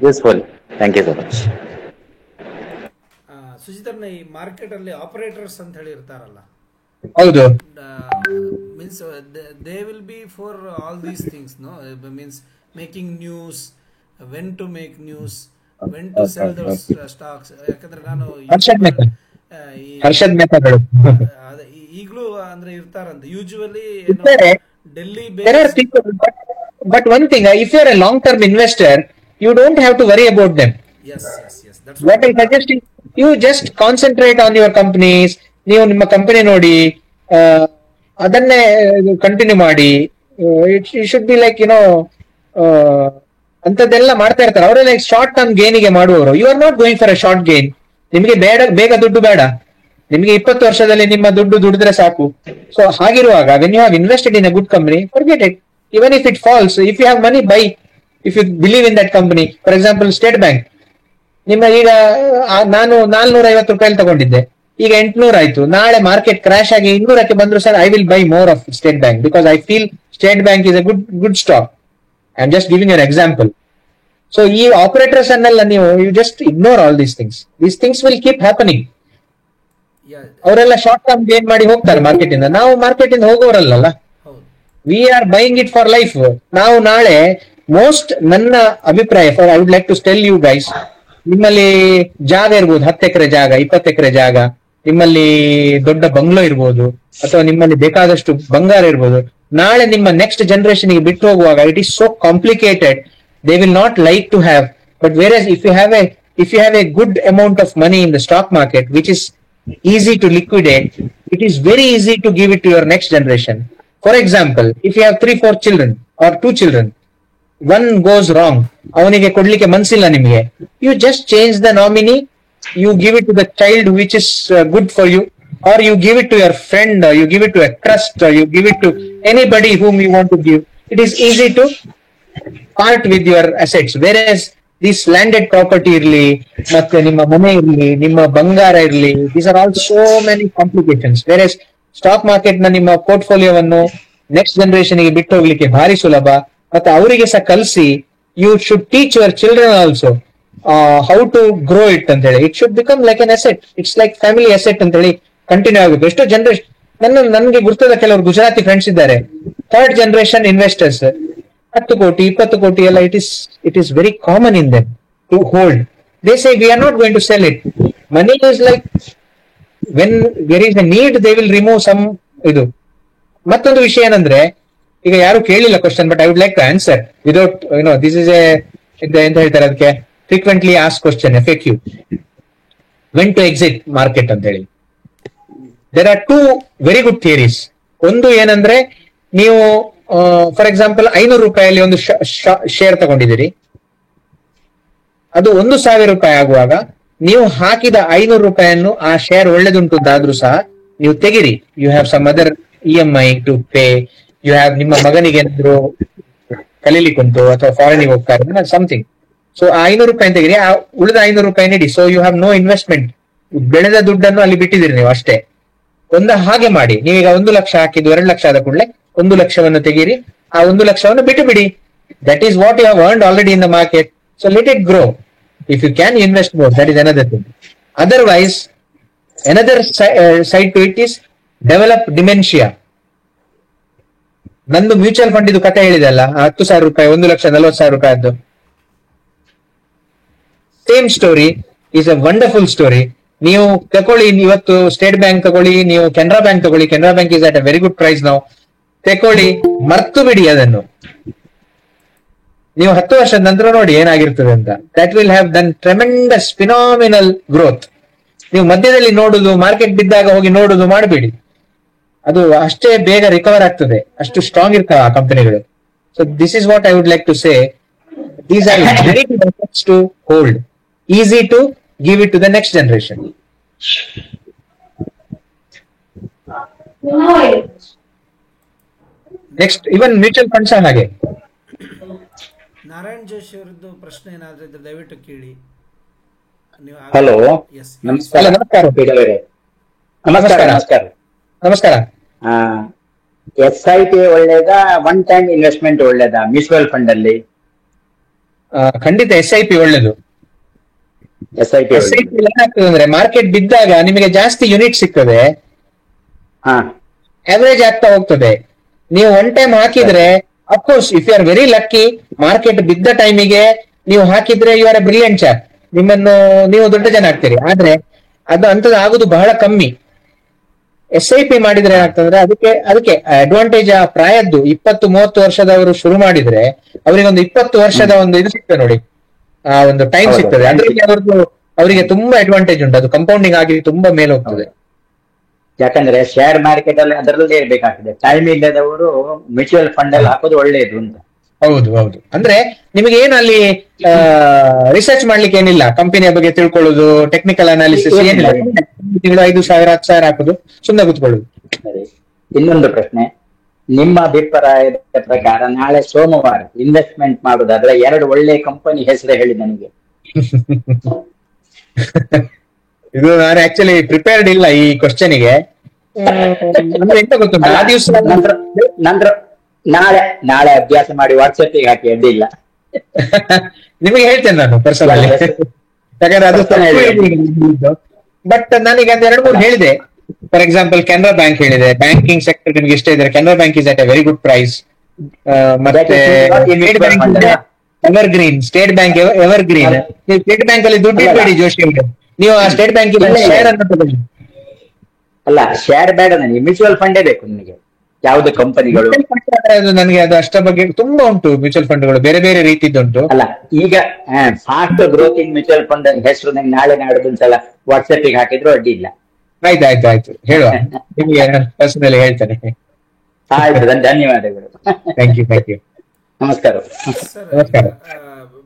Speaker 6: useful, thank you so much.
Speaker 1: ಸುಜಿತರ್ನ, ಈ market ಅಲ್ಲಿ operators ಅಂತ ಹೇಳಿ ಇರ್ತಾರಲ್ಲ,
Speaker 2: ಹೌದು,
Speaker 1: means they will be for all these things, no? Means making news, when to make news, when to sell those stocks. ಯಾಕಂದ್ರೆ ನಾನು
Speaker 2: ಹರ್ಷದ್ ಮೆಹತಾಗಳು
Speaker 1: ಈಗಲೂ ಅಂದ್ರೆ ಇರ್ತಾರಂತ usually Delhi.
Speaker 2: But one thing, if you are a long term investor, you don't have to worry about them.
Speaker 1: Yes, that's
Speaker 2: what I suggest is you just concentrate on your companies. ನೀವು ನಿಮ್ಮ company ನೋಡಿ ಅದನ್ನೇ continue ಮಾಡಿ. It should be like ಅಂತದೆಲ್ಲ ಮಾಡ್ತಾ ಇರ್ತಾರೆ ಅವರೆಲ್ಲ. Short term ಗೇನಿಗೆ ಮಾಡುವವರು. You are not going for a short gain. ನಿಮಗೆ ಬೇಗ ದುಡ್ಡು ಬೇಡ, ನಿಮಗೆ 20 ವರ್ಷದಲ್ಲಿ ನಿಮ್ಮ ದುಡ್ಡು ದುಡಿದ್ರೆ ಸಾಕು. ಸೊ ಹಾಗಿರುವಾಗ when you have invested in a good company, forget it. Even if it falls, if you have money, buy. If you believe in that company. For example State Bank, ನಿಮ್ಮ ಈಗ ನಾನು 450 ರೂಪಾಯಿ ತಗೊಂಡಿದ್ದೆ, ಈಗ 800 ಆಯ್ತು. ನಾಳೆ ಮಾರ್ಕೆಟ್ ಕ್ರಾಶ್ ಆಗಿ 200ಕ್ಕೆ ಬಂದ್ರು sir, I will buy more of state bank because I feel state bank is a good stock. I am just giving your example. So ಈ ಆಪರೇಟರ್ಸ್ ಅನ್ನೆಲ್ಲ ನೀವು you just ignore all these things. These things will keep happening. ಅವರೆಲ್ಲ short term gain ಮಾಡಿ ಹೋಗ್ತಾರೆ market ಇಂದ. ನಾವು market ಇಂದ ಹೋಗೋರಲ್ಲ, we are buying it for life. ನಾವು ನಾಳೆ ನನ್ನ ಅಭಿಪ್ರಾಯ, I would like to tell you guys, ನಿಮ್ಮಲ್ಲಿ ಜಾಗ ಇರ್ಬೋದು, 10 ಎಕರೆ ಜಾಗ, 20 ಎಕರೆ ಜಾಗ, ನಿಮ್ಮಲ್ಲಿ ದೊಡ್ಡ ಬಂಗ್ಲೋ ಇರ್ಬೋದು, ಅಥವಾ ನಿಮ್ಮಲ್ಲಿ ಬೇಕಾದಷ್ಟು ಬಂಗಾರ ಇರ್ಬೋದು. ನಾಳೆ ನಿಮ್ಮ ನೆಕ್ಸ್ಟ್ ಜನರೇಷನ್ ಗೆ ಬಿಟ್ಟು ಹೋಗುವಾಗ it is so complicated, they will not like to have. But where if you have a good amount of money in the stock market which is easy to liquidate, it is very easy to give it to your next generation. For example, if you have 3-4 children or 2 children, one goes wrong, avanige kodlike mansilla nimge, you just change the nominee, you give it to the child which is good for you, or you give it to your friend, or you give it to a trust, or you give it to anybody whom you want to give. It is easy to part with your assets. Whereas this landed property ಇರ್ಲಿ, ಮತ್ತೆ ನಿಮ್ಮ ಮನೆ ಇರ್ಲಿ, ನಿಮ್ಮ ಬಂಗಾರ ಇರ್ಲಿ, these are all so many complications. Whereas stock market ನ ನಿಮ್ಮ ಪೋರ್ಟ್ಫೋಲಿಯೋವನ್ನು ನೆಕ್ಸ್ಟ್ ಜನರೇಷನ್ ಗೆ ಬಿಟ್ಟು ಹೋಗ್ಲಿಕ್ಕೆ ಭಾರಿ ಸುಲಭ. ಮತ್ತೆ ಅವರಿಗೆ ಸಹ ಕಲಿಸಿ, you should teach your children also how to grow it ಅಂತ ಹೇಳಿ. It should become like an asset. It's like family asset ಅಂತ ಹೇಳಿ ಕಂಟಿನ್ಯೂ ಆಗುತ್ತೆ. ಎಷ್ಟೋ ಜನರೇಷನ್ ನನ್ಗೆ ಗುರ್ತದ ಕೆಲವರು ಗುಜರಾತಿ ಫ್ರೆಂಡ್ಸ್ ಇದ್ದಾರೆ, ಥರ್ಡ್ ಜನರೇಷನ್ ಇನ್ವೆಸ್ಟರ್ಸ್, 10 ಕೋಟಿ 20 ಕೋಟಿ ಎಲ್ಲ it is very common in them to hold. They say we are not going to sell it. Money is like when there is A need they will remove some. ಇದು ಮತ್ತೊಂದು ವಿಷಯ ಏನಂದ್ರೆ, ಈಗ ಯಾರು ಕೇಳಿಲ್ಲ question, but I would like to answer without this is ಎಂತ ಹೇಳ್ತಾರೆ ಅದಕ್ಕೆ, frequently ask question, FAQ, when to exit market ಅಂತ ಹೇಳಿ. There are 2 very good theories. ಒಂದು ಏನಂದ್ರೆ, ನೀವು ಫಾರ್ ಎಕ್ಸಾಂಪಲ್ 500 ರೂಪಾಯಲ್ಲಿ ಒಂದು ಶೇರ್ ತಗೊಂಡಿದ್ದೀರಿ, ಅದು 1000 ರೂಪಾಯಿ ಆಗುವಾಗ ನೀವು ಹಾಕಿದ 500 ರೂಪಾಯಿಯನ್ನು ಆ ಶೇರ್ ಒಳ್ಳೆದುಂಟು ಅಂತಾದ್ರೂ ಸಹ ನೀವು ತೆಗಿರಿ. You have some other EMI to pay, you have ನಿಮ್ಮ ಮಗನಿಗೆ ಏನಾದ್ರು ಕಲೀಲಿಕ್ಕುಂಟು ಅಥವಾ ಫಾರಿನಿಗೆ ಹೋಗ್ತಾರೆ ಸಮಥಿಂಗ್. ಸೊ ಆ 500 ರೂಪಾಯಿ ತೆಗಿರಿ, ಆ ಉಳಿದ 500 ರೂಪಾಯಿ ನೀಡಿ. So you have no investment. ಬೆಳೆದ ದುಡ್ಡನ್ನು ಅಲ್ಲಿ ಬಿಟ್ಟಿದ್ದೀರಿ ನೀವು ಅಷ್ಟೇ. ಹಾಗೆ ಮಾಡಿ. ನೀವೀಗ 1 ಲಕ್ಷ ಹಾಕಿದ್ದು 2 ಲಕ್ಷ ಆದ ಕೂಡಲೇ 1 ಲಕ್ಷವನ್ನು ತೆಗೀರಿ, ಆ 1 ಲಕ್ಷವನ್ನು ಬಿಟ್ಟು ಬಿಡಿ. That is what you have earned already in the market. So let it grow. If you can invest more, that is another thing. Otherwise, another side to it is develop dementia. ನಂದು mutual fund ಇದು ಕತೆ ಹೇಳಿದಲ್ಲ, 10,000 ರೂಪಾಯಿ 1,40,000 ರೂಪಾಯಿದ್ದು same story is a wonderful story. ನೀವು ತಗೊಳ್ಳಿ, ಇವತ್ತು state bank ತಗೊಳ್ಳಿ, ನೀವು ಕೆನರಾ ಬ್ಯಾಂಕ್ ತಗೊಳ್ಳಿ. Canara Bank is at a very good price ನಾವು. ತಗೊಳ್ಳಿ, ಮರ್ತು ಬಿಡಿ ಅದನ್ನು. ನೀವು 10 ವರ್ಷದ ನಂತರ ನೋಡಿ ಏನಾಗಿರ್ತದೆ ಅಂತ. That will have done tremendous phenomenal growth. ನೀವು ಮಧ್ಯದಲ್ಲಿ ನೋಡುದು, ಮಾರ್ಕೆಟ್ ಬಿದ್ದಾಗ ಹೋಗಿ ನೋಡುದು ಮಾಡಬೇಡಿ. ಅದು ಅಷ್ಟೇ ಬೇಗ ರಿಕವರ್ ಆಗ್ತದೆ, ಅಷ್ಟು ಸ್ಟ್ರಾಂಗ್ ಇರ್ತವೆ ಆ ಕಂಪನಿಗಳು. So this is what I would like to say. These are very good assets to hold, easy to give it to the next generation. Next even mutual funds ಹಾಗೆ.
Speaker 1: ನಾರಾಯಣ್ ಜೋಶಿ ಅವರದ್ದು ಪ್ರಶ್ನೆ ಏನಾದ್ರೂ ಇದ್ರೆ ದಯವಿಟ್ಟು ಕೇಳಿ.
Speaker 7: ಹಲೋ,
Speaker 2: ನಮಸ್ಕಾರ.
Speaker 7: ನಮಸ್ಕಾರ.
Speaker 2: ನಮಸ್ಕಾರ.
Speaker 7: SIP ಒಳ್ಳೇದಾ, ಒನ್ ಟೈಮ್ ಇನ್ವೆಸ್ಟ್ಮೆಂಟ್ ಒಳ್ಳೇದಾ ಮ್ಯೂಚುವಲ್ ಫಂಡ್ ಅಲ್ಲಿ?
Speaker 2: ಖಂಡಿತ SIP ಒಳ್ಳೇದು.
Speaker 7: SIP
Speaker 2: ಏನಾಗ್ತದೆ ಅಂದ್ರೆ, ಮಾರ್ಕೆಟ್ ಬಿದ್ದಾಗ ನಿಮಗೆ ಜಾಸ್ತಿ ಯೂನಿಟ್ ಸಿಗ್ತದೆ, ಅವರೇಜ್ ಆಗ್ತಾ ಹೋಗ್ತದೆ. ನೀವು ಒನ್ ಟೈಮ್ ಹಾಕಿದ್ರೆ, of course if you are very lucky, market ಬಿದ್ದ ಟೈಮಿಗೆ ನೀವು ಹಾಕಿದ್ರೆ you are a brilliant chap, ನೀವು ದೊಡ್ಡ ಜನ ಆಗ್ತೀರಿ. ಆದ್ರೆ ಅದು ಅಂತದ್ದು ಆಗುದು ಬಹಳ ಕಮ್ಮಿ. SIP ಮಾಡಿದ್ರೆ ಏನಾಗ್ತಂದ್ರೆ, ಅದಕ್ಕೆ ಅಡ್ವಾಂಟೇಜ್ ಆ ಪ್ರಾಯದ್ದು 20-30 ವರ್ಷದವರು ಶುರು ಮಾಡಿದ್ರೆ ಅವರಿಗೆ ಒಂದು 20 ವರ್ಷದ ಒಂದು ಇದು ಸಿಗ್ತದೆ ನೋಡಿ, ಆ ಒಂದು ಟೈಮ್ ಸಿಗ್ತದೆ. ಅದರಲ್ಲಿ ಅವರಿಗೆ ತುಂಬಾ ಅಡ್ವಾಂಟೇಜ್ ಉಂಟು. ಅದು ಕಂಪೌಂಡಿಂಗ್ ಆಗಿ ತುಂಬಾ ಮೇಲೆ ಹೋಗ್ತದೆ.
Speaker 7: ಯಾಕಂದ್ರೆ ಶೇರ್ ಮಾರ್ಕೆಟ್ ಅಲ್ಲಿ ಅದರಲ್ಲೇ ಇರ್ಬೇಕಾಗ್ತದೆ. ಟೈಮ್ ಇಲ್ಲದವರು ಮ್ಯೂಚುವಲ್ ಫಂಡ್ ಅಲ್ಲಿ ಹಾಕೋದು ಒಳ್ಳೇದು ಅಂತ.
Speaker 2: ಹೌದು ಹೌದು. ಅಂದ್ರೆ ನಿಮಗೆ ಏನು ಅಲ್ಲಿ ರಿಸರ್ಚ್ ಮಾಡ್ಲಿಕ್ಕೆ ಏನಿಲ್ಲ, ಕಂಪನಿಯ ಬಗ್ಗೆ ತಿಳ್ಕೊಳ್ಳೋದು, ಟೆಕ್ನಿಕಲ್ ಅನಾಲಿಸಿಸ್ ಏನಿಲ್ಲ. ತಿಂಗಳು 5,000 10,000 ಹಾಕೋದು, ಸುಮ್ಮನೆ ಕೂತ್ಕೊಳ್ಳೋದು.
Speaker 7: ಇನ್ನೊಂದು ಪ್ರಶ್ನೆ, ನಿಮ್ಮ ಅಭಿಪ್ರಾಯದ ಪ್ರಕಾರ ನಾಳೆ ಸೋಮವಾರ ಇನ್ವೆಸ್ಟ್ಮೆಂಟ್ ಮಾಡುದಾದ್ರೆ 2 ಒಳ್ಳೆ ಕಂಪನಿ ಹೆಸರು ಹೇಳಿ ನನಗೆ.
Speaker 2: ಇದು ನಾನು ಆಕ್ಚುಲಿ ಪ್ರಿಪೇರ್ಡ್ ಇಲ್ಲ ಈ ಕ್ವಶನಿಗೆ. ಅಂದ್ರೆ ಎಂತ ಗೊತ್ತುಂಟು, ಆ ದಿವಸ
Speaker 7: ನಂತರ ನಾಳೆ ಅಭ್ಯಾಸ ಮಾಡಿ ವಾಟ್ಸ್ಆಪ್ ಗೆ ಹಾಕಿ, ಅಡ್ಡಿಲ್ಲ.
Speaker 2: ನಿಮಗೆ ಹೇಳ್ತೇನೆ ನಾನು ಪರ್ಸನಲಿ, ಯಾಕಂದ್ರೆ ಅದು. ಬಟ್ ನಾನೀಗ 2-3 ಹೇಳಿದೆ. ಫಾರ್ ಎಕ್ಸಾಂಪಲ್ ಕೆನರಾ ಬ್ಯಾಂಕ್ ಹೇಳಿದೆ, ಬ್ಯಾಂಕಿಂಗ್ ಸೆಕ್ಟರ್ ನಿಮ್ಗೆ ಇಷ್ಟ ಇದ್ರೆ Canara Bank is at a very good price. ಮತ್ತೆ ಎವರ್ಗ್ರೀನ್, ಸ್ಟೇಟ್ ಬ್ಯಾಂಕ್ ಎವರ್ಗ್ರೀನ್. ನೀವು ಸ್ಟೇಟ್ ಬ್ಯಾಂಕ್ ಅಲ್ಲಿ ದುಡ್ಡು ಇಡಬೇಡಿ ಜೋಶಿ ಅವರಿಗೆ, ನೀವು ಆ ಸ್ಟೇಟ್ ಬ್ಯಾಂಕ್ ಶೇರ್ ಅನ್ನು ತಗೊಳ್ಳಿ.
Speaker 7: ಅಲ್ಲ, ಶೇರ್ ಬೇಡ ನನಗೆ, ಮ್ಯೂಚುವಲ್ ಫಂಡೇ ಬೇಕು ನನಗೆ. ಯಾವ್ದು ಕಂಪನಿಗಳು?
Speaker 2: ನನಗೆ ಅದು ಅಷ್ಟರ ಬಗ್ಗೆ ತುಂಬಾ ಉಂಟು. ಮ್ಯೂಚುವಲ್ ಫಂಡ್ಗಳು ಬೇರೆ ಬೇರೆ ರೀತಿದ್ದುಂಟು.
Speaker 7: ಅಲ್ಲ, ಈಗ ಫಾಸ್ಟ್ ಗ್ರೋತಿಂಗ್ ಮ್ಯೂಚುವಲ್ ಫಂಡ್ ಹೆಸರು ನಂಗೆ ನಾಳೆ ನಾಡ್ದೊಂದ್ಸಲ ವಾಟ್ಸ್ಆಪ್ ಗೆ ಹಾಕಿದ್ರು ಅಡ್ಡಿ ಇಲ್ಲ.
Speaker 2: ಆಯ್ತು ಹೇಳುವ, ನಿಮಗೆ ಪರ್ಸನಲಿ ಹೇಳ್ತೇನೆ.
Speaker 7: ಆಯ್ತು, ಧನ್ಯವಾದಗಳು.
Speaker 2: Thank you.
Speaker 7: ನಮಸ್ಕಾರ.
Speaker 2: ನಮಸ್ಕಾರ.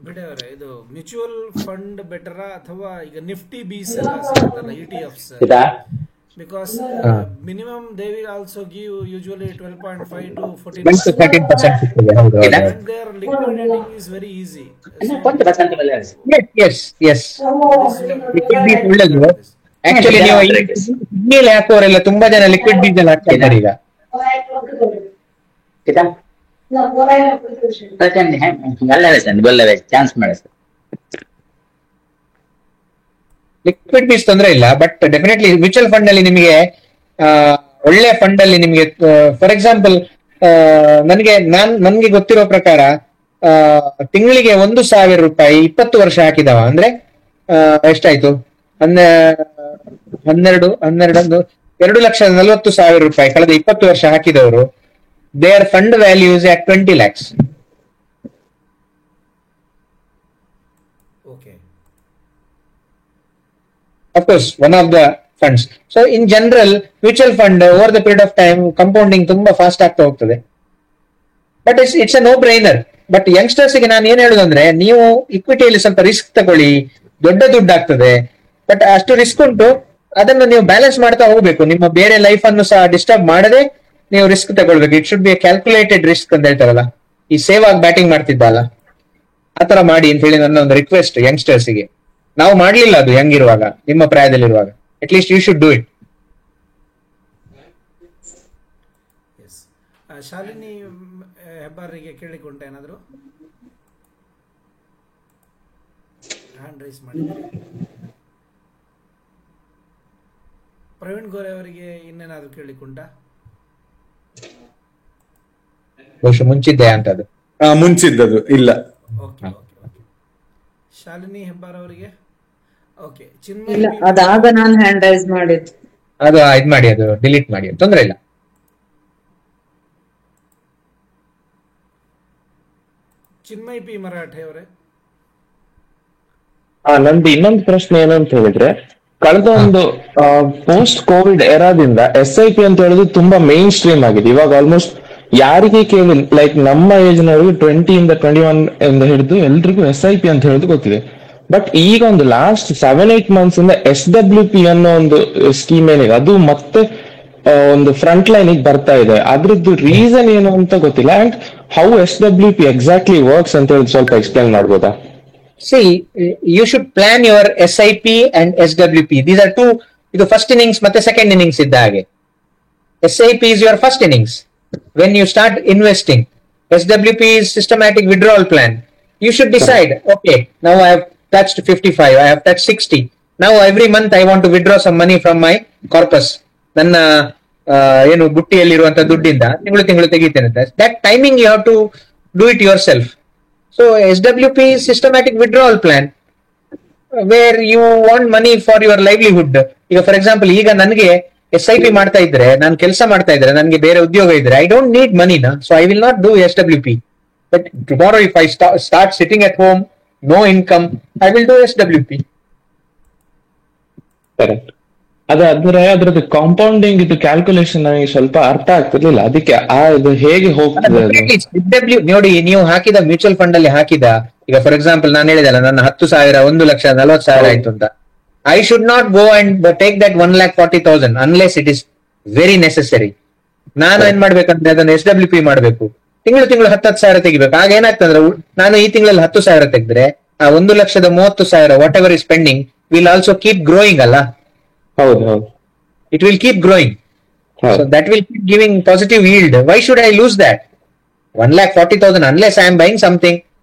Speaker 1: ಬಿಡವರೇ, ಇದು ಮ್ಯೂಚುವಲ್ ಫಂಡ್ ಬೆಟರಾ ಅಥವಾ ಈಗ ನಿಫ್ಟಿ ಬೀಸ್ ಎಲ್ಲ ಸಿಗುತ್ತಲ್ಲ, ETFs, because minimum they will also give usually 12.5 to 14%.
Speaker 2: 13% ಸಿಗ್ತದೆ. ಹೌದು, ಹೌದು.
Speaker 1: And their liquidating is very easy.
Speaker 2: Yes, yes. Liquid ಬೀಜ ಒಳ್ಳೇದು. ಆಕ್ಚುಲಿ ನೀವು ಕಿಡ್ನಿಯಲ್ಲಿ ಹಾಕುವವರೆಲ್ಲ ತುಂಬಾ ಜನ ಲಿಕ್ವಿಡ್ ಬೀಜ ಹಾಕ್ತಾ ಇದ್ದಾರೆ ಈಗ.
Speaker 7: ಚಾನ್ಸ್ ಮಾಡಿ ಸರ್.
Speaker 2: ಲಿಕ್ವಿಡ್ ಬೀಸ್ ತೊಂದರೆ ಇಲ್ಲ, ಬಟ್ ಡೆಫಿನೆಟ್ಲಿ ಮ್ಯೂಚುವಲ್ ಫಂಡ್ ಅಲ್ಲಿ ನಿಮಗೆ ಒಳ್ಳೆ ಫಂಡ್ ಅಲ್ಲಿ ನಿಮಗೆ ಫಾರ್ ಎಕ್ಸಾಂಪಲ್ ನನ್ಗೆ ಗೊತ್ತಿರೋ ಪ್ರಕಾರ ತಿಂಗಳಿಗೆ 1,000 ರೂಪಾಯಿ 20 ವರ್ಷ ಹಾಕಿದವ ಅಂದ್ರೆ ಎಷ್ಟಾಯ್ತು? 2,40,000 ರೂಪಾಯಿ ಕಳೆದ 20 ವರ್ಷ ಹಾಕಿದವರು, their fund values at 20 lakhs. Of course, one of the funds. So in general, mutual fund over the period of time compounding ತುಂಬಾ ಫಾಸ್ಟ್ ಆಗ್ತಾ ಹೋಗ್ತದೆ. But it's a no brainer. But youngsters ಗೆ ನಾನು ಏನ್ ಹೇಳುದಂದ್ರೆ, ನೀವು ಇಕ್ವಿಟಿಯಲ್ಲಿ ಸ್ವಲ್ಪ ರಿಸ್ಕ್ ತಗೊಳ್ಳಿ, ದೊಡ್ಡ ದುಡ್ಡು ಆಗ್ತದೆ. ಬಟ್ ಅಷ್ಟು ರಿಸ್ಕ್ ಉಂಟು, ಅದನ್ನು ನೀವು ಬ್ಯಾಲೆನ್ಸ್ ಮಾಡ್ತಾ ಹೋಗ್ಬೇಕು. ನಿಮ್ಮ ಬೇರೆ ಲೈಫ್ ಅನ್ನು ಸಹ ಡಿಸ್ಟರ್ಬ್ ಮಾಡದೆ ನೀವು ರಿಸ್ಕ್ ತಗೊಳ್ಬೇಕು. It should B A calculated risk ಅಂತ ಹೇಳ್ತಾರಲ್ಲ, ಈ ಸೇವ್ ಆಗಿ ಬ್ಯಾಟಿಂಗ್ ಮಾಡ್ತಿದ್ದಲ್ಲ, ಆತರ ಮಾಡಿ ಅಂತ ಹೇಳಿ ನನ್ನ ಒಂದು ರಿಕ್ವೆಸ್ಟ್ ಯಂಗ್ಸ್ಟರ್ಸ್ ಗೆ. ನಾವು ಮಾಡ್ಲಿಲ್ಲ ಅದು ಯಂಗ್ ಇರುವಾಗ, ನಿಮ್ಮ ಪ್ರಾಯದಲ್ಲಿರುವಾಗ. At least you should do it.
Speaker 1: Shalini ಹೆಬ್ಬಾರಿಗೆ ಕೇಳಿಕೊಂಡ ಏನಾದ್ರು ಹ್ಯಾಂಡ್ ರೈಸ್ ಮಾಡಿದ್ರೆ. ಪ್ರವೀಣ್ ಗೋರೆ ಅವರಿಗೆ ಇನ್ನೇನಾದ್ರು ಕೇಳಿಕೊಂಡ?
Speaker 2: ಬಹುಶಃ ಮುಂಚಿದ್ದೆ ಅಂತದ್ದು.
Speaker 5: ಮುಂಚಿದ್ದದು ಇಲ್ಲ.
Speaker 1: Okay okay okay. Shalini Hebbar ಅವರಿಗೆ ಓಕೆ.
Speaker 4: ಇಲ್ಲ, ಅದಾಗ ನಾನು ಹ್ಯಾಂಡ್ ರೈಸ್ ಮಾಡಿದ್ದು.
Speaker 2: ಅದು ಇದ್ ಮಾಡಿ, ಅದು ಡಿಲೀಟ್ ಮಾಡಿ, ತೊಂದ್ರೆ ಇಲ್ಲ.
Speaker 1: ಚಿನ್ಮಯ್ ಪಿ ಮರಾಠೆ ಅವರೇ.
Speaker 3: ನಂದು ಇನ್ನೊಂದು ಪ್ರಶ್ನೆ ಏನಂತ ಹೇಳಿದ್ರೆ, ಕಳೆದ ಒಂದು ಪೋಸ್ಟ್ ಕೋವಿಡ್ ಎರಾದಿಂದ SIP ಅಂತ ಹೇಳುದು ತುಂಬಾ ಮೇನ್ ಸ್ಟ್ರೀಮ್ ಆಗಿದೆ. ಇವಾಗ ಆಲ್ಮೋಸ್ಟ್ ಯಾರಿಗೆ ಕೇಳಿ, ಲೈಕ್ ನಮ್ಮ ಏಜ್ ನವರಿಗೆ 20 ಇಂದ 21 ಇಂದ ಹಿಡಿದು ಎಲ್ರಿಗೂ SIP ಅಂತ ಹೇಳುದು ಗೊತ್ತಿದೆ. ಬಟ್ ಈಗ ಒಂದು ಲಾಸ್ಟ್ 7-8 ಮಂತ್ಸ್ ಇಂದ SWP ಅನ್ನೋ ಒಂದು ಸ್ಕೀಮ್ ಏನಿದೆ, ಅದು ಮತ್ತೆ ಒಂದು ಫ್ರಂಟ್ ಲೈನ್ ಬರ್ತಾ ಇದೆ. ಅದ್ರದ್ದು ರೀಸನ್ ಏನು ಅಂತ ಗೊತ್ತಿಲ್ಲ. And how SWP exactly works ಅಂತ ಹೇಳಿ ಸ್ವಲ್ಪ ಎಕ್ಸ್ಪ್ಲೈನ್ ಮಾಡ್ಬೋದಾ?
Speaker 2: See, you should plan your SIP and SWP. These are two. ಇದು ಫಸ್ಟ್ ಇನ್ನಿಂಗ್ಸ್ ಮತ್ತೆ ಸೆಕೆಂಡ್ ಇನ್ನಿಂಗ್ಸ್ ಇದ್ದ ಹಾಗೆ. SIP is your first innings when you start investing. SWP is systematic withdrawal plan. You should decide, okay, now I have touched 55, I have touched 60. Now every month I want to withdraw some money from my corpus. ನನ್ನ ಏನು ಬುಟ್ಟಿಯಲ್ಲಿರುವಂತಹ ದುಡ್ಡಿಂದ ತಿಂಗಳು ತೆಗಿತೇನೆ ಅಂತ. That timing you have to do it yourself. So SWP is systematic withdrawal plan where you want money for your livelihood. ಈಗ for example, ಈಗ ನನಗೆ SIP ಮಾಡ್ತಾ ಇದ್ರೆ, ನಾನು ಕೆಲಸ ಮಾಡ್ತಾ ಇದ್ರೆ, ನನಗೆ ಬೇರೆ ಉದ್ಯೋಗ ಇದ್ರೆ, ಐ ಡೋಂಟ್ ನೀಡ್ ಮನಿ ನಾ, so I will not do SWP. But tomorrow if I start sitting at home, no income, I will do SWP.
Speaker 3: Correct. ಅದ್ರದ್ದು ಕಾಂಪೌಂಡಿಂಗ್ ಇದು ಕ್ಯಾಲ್ಕುಲೇಷನ್ ನನಗೆ ಸ್ವಲ್ಪ ಅರ್ಥ ಆಗ್ತಿರ್ಲಿಲ್ಲ, ಅದಕ್ಕೆ ಇದು ಹೇಗೆ ಹೋಗ್ತದೆ
Speaker 2: ನೋಡಿ. ನೀವು ಹಾಕಿದ ಮ್ಯೂಚುವಲ್ ಫಂಡ್ ಅಲ್ಲಿ ಹಾಕಿದ, ಈಗ ಫಾರ್ ಎಕ್ಸಾಂಪಲ್ ನಾನು ಹೇಳಿದಲ್ಲ, ನನ್ನ 10,000 1,40,000 ಆಯ್ತು ಅಂತ. I should not go and take that 1,40,000 unless it is very necessary. ನಾನು ಏನ್ ಮಾಡ್ಬೇಕಂದ್ರೆ ಅದನ್ನು SWP ಮಾಡ್ಬೇಕು. ತಿಂಗಳು 10,000 ತೆಗಿಬೇಕು. ಆಗ ಏನಾಗ್ತಂದ್ರೆ, ನಾನು ಈ ತಿಂಗಳಲ್ಲಿ 10,000 ತೆಗೆದ್ರೆ ಆ 1,30,000 what ever is pending will also keep growing ಅಲ್ಲ.
Speaker 3: ಹೌದು ಹೌದು,
Speaker 2: it will keep growing. So that will keep giving positive yield. Why should I lose that 1,40,000 unless I am buying something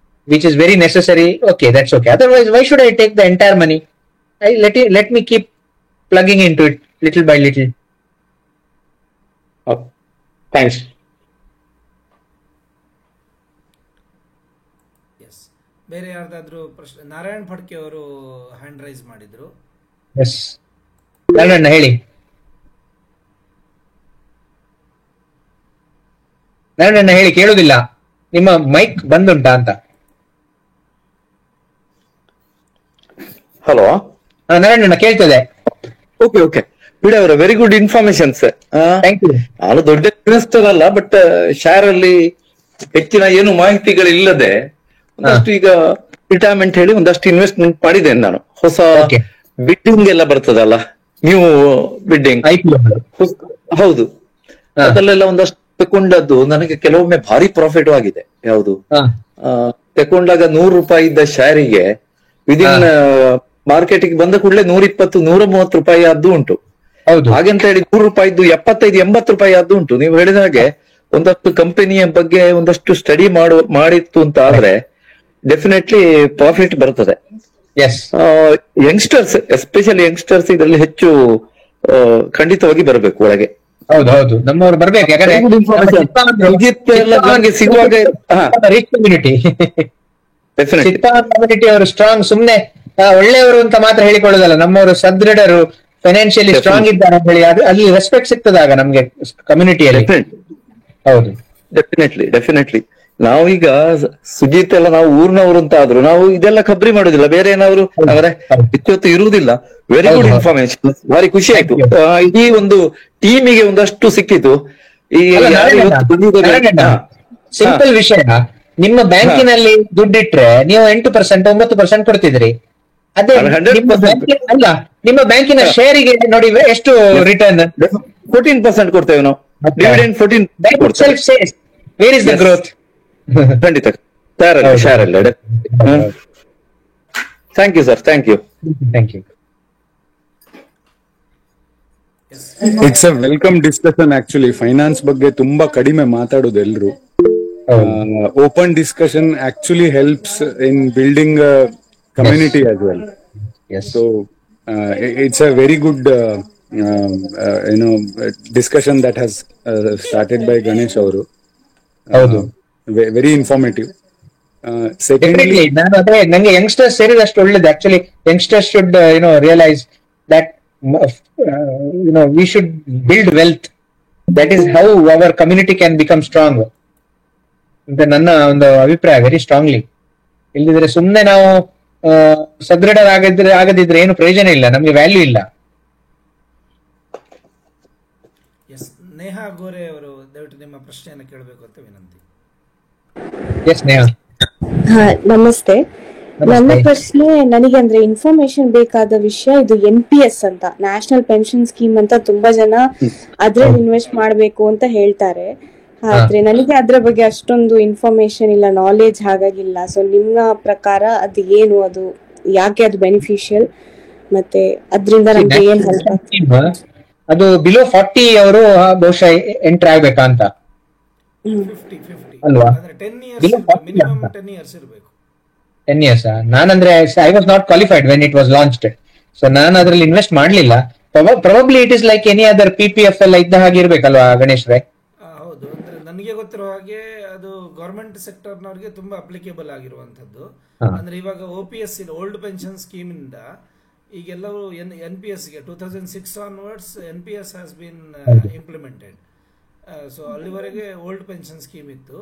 Speaker 2: which is very necessary? Okay, that's okay. Otherwise, why should I take the entire money? Let me keep plugging into it little by little.
Speaker 3: Okay. Thanks.
Speaker 1: Yes. ಬೇರೆ ಯಾರ್ದಾದ್ರೂ ಪ್ರಶ್ನೆ? ನಾರಾಯಣ್ ಫಡ್ಕೆ ಅವರು hand raise ಮಾಡಿದ್ರು.
Speaker 2: Yes. Narayana ಹೇಳಿ. ನಾರಾಯಣ ಹೇಳಿ, ಕೇಳುದಿಲ್ಲ. ನಿಮ್ಮ mic ಬಂದುಂಟಾ ಅಂತ.
Speaker 8: Hello,
Speaker 2: Narayana ಕೇಳ್ತದೆ.
Speaker 8: Okay okay. ಬಿಡಿ ಅವರ very good informations.
Speaker 2: Thank you.
Speaker 8: ನಾನು ದೊಡ್ಡ ಇನ್ವೆಸ್ಟರ್ ಅಲ್ಲ, ಬಟ್ ಶೇರ್ ಅಲ್ಲಿ ಹೆಚ್ಚಿನ ಏನು ಮಾಹಿತಿಗಳಿಲ್ಲದೆ ಒಂದಷ್ಟು ಈಗ ರಿಟೈರ್ಮೆಂಟ್ ಹೇಳಿ ಒಂದಷ್ಟು ಇನ್ವೆಸ್ಟ್ಮೆಂಟ್ ಮಾಡಿದ್ದೇನೆ ನಾನು. ಹೊಸ ಬಿಡ್ಡಿಂಗ್ ಎಲ್ಲ ಬರ್ತದಲ್ಲ, ನ್ಯೂ ಬಿಲ್ಡಿಂಗ್ ಹೌದು, ಅದರಲ್ಲೆಲ್ಲ ಒಂದಷ್ಟು ತಕೊಂಡದ್ದು ನನಗೆ ಕೆಲವೊಮ್ಮೆ ಭಾರಿ ಪ್ರಾಫಿಟ್ ಆಗಿದೆ. ಯಾವುದು ತಕೊಂಡಾಗ ₹100 ಇದ್ದ ಶೇರಿಗೆ ವಿದಿನ್ ಮಾರ್ಕೆಟಿಗೆ ಬಂದ ಕೂಡಲೇ ₹120-130 ಆದ್ದು ಉಂಟು. ಹಾಗೆಂತ ಹೇಳಿ ₹100 ₹75-80 ಆದ್ದು ಉಂಟು. ನೀವು ಹೇಳಿದ ಹಾಗೆ ಒಂದಷ್ಟು ಕಂಪನಿಯ ಬಗ್ಗೆ ಒಂದಷ್ಟು ಸ್ಟಡಿ ಮಾಡಿತ್ತು ಅಂತ ಆದ್ರೆ ಡೆಫಿನೆಟ್ಲಿ ಪ್ರಾಫಿಟ್ ಬರ್ತದೆ. ಯಂಗ್ಸ್ಟರ್ಸ್, ಎಸ್ಪೆಷಲಿ ಯಂಗ್ಸ್ಟರ್ಸ್ ಇದರಲ್ಲಿ ಹೆಚ್ಚು ಖಂಡಿತವಾಗಿ ಬರಬೇಕು ಒಳಗೆ.
Speaker 2: ಹೌದು, ನಮ್ಮವ್ರು ಬರ್ಬೇಕು. ಕಮ್ಯುನಿಟಿ ಅವರು ಸ್ಟ್ರಾಂಗ್, ಸುಮ್ನೆ ಒಳ್ಳೆಯವರು ಅಂತ ಮಾತ್ರ ಹೇಳಿಕೊಳ್ಳೋದಲ್ಲ, ನಮ್ಮವರು ಸದೃಢರು, ಫೈನಾನ್ಷಿಯಲಿ ಸ್ಟ್ರಾಂಗ್ ಇದ್ದಾರೆ ಅಂತ ಹೇಳಿ ಅಲ್ಲಿ ರೆಸ್ಪೆಕ್ಟ್ ಸಿಗ್ತದಾಗ ನಮ್ಗೆ ಕಮ್ಯುನಿಟಿಯಲ್ಲಿ. ಹೌದು,
Speaker 8: ಡೆಫಿನೆಟ್ಲಿ. ನಾವೀಗ ಸುಜಿತ್ ಎಲ್ಲ ನಾವು ಊರ್ನವರು ಅಂತ ಆದ್ರು ನಾವು ಇದೆಲ್ಲ ಖಬ್ರಿ ಮಾಡುದಿಲ್ಲ, ಬೇರೆ ಏನಾದ್ರು ಅವರೇ ಇಷ್ಟೊತ್ತು ಇರುವುದಿಲ್ಲ. ವೆರಿ ಗುಡ್ ಇನ್ಫಾರ್ಮೇಶನ್, ಭಾರಿ ಖುಷಿ ಆಯ್ತು. ಈ ಒಂದು ಟೀಮಿಗೆ ಒಂದಷ್ಟು ಸಿಕ್ಕಿತು. ಈ
Speaker 2: ಸಿಂಪಲ್ ವಿಷಯ, ನಿಮ್ಮ ಬ್ಯಾಂಕಿನಲ್ಲಿ ದುಡ್ಡಿಟ್ರೆ ನೀವು 8%, 9% ಕೊಡ್ತಿದ್ರಿ. ಅದೇ ಅಲ್ಲ, ನಿಮ್ಮ ಬ್ಯಾಂಕಿನ ಶೇರಿಗೆ ನೋಡಿ ಎಷ್ಟು ರಿಟರ್ನ್?
Speaker 8: 14% ಕೊಡ್ತೇವೆ ನಾವು. Dividend 14%.
Speaker 2: Where is the growth?
Speaker 8: ಖಂಡಿತ ಶೇರ್ ಅಲ್ಲ. Thank you sir, thank you.
Speaker 5: It's a welcome discussion. Actually finance ಬಗ್ಗೆ ತುಂಬಾ ಕಡಿಮೆ ಮಾತಾಡೋದು ಎಲ್ರು. Open discussion actually helps in building community as well. So it's a very good discussion that has started by Ganesh ಅವರು.
Speaker 2: ಹೌದು,
Speaker 5: very informative.
Speaker 2: ನಾನು ಅದೇ ನಂಗೆ ಯಂಗ್ಸ್ಟರ್ಸ್ ಸೇರಿದಷ್ಟು ಒಳ್ಳೇದು. Actually youngsters should realise that we should build wealth. That is how our community can become strong ಅಂತ ನನ್ನ ಒಂದು ಅಭಿಪ್ರಾಯ, ವೆರಿ ಸ್ಟ್ರಾಂಗ್ಲಿ. ಇಲ್ಲದಿದ್ರೆ ಸುಮ್ಮನೆ ನಾವು ಆಗದಿದ್ರೆ ಏನು ಪ್ರಯೋಜನ ಇಲ್ಲ, ನಮ್ಗೆ ವ್ಯಾಲ್ಯೂ ಇಲ್ಲ.
Speaker 1: ನೇಹಾ ಗೋರೆ ಅವರು ದಯವಿಟ್ಟು ನಿಮ್ಮ ಪ್ರಶ್ನೆಯನ್ನು ಕೇಳಬೇಕು ಅಂತ ವಿನಂತಿ.
Speaker 2: ಎಸ್ ನೇಹಾ.
Speaker 9: ನಮಸ್ತೆ. ನನ್ನ ಪ್ರಶ್ನೆ, ನನಗೆ ಅಂದ್ರೆ ಇನ್ಫಾರ್ಮೇಶನ್ ಬೇಕಾದ ವಿಷಯ ಇದು NPS ಅಂತ, ನ್ಯಾಷನಲ್ ಪೆನ್ಷನ್ ಸ್ಕೀಮ್ ಅಂತ ತುಂಬಾ ಜನ ಅದ್ರಲ್ಲಿ ಇನ್ವೆಸ್ಟ್ ಮಾಡ್ಬೇಕು ಅಂತ ಹೇಳ್ತಾರೆ. ಆದ್ರೆ ನನಗೆ ಅದ್ರ ಬಗ್ಗೆ ಅಷ್ಟೊಂದು ಇನ್ಫಾರ್ಮೇಶನ್ ಇಲ್ಲ, ನಾಲೆಜ್ ಹಾಗಾಗಿಲ್ಲ. ಸೊ ನಿಮ್ಮ ಪ್ರಕಾರ ಅದು ಏನು, ಅದು ಯಾಕೆ ಅದು ಬೆನಿಫಿಷಿಯಲ್, ಮತ್ತೆ ಅದ್ರಿಂದ ನಮ್ಗೆ ಏನ್ ಹೆಲ್ಪ್ ಆಗ್ತದೆ?
Speaker 2: ಅದು ಬಿಲೋ 40 ಅವರು ಬಹುಶಃ ಎಂಟರ್ ಆಗ್ಬೇಕಾ ಅಂತ ಅಲ್ವಾ?
Speaker 1: 10 years ಇರಬೇಕು.
Speaker 2: 10 years. ನಾನಂದ್ರೆ I was not qualified when it was launched. So ನಾನು ಅದ್ರಲ್ಲಿ ಇನ್ವೆಸ್ಟ್ ಮಾಡ್ಲಿಲ್ಲ. Probably it is like any other PPF ಎಲ್ಲ ಇದ್ದ ಹಾಗೆ ಇರ್ಬೇಕಲ್ವಾ ಗಣೇಶ್ ರೈ?
Speaker 1: ಹೌದು, ಅಂದ್ರೆ ನನಗೆ ಗೊತ್ತಿರೋ ಹಾಗೆ ಅದು ಗವರ್ಮೆಂಟ್ ಸೆಕ್ಟರ್ ನವರಿಗೆ ತುಂಬಾ ಅಪ್ಲಿಕೇಬಲ್ ಆಗಿರುವಂತದ್ದು. ಅಂದ್ರೆ ಇವಾಗ OPS ಓಲ್ಡ್ ಪೆನ್ಷನ್ ಸ್ಕೀಮ್ ಇಂದ ಈಗೆಲ್ಲವೂ NPS ಗೆ 2006 onwards NPS has been implemented. So ಅಲ್ಲಿವರೆಗೆ ಓಲ್ಡ್ ಪೆನ್ಷನ್ ಸ್ಕೀಮ್ ಇತ್ತು.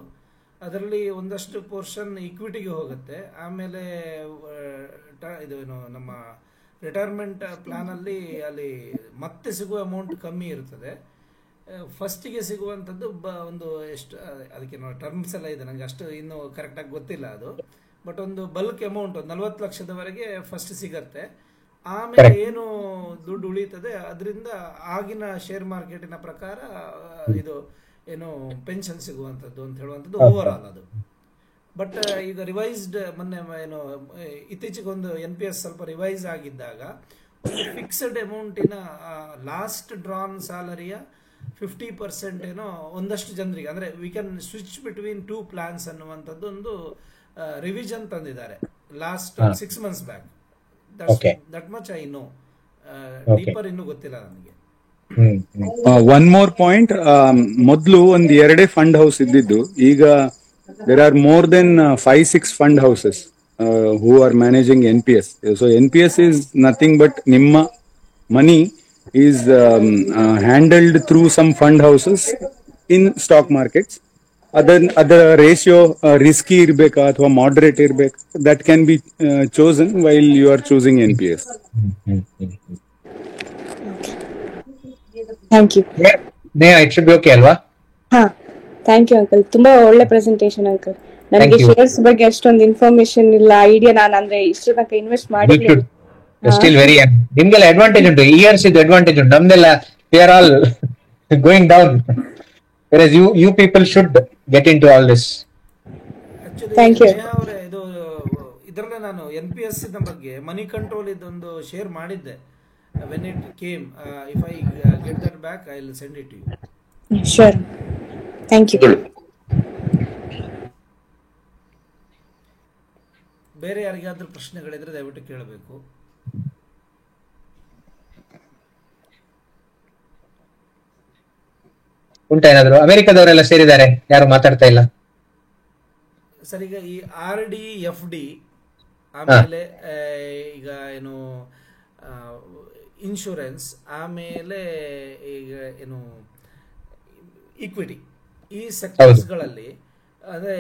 Speaker 1: ಅದರಲ್ಲಿ ಒಂದಷ್ಟು ಪೋರ್ಷನ್ ಇಕ್ವಿಟಿಗೆ ಹೋಗುತ್ತೆ. ಆಮೇಲೆ ಇದು ಏನು ನಮ್ಮ ರಿಟೈರ್ಮೆಂಟ್ ಪ್ಲಾನ್ ಅಲ್ಲಿ ಮತ್ತೆ ಸಿಗುವ ಅಮೌಂಟ್ ಕಮ್ಮಿ ಇರ್ತದೆ. ಫಸ್ಟಿಗೆ ಸಿಗುವಂಥದ್ದು ಒಂದು ಎಷ್ಟು, ಅದಕ್ಕೆ ಟರ್ಮ್ಸ್ ಎಲ್ಲ ಇದೆ, ನನಗೆ ಅಷ್ಟು ಇನ್ನೂ ಕರೆಕ್ಟಾಗಿ ಗೊತ್ತಿಲ್ಲ ಅದು. ಬಟ್ ಒಂದು ಬಲ್ಕ್ ಅಮೌಂಟ್ 40 ಲಕ್ಷದವರೆಗೆ ಫಸ್ಟ್ ಸಿಗತ್ತೆ. ಆಮೇಲೆ ಏನು ದುಡ್ಡು ಉಳಿತದೆ ಅದರಿಂದ ಆಗಿನ ಶೇರ್ ಮಾರ್ಕೆಟಿನ ಪ್ರಕಾರ ಇದು ಏನು ಪೆನ್ಷನ್ ಸಿಗುವಂಥದ್ದು ಅಂತ ಹೇಳುವಂಥದ್ದು ಓವರ್ ಆಲ್ ಅದು. ಬಟ್ ಈಗ ರಿವೈಸ್ಡ್ ಮೊನ್ನೆ ಏನು ಇತ್ತೀಚೆಗೆ ಒಂದು NPS ಸ್ವಲ್ಪ ರಿವೈಸ್ ಆಗಿದ್ದಾಗ ಒಂದು ಫಿಕ್ಸ್ಡ್ ಅಮೌಂಟಿನ ಲಾಸ್ಟ್ ಡ್ರಾನ್ ಸ್ಯಾಲರಿಯ 50% ಏನೋ ಒಂದಷ್ಟು ಜನರಿಗೆ, ಅಂದ್ರೆ we can switch between 2 plans ಅನ್ನುವಂಥದ್ದು ಒಂದು ರಿವಿಷನ್ ತಂದಿದ್ದಾರೆ last 6 months back. That much I know. Deeper ಇನ್ನೂ ಗೊತ್ತಿಲ್ಲ ನನಗೆ.
Speaker 5: ಒನ್ ಮೋರ್ ಪಾಯಿಂಟ್, ಮೊದಲು ಒಂದ್ 2 ಫಂಡ್ ಹೌಸ್ ಇದ್ದಿದ್ದು, ಈಗ there are more than 5-6 fund houses who are managing NPS. So NPS is nothing but ನಿಮ್ಮ money is handled through some fund houses in stock markets. ಅದರ ratio risky ಇರ್ಬೇಕಾ ಅಥವಾ moderate ಇರ್ಬೇಕಾ, that can be chosen while you are choosing NPS.
Speaker 9: Thank you.
Speaker 2: It should be okay ಅಲ್ವಾ?
Speaker 9: Thank you uncle, ತುಂಬಾ ಒಳ್ಳೆ presentation uncle. ನನಗೆ shares ಬಗ್ಗೆ ಅಷ್ಟೊಂದು ಇನ್ಫಾರ್ಮೇಶನ್ ಇಲ್ಲ, ಐಡಿಯಾ. ನಾನು ಅಂದ್ರೆ ಇಷ್ಟು ತನಕ ಇನ್ವೆಸ್ಟ್ ಮಾಡಿಲ್ಲ.
Speaker 2: Still very young. ನಿಮ್ಗೆಲ್ಲ ಅಡ್ವಾಂಟೇಜ್ ಉಂಟು, ಇಯರ್ಸ್ ಇದು ಅಡ್ವಾಂಟೇಜ್ ಉಂಟು. ನಮ್ದೆಲ್ಲ we are all going down. Versus you people should get into all this.
Speaker 9: Thank you.
Speaker 1: ಅವರೇ, ಇದು ಇದರಲ್ಲೇ ನಾನು NPS ಬಗ್ಗೆ ಮನಿ ಕಂಟ್ರೋಲ್ ಇದೊಂದು ಶೇರ್ ಮಾಡಿದ್ದೆ. When it came, if I get that back I will send it to you.
Speaker 9: Sure. Thank you.
Speaker 1: ಬೇರೆ ಯಾರಿಗಾದ್ರೂ ಪ್ರಶ್ನೆಗಳಿದ್ರೆ ದಯವಿಟ್ಟು ಕೇಳಬೇಕು.
Speaker 2: ಉಂಟಾ ಏನಾದ್ರು? ಅಮೆರಿಕದವರೆಲ್ಲ ಸೇರಿದ್ದಾರೆ, ಯಾರು ಮಾತಾಡ್ತಾ ಇಲ್ಲ.
Speaker 1: ಸರ್, ಈಗ ಈ RD FD ಆಮೇಲೆ ಈಗ ಏನು ಇನ್ಶೂರೆನ್ಸ್, ಆಮೇಲೆ ಈಗ ಏನು ಇಕ್ವಿಟಿ, ಈ ಸೆಕ್ಟರ್ಸ್ಗಳಲ್ಲಿ ಅದೇ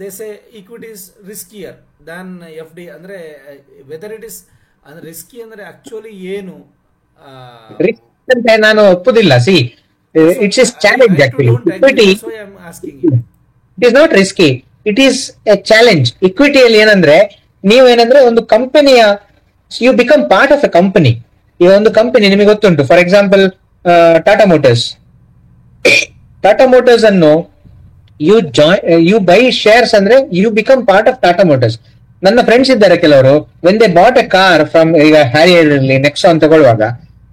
Speaker 1: ದೇಸೆ equity is riskier than FD. ಅಂದ್ರೆ ವೆದರ್ ಇಟ್ ಇಸ್ ಅಂದ್ರೆ ರಿಸ್ಕಿ ಅಂದ್ರೆ ಆಕ್ಚುಲಿ ಏನು
Speaker 2: ನಾನು ಒಪ್ಪುದಿಲ್ಲ. See, it's is challenge actually. Equity it is not risky, it is a challenge. ಇಕ್ವಿಟಿಯಲ್ಲಿ ಏನಂದ್ರೆ ನೀವೇನಂದ್ರೆ ಒಂದು ಕಂಪನಿಯ you become part of a company. ಈ ಒಂದು ಕಂಪನಿ ನಿಮಗೆ ಗೊತ್ತುಂಟು, ಫಾರ್ ಎಕ್ಸಾಂಪಲ್ ಟಾಟಾ ಮೋಟರ್ಸ್ ಅನ್ನು ಯು ಬೈ ಶೇರ್ಸ್ ಅಂದ್ರೆ you become part of Tata motors. ನನ್ನ ಫ್ರೆಂಡ್ಸ್ ಇದ್ದಾರೆ ಕೆಲವರು, when they bought a car from, ಈಗ ಹ್ಯಾರಿಯರ್ ಅಲ್ಲಿ ನೆಕ್ಸಾನ್ ತಗೊಳ್ಳುವಾಗ,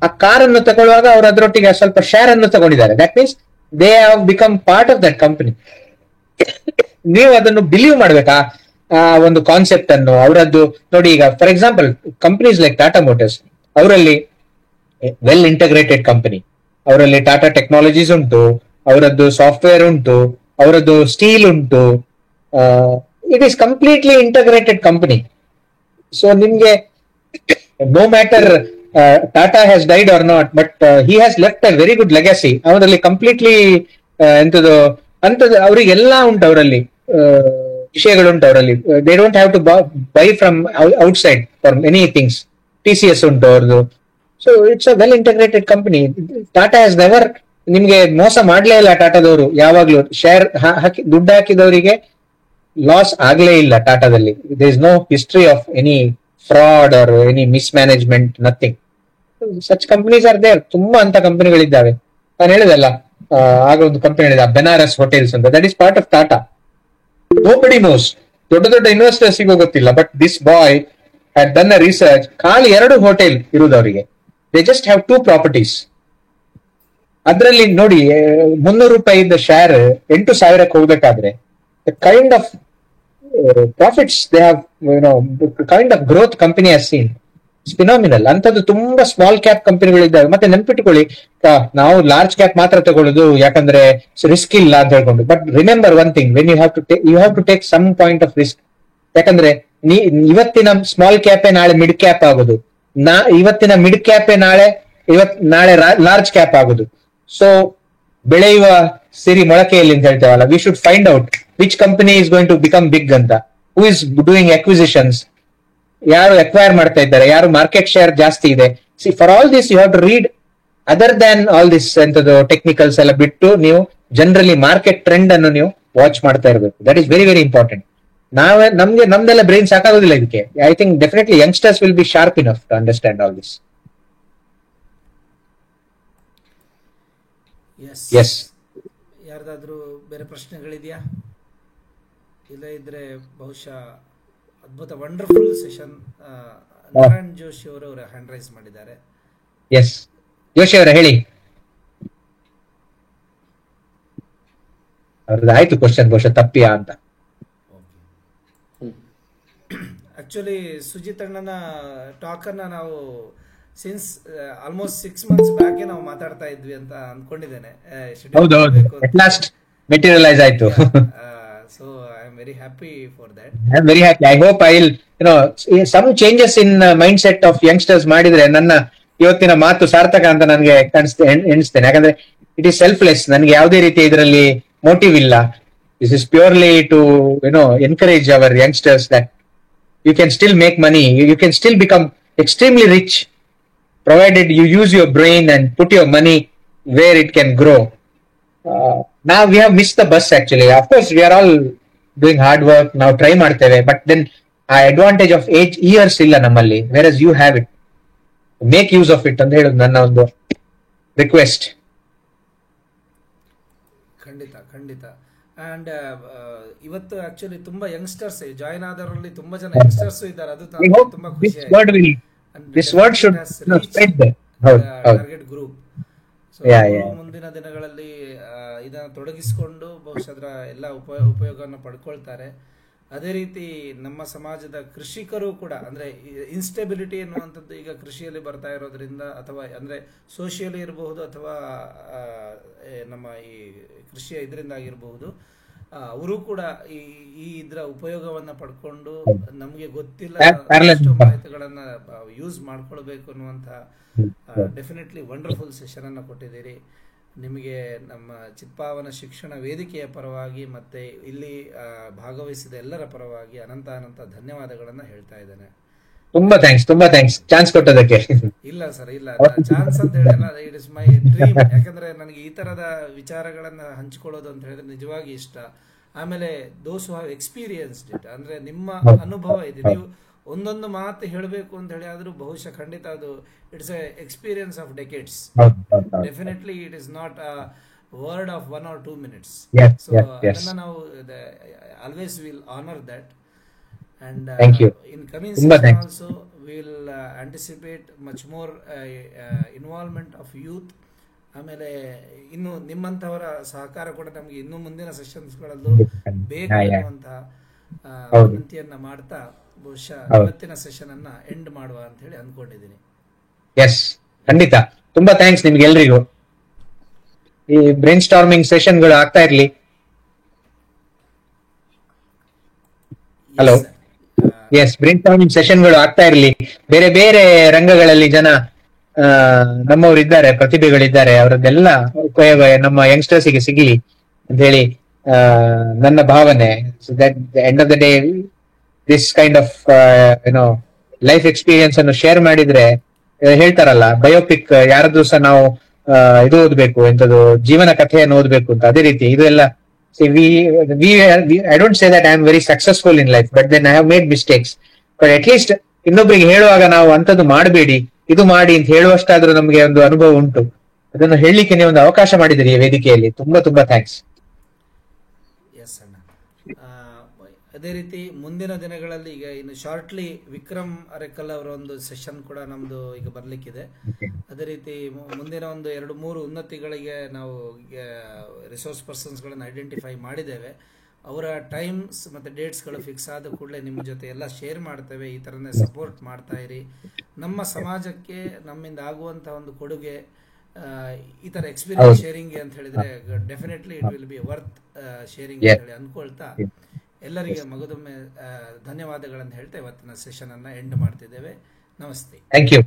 Speaker 2: ಆ ಕಾರ್ ಅನ್ನು ತಗೊಳ್ಳುವಾಗ ಅವರು ಅದರೊಟ್ಟಿಗೆ ಸ್ವಲ್ಪ ಶೇರ್ ಅನ್ನು ತಗೊಂಡಿದ್ದಾರೆ. That means they have become part of that company. ನೀವು ಅದನ್ನು ಬಿಲೀವ್ ಮಾಡ್ಬೇಕಾ ಆ ಒಂದು ಕಾನ್ಸೆಪ್ಟ್ ಅನ್ನು ಅವರದ್ದು. ನೋಡಿ, ಈಗ for example companies like Tata motors, ಅವರಲ್ಲಿ ವೆಲ್ ಇಂಟಗ್ರೇಟೆಡ್ ಕಂಪನಿ, ಅವರಲ್ಲಿ ಟಾಟಾ ಟೆಕ್ನಾಲಜೀಸ್ ಉಂಟು, ಅವರದ್ದು ಸಾಫ್ಟ್ವೇರ್ ಉಂಟು, ಅವರದ್ದು ಸ್ಟೀಲ್ ಉಂಟು. It is completely integrated company. So ನಿಮ್ಗೆ no matter Tata has died or not, but he has left a very good legacy. ಅವರಲ್ಲಿ completely ಎಂತದ್ದು ಅಂತದ್ದು ಅವರಿಗೆಲ್ಲ ಉಂಟು, ಅವರಲ್ಲಿ ವಿಷಯಗಳುಂಟು ಅವರಲ್ಲಿ. They don't have to buy from outside for many things. TCS ಉಂಟು ಅವ್ರದ್ದು. So it's a well integrated company. Tata has never ನಿಮ್ಗೆ ಮೋಸ ಮಾಡ್ಲೇ ಇಲ್ಲ. ಟಾಟಾದವರು ಯಾವಾಗ್ಲೂ ಶೇರ್ ಹಾಕಿ ದುಡ್ಡು ಹಾಕಿದವರಿಗೆ ಲಾಸ್ ಆಗ್ಲೇ ಇಲ್ಲ ಟಾಟಾದಲ್ಲಿ. There is no history of any fraud or any mismanagement, nothing. Such companies are there. ತುಂಬಾ ಅಂತ ಕಂಪನಿಗಳಿದ್ದಾವೆ. ನಾನು ಹೇಳಿದಲ್ಲ, ಆಗ ಒಂದು ಕಂಪನಿ ಹೇಳಿದ ಬೆನಾರಸ್ ಹೋಟೆಲ್ಸ್ ಅಂತ, that is part of Tata. Nobody knows. ದೊಡ್ಡ ದೊಡ್ಡ ಇನ್ವೆಸ್ಟರ್ಸ್ ಸಿಗೋ ಗೊತ್ತಿಲ್ಲ, but this boy had done a research. ಖಾಲಿ 2 ಹೋಟೆಲ್ ಇರುವುದು ಅವರಿಗೆ. They just have 2 properties. ಅದರಲ್ಲಿ ನೋಡಿ, 300 ರೂಪಾಯಿ ಇದ್ದ ಶೇರ್ 8,000 ಹೋಗ್ಬೇಕಾದ್ರೆ kind of profits they have, kind of growth company has seen. Phenomenal. ಅಂತದ್ದು ತುಂಬಾ ಸ್ಮಾಲ್ ಕ್ಯಾಪ್ ಕಂಪನಿಗಳಿದ್ದಾವೆ. ಮತ್ತೆ ನೆನ್ಪಿಟ್ಕೊಳ್ಳಿ, ನಾವು ಲಾರ್ಜ್ ಕ್ಯಾಪ್ ಮಾತ್ರ ತಗೊಳ್ಳೋದು ಯಾಕಂದ್ರೆ ರಿಸ್ಕ್ ಇಲ್ಲ ಅಂತ ಹೇಳ್ಕೊಂಡು. But remember one thing, when you have to take some point of risk. ಯಾಕಂದ್ರೆ ಇವತ್ತಿನ ಸ್ಮಾಲ್ ಕ್ಯಾಪೇ ನಾಳೆ ಮಿಡ್ ಕ್ಯಾಪ್ ಆಗೋದು, ಇವತ್ತಿನ ಮಿಡ್ ಕ್ಯಾಪೇ ನಾಳೆ ಲಾರ್ಜ್ ಕ್ಯಾಪ್ ಆಗೋದು. ಸೊ ಬೆಳೆಯುವ ಸಿರಿ ಮೊಳಕೆಯಲ್ಲಿ ಅಂತ ಹೇಳ್ತೇವಲ್ಲ, we should find out which company is going to become big ಅಂತ. ಹೂ ಇಸ್ ಡೂಯಿಂಗ್ ಅಕ್ವಿಸಿಷನ್ಸ್, ಯಾರು ಅಕ್ವೈರ್ ಮಾಡ್ತಾ ಇದ್ದಾರೆ, ಯಾರು ಮಾರ್ಕೆಟ್ ಶೇರ್ ಜಾಸ್ತಿ ಇದೆ. See, for all this you have to read other than all this ಎಂತದ್ದು ಟೆಕ್ನಿಕಲ್ಸ್ ಎಲ್ಲ ಬಿಟ್ಟು ನೀವು ಜನರಲಿ ಮಾರ್ಕೆಟ್ ಟ್ರೆಂಡ್ ಅನ್ನು ನೀವು ವಾಚ್ ಮಾಡ್ತಾ ಇರಬೇಕು. That is very very important. ನಮ್ದೆಲ್ಲ ಬ್ರೈನ್ ಸಾಕಾಗೋದಿಲ್ಲ ಇದಕ್ಕೆ. I think definitely youngsters will be sharp enough to understand all this.
Speaker 1: Yes. ಯಾರ್ದಾದ್ರೂ ಬೇರೆ ಪ್ರಶ್ನೆಗಳಿದೆಯಾ? ಇಲ್ಲ ಇದ್ರೆ ಬಹುಶಃ ಅದ್ಭುತ ವಂಡರ್ಫುಲ್ ಸೆಷನ್. ನಾರಾಯಣ್ ಜೋಶಿ ಅವರು ಹ್ಯಾಂಡ್ ರೈಸ್ ಮಾಡಿದ್ದಾರೆ.
Speaker 2: ಎಸ್, ಜೋಶಿ ಅವರ ಹೇಳಿ. ಅವ್ರದ್ದು ಆಯ್ತು ಕ್ವಶನ್, ಬಹುಶಃ ತಪ್ಪಿಯಾ ಅಂತ.
Speaker 1: ಆಕ್ಚುಲಿ ಸುಜಿತ್ ಅಣ್ಣನ ಟಾಕ್ ಅನ್ನ ನಾವು ಸಿನ್ಸ್ ಆಲ್ಮೋಸ್ಟ್ 6 months ಬ್ಯಾಕ್ ನಾವು ಮಾತಾಡ್ತಾ ಇದ್ವಿ ಅಂತ ಅನ್ಕೊಂಡಿದ್ದೇನೆ.
Speaker 2: ಮೆಟೀರಿಯಲೈಸ್ ಆಯ್ತು.
Speaker 1: So I am very happy for that.
Speaker 2: I am very happy. I hope I will some changes in mindset of youngsters ಮಾಡಿದ್ರೆ ನನ್ನ ಇವತ್ತಿನ ಮಾತು ಸಾರ್ಥಕ ಅಂತ ನನಗೆ ಎಣಿಸ್ತೇನೆ. ಯಾಕಂದ್ರೆ ಇಟ್ ಈಸ್ ಸೆಲ್ಫ್ಲೆಸ್. ನನಗೆ ಯಾವುದೇ ರೀತಿ ಇದರಲ್ಲಿ ಮೋಟಿವ್ ಇಲ್ಲ. This is purely to encourage our youngsters that you can still make money, you can still become extremely rich provided you use your brain and put your money where it can grow. Now we have missed the bus actually. Of course we are all doing hard work, now try ಮಾಡ್ತೇವೆ, but then ಆ advantage of 8 years ಇಲ್ಲ ನಮ್ಮಲ್ಲಿ, where you have it. Make use of it ಅಂತ ಹೇಳುದು ನನ್ನ ಒಂದು request.
Speaker 1: ಖಂಡಿತ ಖಂಡಿತ. ಅಂಡ್ ಇವತ್ತು ಆಕ್ಚುಲಿ ತುಂಬಾ ಯಂಗ್ಸ್ಟರ್ಸ್ ಜಾಯಿನ್ ಆದವರಲ್ಲಿ ತುಂಬಾ ಜನ ಯಂಗ್ಸ್ಟರ್ಸ್ ಇದ್ದಾರೆ. ಅದು ತುಂಬಾ ಖುಷಿ ಟಾರ್ಗೆಟ್ ಗ್ರೂಪ್. ಸೊ ಮುಂದಿನ ದಿನಗಳಲ್ಲಿ ಇದನ್ನು ತೊಡಗಿಸಿಕೊಂಡು ಬಹುಶಃ ಅದರ ಎಲ್ಲ ಉಪಯೋಗವನ್ನು ಪಡ್ಕೊಳ್ತಾರೆ. ಅದೇ ರೀತಿ ನಮ್ಮ ಸಮಾಜದ ಕೃಷಿಕರು ಕೂಡ, ಅಂದ್ರೆ ಇನ್ಸ್ಟೆಬಿಲಿಟಿ ಎನ್ನುವಂಥದ್ದು ಈಗ ಕೃಷಿಯಲ್ಲಿ ಬರ್ತಾ ಇರೋದ್ರಿಂದ, ಅಥವಾ ಅಂದ್ರೆ ಸೋಷಿಯಲಿ ಇರಬಹುದು ಅಥವಾ ನಮ್ಮ ಈ ಕೃಷಿಯ ಇದರಿಂದ ಆಗಿರಬಹುದು, ಅವರು ಕೂಡ ಈ ಇದರ ಉಪಯೋಗವನ್ನ ಪಡ್ಕೊಂಡು ನಮಗೆ ಗೊತ್ತಿಲ್ಲ ಎಷ್ಟೋ ಮಾಹಿತಿಗಳನ್ನ ಯೂಸ್ ಮಾಡ್ಕೊಳ್ಬೇಕು ಅನ್ನುವಂಥ ಡೆಫಿನೆಟ್ಲಿ ವಂಡರ್ಫುಲ್ ಸೆಷನ್ ಅನ್ನು ಕೊಟ್ಟಿದ್ದೀರಿ. ನಿಮಗೆ ನಮ್ಮ ಚಿತ್ಪಾವನ ಶಿಕ್ಷಣ ವೇದಿಕೆಯ ಪರವಾಗಿ ಮತ್ತೆ ಇಲ್ಲಿ ಭಾಗವಹಿಸಿದ ಎಲ್ಲರ ಪರವಾಗಿ ಅನಂತ ಅನಂತ ಧನ್ಯವಾದಗಳನ್ನ ಹೇಳ್ತಾ ಇದ್ದೇನೆ.
Speaker 2: ತುಂಬಾ ಥ್ಯಾಂಕ್ಸ್ ಚಾನ್ಸ್ ಕೊಟ್ಟದಕ್ಕೆ.
Speaker 1: ಇಲ್ಲ ಸರ್, ಇಲ್ಲ ಚಾನ್ಸ್ ಅಂತ ಹೇಳಿ ಇಟ್ ಇಸ್ ಮೈ ಡ್ರೀಮ್. ಯಾಕಂದ್ರೆ ನನಗೆ ಈ ತರದ ವಿಚಾರಗಳನ್ನ ಹಂಚಿಕೊಳ್ಳೋದು ಅಂತ ಹೇಳಿದ್ರೆ ನಿಜವಾಗಿ ಇಷ್ಟ. ಆಮೇಲೆ ದೋಸ್ ಹು ಹ್ಯಾವ್ ಎಕ್ಸ್ಪೀರಿಯನ್ಸ್ಡ್ ಇಟ್, ಅಂದ್ರೆ ನಿಮ್ಮ ಅನುಭವ ಇದೆ, ನೀವು ಒಂದೊಂದು ಮಾತು ಹೇಳಬೇಕು ಅಂತ ಹೇಳಿ ಆದ್ರೂ ಬಹುಶಃ ಖಂಡಿತ ಅದು it's A experience of decades. Definitely it is not a word of 1 or 2 minutes. So ಅದನ್ನ ನಾವು always will honour that. And in coming season also we will anticipate much more involvement of youth. ಆಮೇಲೆ ಇನ್ನು ನಿಮ್ಮಂತವರ ಸಹಕಾರ ಕೂಡ ನಮಗೆ ಇನ್ನು ಮುಂದಿನ ಸೆಷನ್ಸ್ಗಳಲ್ಲೂ ಬೇಕು ಅನ್ನುವಂತಹ ವಿನಂತಿಯನ್ನ ಮಾಡ್ತಾ ಬಹುಶಃ ಇವತ್ತಿನ ಸೆಷನ್ ಅನ್ನ ಎಂಡ್ ಮಾಡುವ ಅಂತ ಹೇಳಿ ಅನ್ಕೊಂಡಿದ್ದೀನಿ.
Speaker 2: ಎಸ್, ಖಂಡಿತ. ತುಂಬಾ ಥ್ಯಾಂಕ್ಸ್ ನಿಮ್ಗೆ ಎಲ್ರಿಗೂ. ಈ ಬ್ರೈನ್ ಸ್ಟಾರ್ಮಿಂಗ್ ಸೆಷನ್ಗಳು ಆಗ್ತಾ ಇರ್ಲಿ. ಹಲೋ, ಎಸ್, ಬ್ರೈನ್ ಸ್ಟಾರ್ಮಿಂಗ್ ಸೆಷನ್ಗಳು ಆಗ್ತಾ ಇರ್ಲಿ. ಬೇರೆ ಬೇರೆ ರಂಗಗಳಲ್ಲಿ ಜನ ನಮ್ಮವ್ರು ಇದ್ದಾರೆ, ಪ್ರತಿಭೆಗಳಿದ್ದಾರೆ, ಅವರದ್ದೆಲ್ಲ ಉಪಯೋಗ ನಮ್ಮ ಯಂಗ್ಸ್ಟರ್ಸ್ ಗೆ ಸಿಗಲಿ ಅಂತ ಹೇಳಿ ನನ್ನ ಭಾವನೆ. So that end of the day this kind of life experience ಅನ್ನು ಶೇರ್ ಮಾಡಿದ್ರೆ, ಹೇಳ್ತಾರಲ್ಲ ಬಯೋಪಿಕ್ ಯಾರದ್ದು ಸಹ ನಾವು ಇದು ಓದ್ಬೇಕು, ಎಂತದ್ದು ಜೀವನ ಕಥೆಯನ್ನು ಓದ್ಬೇಕು ಅಂತ, ಅದೇ ರೀತಿ ಇದು ಎಲ್ಲ. I don't say that I am very successful in life, but then I have made mistakes. But at least ಇನ್ನೊಬ್ಬರಿಗೆ ಹೇಳುವಾಗ ನಾವು ಅಂತದ್ದು ಮಾಡಬೇಡಿ, ಇದು ಮಾಡಿ ಅಂತ ಹೇಳುವಷ್ಟಾದ್ರೂ ನಮಗೆ ಒಂದು ಅನುಭವ ಉಂಟು. ಅದನ್ನು ಹೇಳಲಿಕ್ಕೆ ನೀವು ಒಂದು ಅವಕಾಶ ಮಾಡಿದಿರಿ ಈ ವೇದಿಕೆಯಲ್ಲಿ. ತುಂಬಾ ತುಂಬಾ ಥ್ಯಾಂಕ್ಸ್.
Speaker 1: ಎಸ್ ಅಣ್ಣ. ಅದೇ ರೀತಿ ಮುಂದಿನ ದಿನಗಳಲ್ಲಿ ಈಗ ಇನ್ನು ಶಾರ್ಟ್ಲಿ ವಿಕ್ರಮ್ ಅರೆಕಲ್ ಅವರ ಒಂದು ಸೆಷನ್ ಕೂಡ ನಮ್ದು ಈಗ ಬರ್ಲಿಕ್ಕಿದೆ. ಅದೇ ರೀತಿ ಮುಂದಿನ ಒಂದು 2-3 ಉನ್ನತಿಗಳಿಗೆ ನಾವು ರಿಸೋರ್ಸ್ ಪರ್ಸನ್ಸ್ಗಳನ್ನು ಐಡೆಂಟಿಫೈ ಮಾಡಿದ್ದೇವೆ. ಅವರ ಟೈಮ್ಸ್ ಮತ್ತು ಡೇಟ್ಸ್ಗಳು ಫಿಕ್ಸ್ ಆದ ಕೂಡಲೇ ನಿಮ್ಮ ಜೊತೆ ಎಲ್ಲ ಶೇರ್ ಮಾಡ್ತೇವೆ. ಈ ಥರನೇ ಸಪೋರ್ಟ್ ಮಾಡ್ತಾ ಇರಿ. ನಮ್ಮ ಸಮಾಜಕ್ಕೆ ನಮ್ಮಿಂದ ಆಗುವಂಥ ಒಂದು ಕೊಡುಗೆ, ಈ ಥರ ಎಕ್ಸ್ಪೀರಿಯನ್ಸ್ ಶೇರಿಂಗ್ ಅಂತ ಹೇಳಿದ್ರೆ definitely it will be worth sharing ಅಂತ ಹೇಳಿ ಅಂದ್ಕೊಳ್ತಾ ಎಲ್ಲರಿಗೆ ಮಗದೊಮ್ಮೆ ಧನ್ಯವಾದಗಳನ್ನು ಹೇಳ್ತಾ ಇವತ್ತಿನ ಸೆಷನ್ ಅನ್ನ ಎಂಡ್ ಮಾಡ್ತಿದ್ದೇವೆ. ನಮಸ್ತೆ.
Speaker 2: Thank you.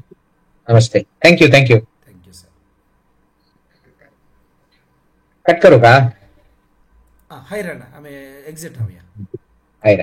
Speaker 2: ನಮಸ್ತೆ. Thank you
Speaker 1: sir.
Speaker 2: ಕಟ್ ಕರೋ ಕಾ?
Speaker 1: हाय राणा, हमें एग्जिट हम यहाँ।
Speaker 2: हाय।